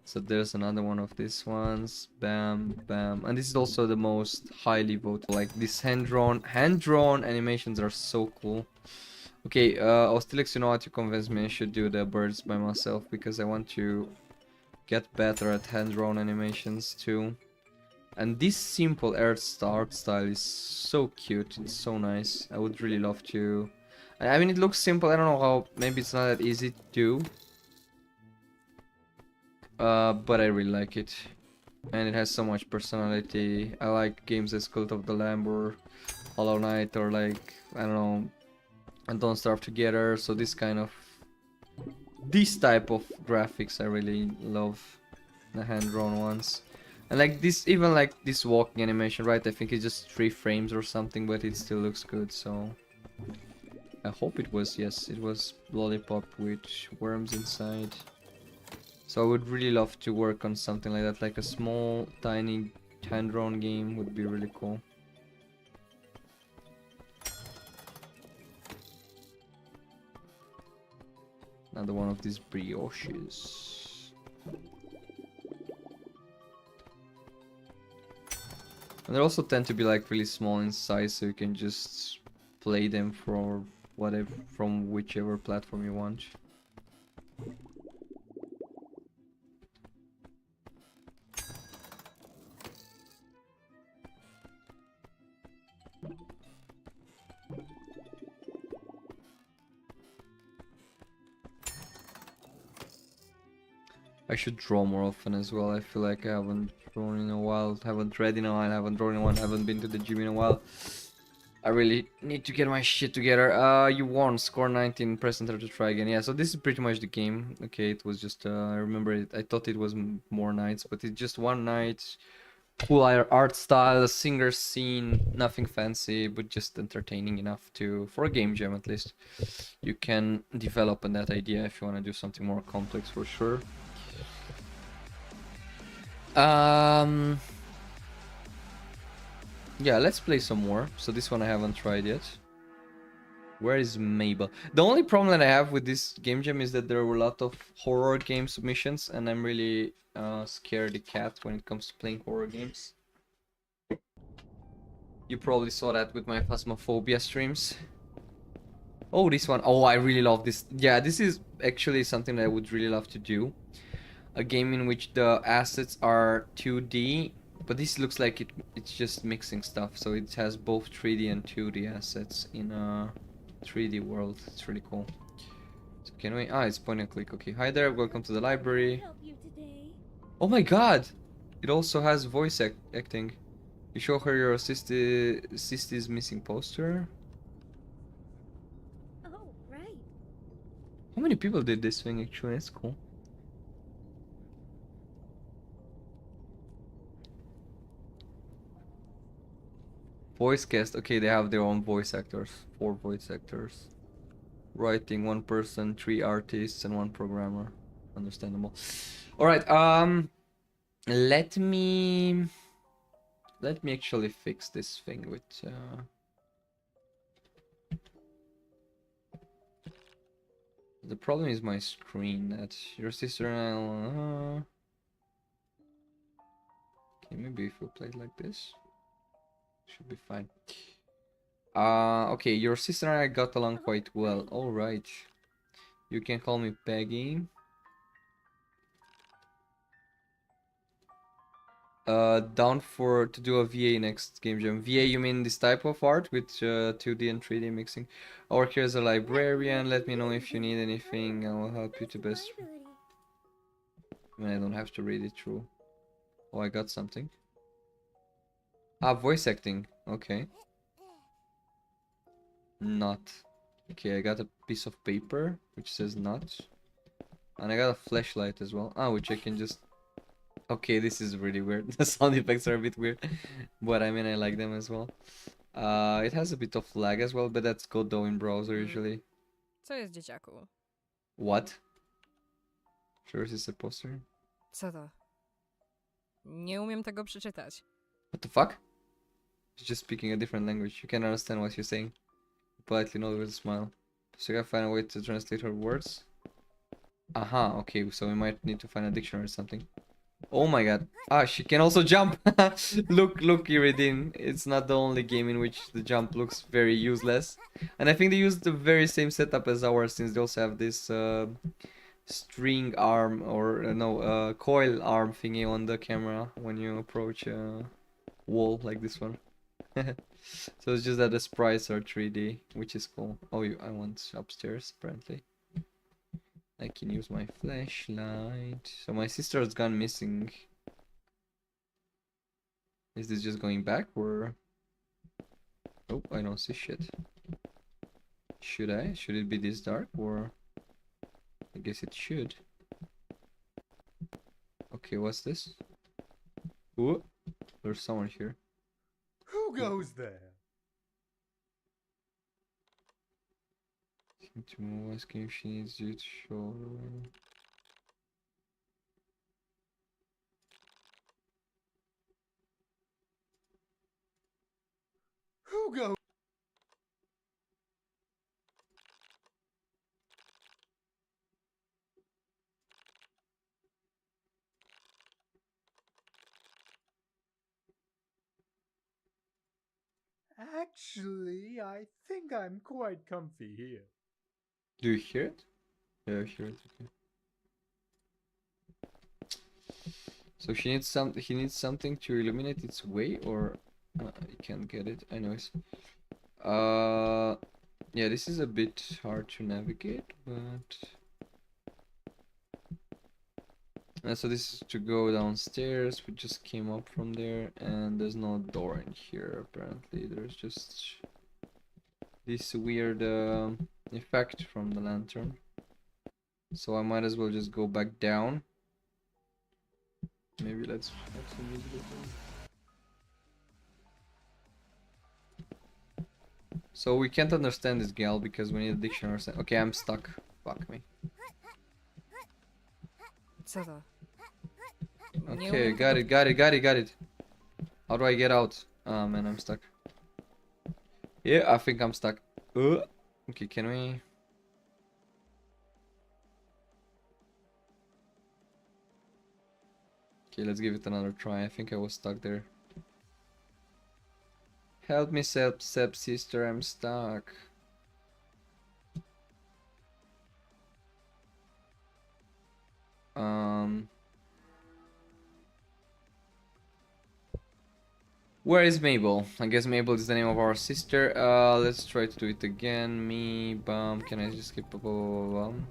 So there's another one of these ones. Bam, bam. And this is also the most highly voted. Like, these hand-drawn animations are so cool. Okay, Ostilix, you know what? You convinced me I should do the birds by myself, because I want to get better at hand-drawn animations too. And this simple art style is so cute. It's so nice. I would really love to... I mean, it looks simple. I don't know how... Maybe it's not that easy to do. But I really like it. And it has so much personality. I like games as Cult of the Lamb or Hollow Knight, or like, I don't know, and Don't Starve Together. So this type of graphics I really love, the hand-drawn ones. And like this, even like this walking animation, right? I think it's just 3 frames or something, but it still looks good. So I hope it was, yes, it was Lollipop with worms inside. So I would really love to work on something like that, like a small, tiny, hand-drawn game would be really cool. Another one of these brioches. And they also tend to be like really small in size, so you can just play them for whatever, from whichever platform you want. I should draw more often as well. I feel like I haven't drawn in a while, haven't read in a while, haven't drawn in a while, haven't been to the gym in a while. I really need to get my shit together. You won, score 19, press enter to try again. Yeah, so this is pretty much the game. Okay, it was just, I remember it, I thought it was more nights, but it's just one night. Cool art style, singer scene, nothing fancy, but just entertaining enough to, for a game jam at least. You can develop on that idea if you want to do something more complex for sure. Yeah, let's play some more. So this one I haven't tried yet. Where is Mabel? The only problem that I have with this game jam is that there were a lot of horror game submissions, and I'm really scaredy cat when it comes to playing horror games. You probably saw that with my Phasmophobia streams. Oh, this one. Oh, I really love this. Yeah, this is actually something that I would really love to do. A game in which the assets are 2D, but this looks like it's just mixing stuff, so it has both 3D and 2D assets in a 3D world. It's really cool. So can we... it's point and click. Okay, hi there, welcome to the library. Oh my god! It also has voice acting. You show her your sister's missing poster. Oh, right. How many people did this thing actually? That's cool. Voice cast, okay, they have their own voice actors. 4 voice actors. Writing, 1 person, 3 artists, and 1 programmer. Understandable. Alright, let me actually fix this thing with The problem is my screen. That your sister and I. Okay, maybe if we play it like this, should be fine. Okay, your sister and I got along quite well. All right, you can call me Peggy. Down for to do a VA next game jam. VA, you mean this type of art with 2D and 3D mixing? Or here's a librarian. Let me know if you need anything. I will help you to best. I mean, I don't have to read it through. Oh, I got something. Ah, voice acting. Okay. Not. Okay, I got a piece of paper which says not. And I got a flashlight as well. Ah, which I can just... Okay, this is really weird. The sound effects are a bit weird. But I mean, I like them as well. It has a bit of lag as well, but that's good though in browser usually. Co jest, dzieciaku? What? Sure, is this a poster? Co to? Nie umiem tego przeczytać. What the fuck? She's just speaking a different language. You can't understand what she's saying. Politely nod with a smile. So you gotta find a way to translate her words. Aha, okay, so we might need to find a dictionary or something. Oh my god. Ah, she can also jump! Look, Iridine. It's not the only game in which the jump looks very useless. And I think they use the very same setup as ours, since they also have this string arm, or no, coil arm thingy on the camera when you approach a wall like this one. So it's just that the sprites are 3D, which is cool. Oh, I want upstairs, apparently. I can use my flashlight. So my sister has gone missing. Is this just going back, or... Oh, I don't see shit. Should I? Should it be this dark, or... I guess it should. Okay, what's this? Ooh, there's someone here. Who goes there? To move, asking if she needs you to show. Who goes? Actually, I think I'm quite comfy here. Do you hear it? Yeah, I hear it. Okay. So she needs he needs something to illuminate its way, or I can't get it. Anyways, yeah, this is a bit hard to navigate, but so this is to go downstairs. We just came up from there, and there's no door in here. Apparently, there's just this weird effect from the lantern. So I might as well just go back down. Maybe let's have some music. So we can't understand this gal because we need a dictionary. Okay, I'm stuck. Fuck me. Okay, got it. How do I get out? Oh man, I'm stuck. Yeah, I think I'm stuck. Okay, can we... Okay, let's give it another try. I think I was stuck there. Help me, Seb sister, I'm stuck. Where is Mabel? I guess Mabel is the name of our sister. Let's try to do it again. Me, bum. Can I just skip bum?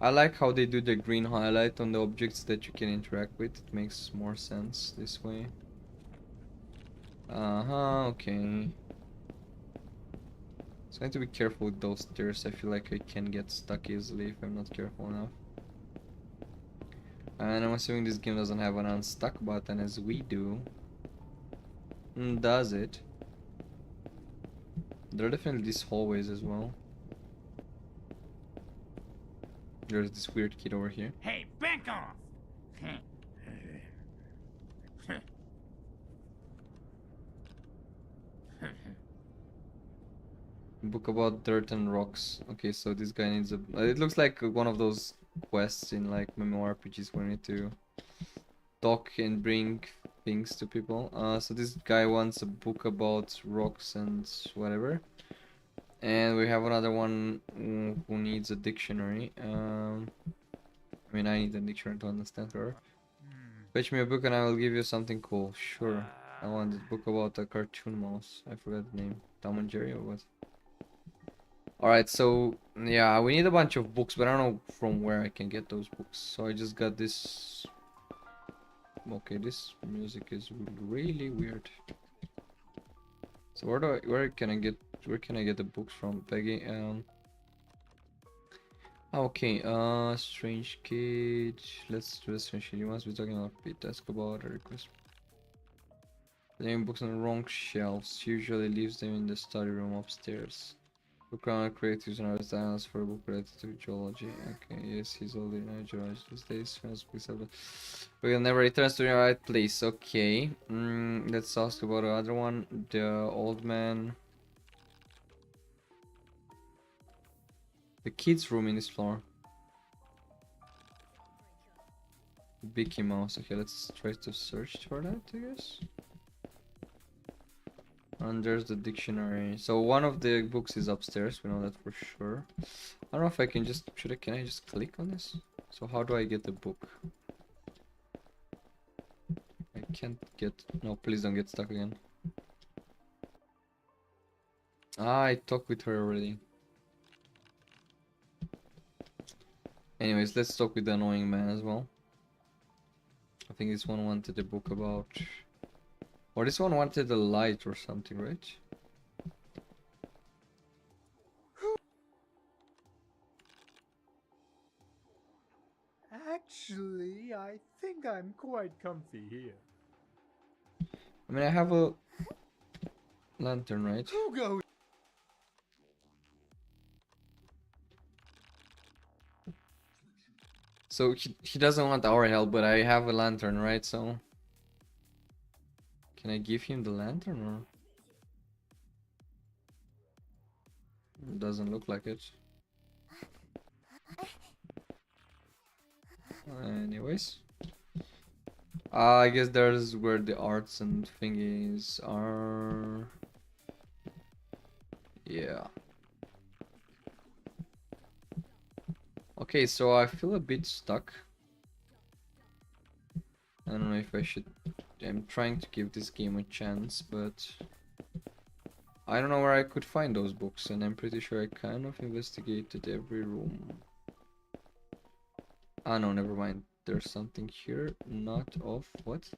I like how they do the green highlight on the objects that you can interact with. It makes more sense this way. Okay. So I need to be careful with those stairs. I feel like I can get stuck easily if I'm not careful enough. And I'm assuming this game doesn't have an unstuck button as we do. Does it? There are definitely these hallways as well. There's this weird kid over here. Hey, back off! book about dirt and rocks. Okay, so this guy needs a... It looks like one of those quests in like MMORPGs where you need to talk and bring things to people. So this guy wants a book about rocks and whatever. And we have another one who needs a dictionary. I mean, I need a dictionary to understand her. Fetch me a book and I will give you something cool. Sure. I want this book about a cartoon mouse. I forgot the name. Tom and Jerry or what? Alright, so yeah, we need a bunch of books, but I don't know from where I can get those books. So I just got this. Okay, this music is really weird. So where can I get the books from, Peggy? Okay, strange kid. Let's do a strange kid. You must be talking about Pete. Ask about a request. Leaving books on the wrong shelves. Usually leaves them in the study room upstairs. Book on creatives and artists analysts for a book related to geology. Okay, yes, he's older in geology these days. We will never return to the right place. Okay. Let's ask about the other one. The old man. The kids' room in this floor. Mickey Mouse. Okay, let's try to search for that, I guess. And there's the dictionary. So one of the books is upstairs. We know that for sure. I don't know if I can just... Can I just click on this? So how do I get the book? I can't get... No, please don't get stuck again. Ah, I talked with her already. Anyways, let's talk with the annoying man as well. I think this one wanted a book about... Or this one wanted a light or something, right? Actually, I think I'm quite comfy here. I mean, I have a lantern, right? Who goes? So he doesn't want our help, but I have a lantern, right? So can I give him the lantern or? It doesn't look like it. Anyways. I guess there's where the arts and thingies are. Yeah. Okay, so I feel a bit stuck. I don't know if I should... I'm trying to give this game a chance, but... I don't know where I could find those books, and I'm pretty sure I kind of investigated every room. Ah no, never mind. There's something here, not of... what?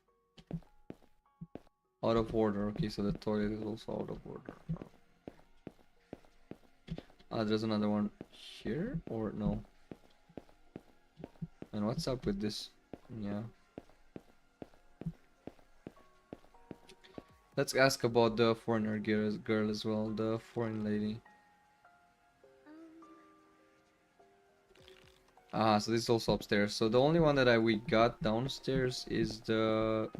Out of order. Okay, so the toilet is also out of order. Ah, there's another one here, or no? And what's up with this? Yeah. Let's ask about the foreigner girl as well, the foreign lady. Ah, so this is also upstairs. So the only one that we got downstairs is the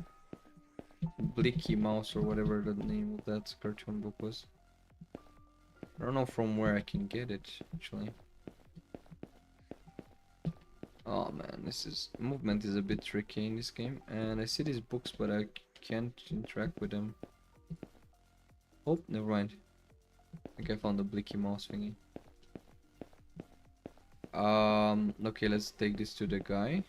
Blicky Mouse or whatever the name of that cartoon book was. I don't know from where I can get it, actually. Oh man, this is... movement is a bit tricky in this game. And I see these books, but I can't interact with them. Oh, never mind. I think I found the Blicky Mouse thingy. Okay, let's take this to the guy.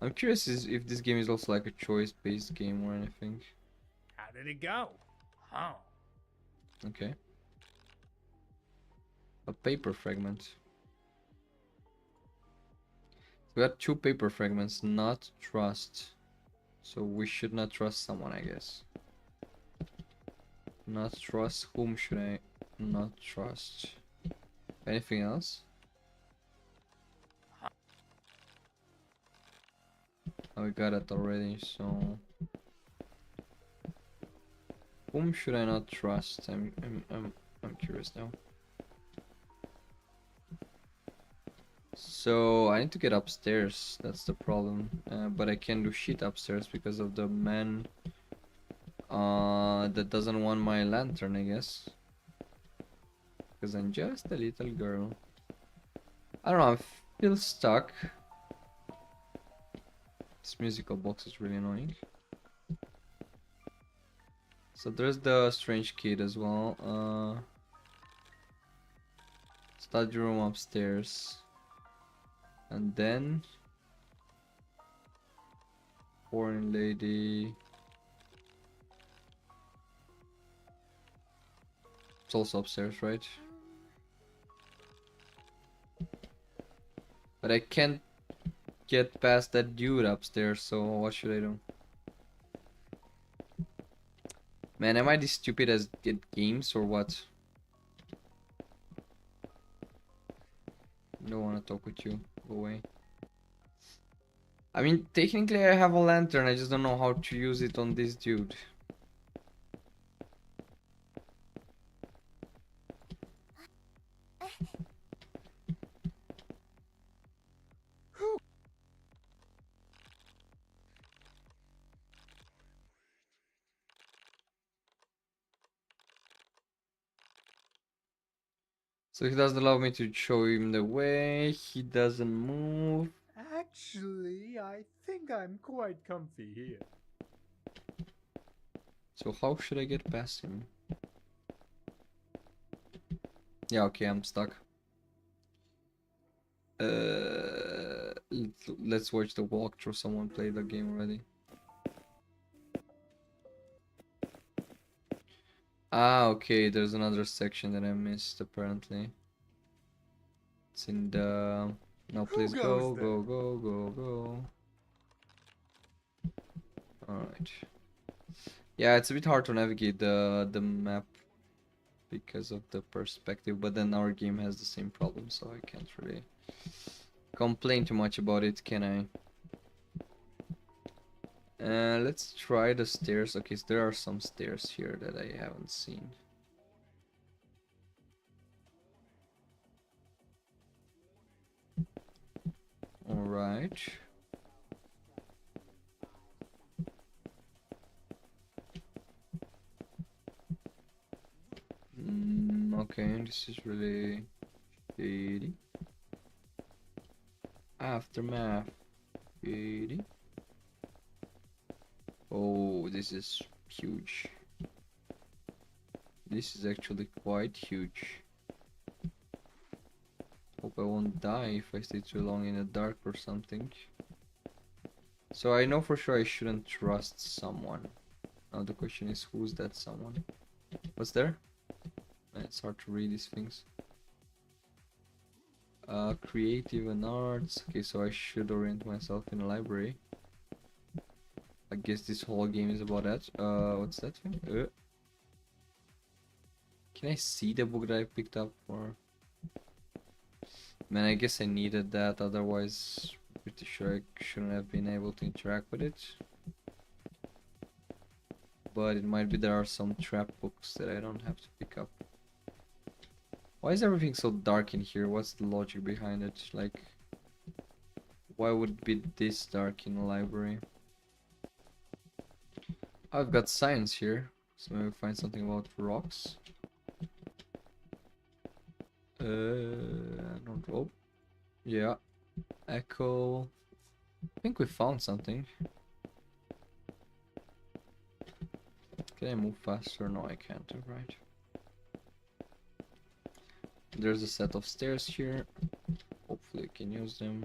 I'm curious if this game is also like a choice-based game or anything. How did it go? Oh. Okay. A paper fragment. We got 2 paper fragments, not trust. So we should not trust someone, I guess. Not trust. Whom should I not trust? Anything else? Oh, we got it already, so... Whom should I not trust? I'm curious now. So I need to get upstairs. That's the problem. But I can't do shit upstairs because of the man that doesn't want my lantern, I guess. because I'm just a little girl. I don't know, I feel stuck. This musical box is really annoying. So there's the strange kid as well. Study room upstairs. And then foreign lady. It's also upstairs, right? But I can't get past that dude upstairs, so what should I do? Man, am I this stupid as get games or what? Don't wanna talk with you. Go away. I mean, technically I have a lantern, I just don't know how to use it on this dude. So he doesn't allow me to show him the way, he doesn't move. Actually, I think I'm quite comfy here. So how should I get past him? Yeah, okay, I'm stuck. Let's watch the walkthrough. Someone play the game already. Ah, okay, there's another section that I missed apparently. It's in the... No, please go, go, go, go, go. Alright. Yeah, it's a bit hard to navigate the map because of the perspective, but then our game has the same problem, so I can't really complain too much about it, can I? Let's try the stairs. Okay, so there are some stairs here that I haven't seen. Alright. Okay, this is really shady. Aftermath. Shady. Oh, this is huge. This is actually quite huge. Hope I won't die if I stay too long in the dark or something. So I know for sure I shouldn't trust someone. Now the question is, who's that someone? What's there? It's hard to read these things. Creative and arts. Okay, so I should orient myself in a library. I guess this whole game is about that. What's that thing? Can I see the book that I picked up? Or man, I guess I needed that, otherwise pretty sure I shouldn't have been able to interact with it. But it might be there are some trap books that I don't have to pick up. Why is everything so dark in here? What's the logic behind it? Like, why would it be this dark in a library? I've got science here, so maybe find something about rocks. I don't know. Yeah. Echo. I think we found something. Can I move faster? No, I can't. Right. There's a set of stairs here. Hopefully I can use them.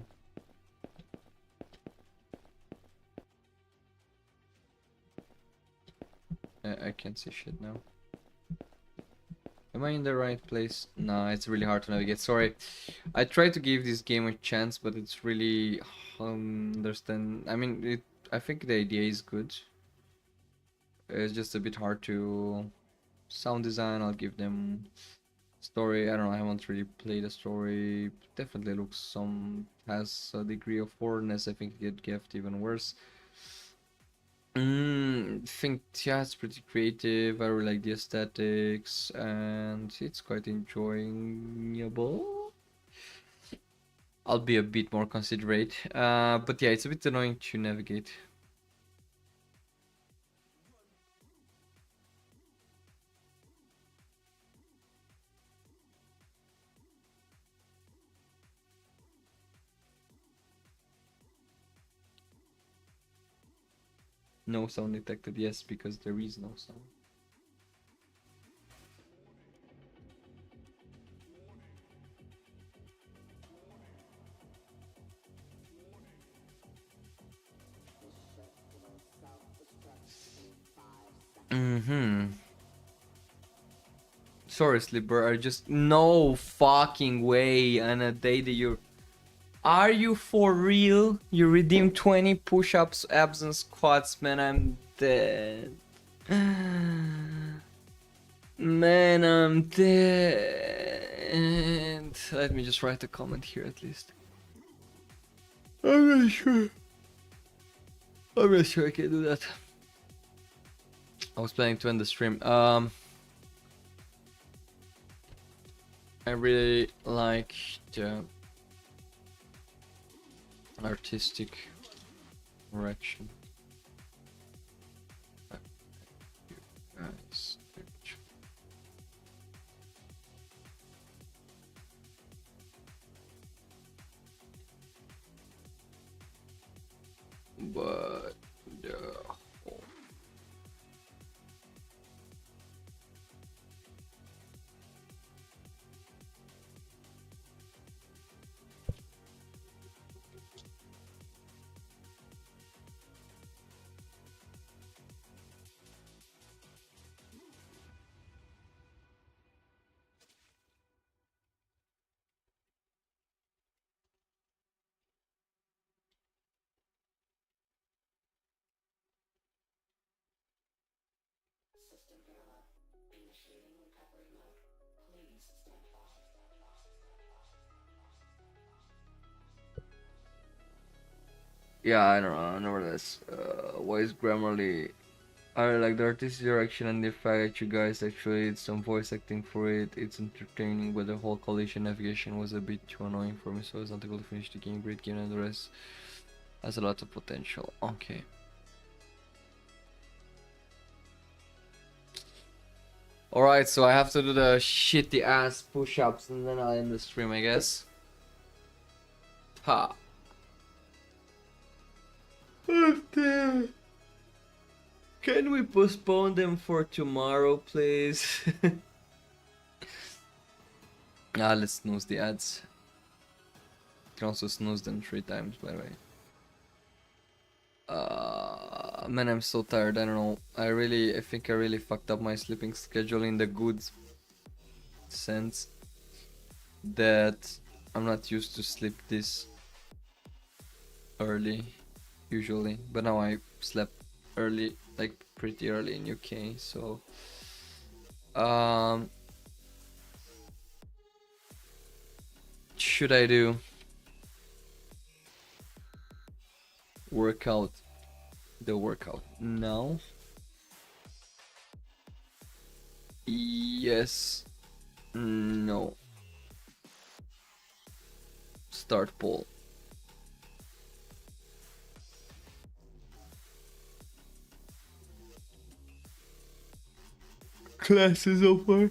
I can't see shit now. Am I in the right place? Nah, it's really hard to navigate. Sorry. I tried to give this game a chance, but it's really understand. I mean, I think the idea is good. It's just a bit hard to sound design. I'll give them story. I don't know. I haven't really played a story. Definitely looks has a degree of horrorness. I think it get even worse. Think yeah, it's pretty creative. I really like the aesthetics, and it's quite enjoyable. I'll be a bit more considerate, but yeah, it's a bit annoying to navigate. No sound detected, yes, because there is no sound. Sorry, Slipper, I just... No fucking way on a day that you're... Are you for real? You redeemed 20 push-ups, abs and squats, man, I'm dead. Man, I'm dead. Let me just write a comment here at least. I'm not sure. I'm not sure I can do that. I was planning to end the stream. I really like the artistic direction. Guys. But yeah, I don't know. I know this. Why is Grammarly? I like the artistic direction and the fact that you guys actually did some voice acting for it. It's entertaining, but the whole collision navigation was a bit too annoying for me, so I was not able to finish the game. Great game, and the rest has a lot of potential. Okay. Alright, so I have to do the shitty ass push-ups and then I'll end the stream, I guess. Ha. Okay. Can we postpone them for tomorrow, please? Let's snooze the ads. You can also snooze them 3 times, by the way. Man, I'm so tired. I don't know. I think I really fucked up my sleeping schedule in the good sense that I'm not used to sleep this early usually, but now I slept early, like pretty early in UK, so should I do the workout now? Yes. No. Start poll. Classes over.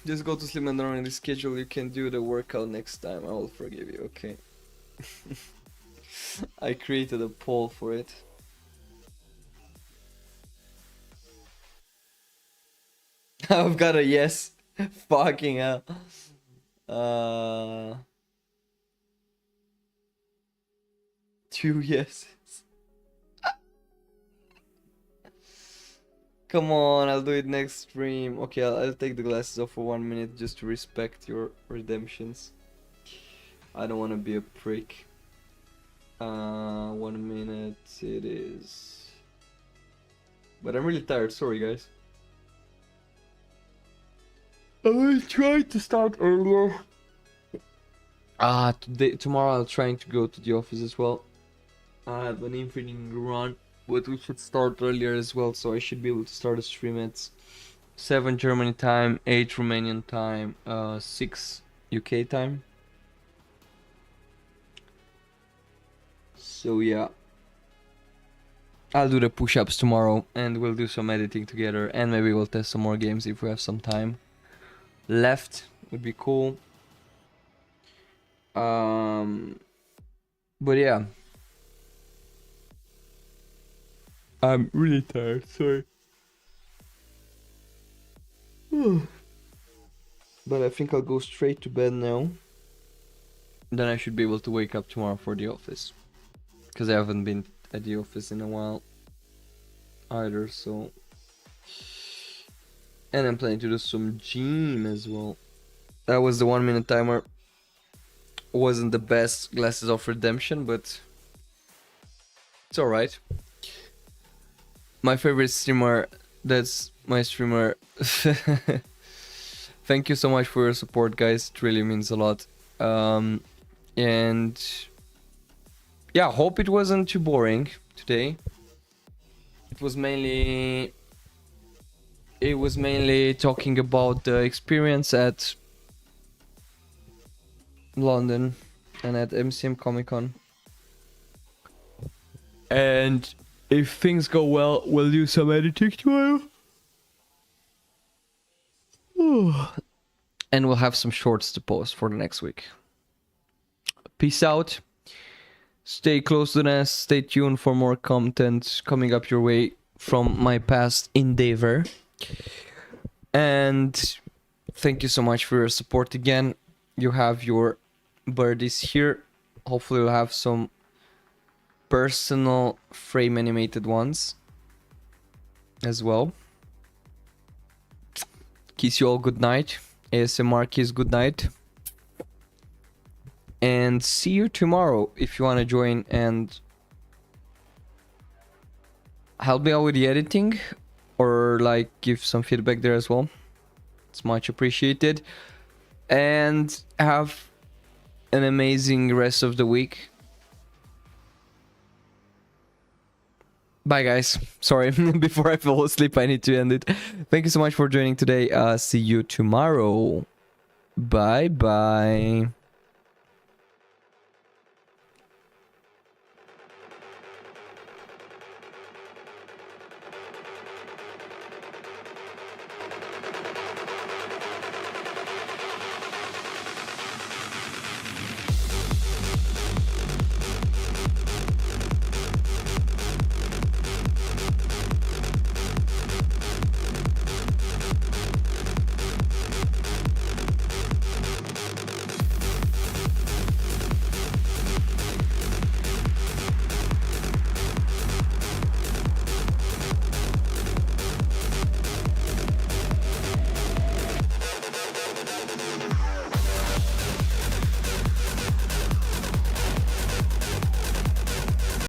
Just go to sleep and on the schedule. You can do the workout next time. I will forgive you. Okay. I created a poll for it. I've got a yes. Fucking hell. 2 yeses. Come on, I'll do it next stream. Okay, I'll take the glasses off for 1 minute just to respect your redemptions. I don't want to be a prick. 1 minute it is. But I'm really tired, sorry guys. I will try to start earlier. Tomorrow I'll try to go to the office as well. I have an evening run, but we should start earlier as well, so I should be able to start a stream at 7 Germany time, 8 Romanian time, 6 UK time. So yeah, I'll do the push-ups tomorrow and we'll do some editing together, and maybe we'll test some more games if we have some time left. Would be cool. But yeah, I'm really tired, sorry. But I think I'll go straight to bed now. Then I should be able to wake up tomorrow for the office. Because I haven't been at the office in a while either, so... And I'm planning to do some gym as well. That was the 1 minute timer. Wasn't the best Glasses of Redemption, but... It's alright. My favorite streamer, that's my streamer. Thank you so much for your support, guys. It really means a lot. And yeah, hope it wasn't too boring today. It was mainly talking about the experience at London and at MCM Comic Con. And if things go well, we'll do some editing tomorrow. And we'll have some shorts to post for the next week. Peace out. Stay close to the nest. Stay tuned for more content coming up your way from my past endeavor. And thank you so much for your support again. You have your birdies here. Hopefully we'll have some personal frame animated ones as well. Kiss you all good night. ASMR kiss good night. And see you tomorrow if you want to join and help me out with the editing or like give some feedback there as well. It's much appreciated. And have an amazing rest of the week. Bye guys. Sorry, before I fall asleep I need to end it. Thank you so much for joining today. See you tomorrow. Bye bye.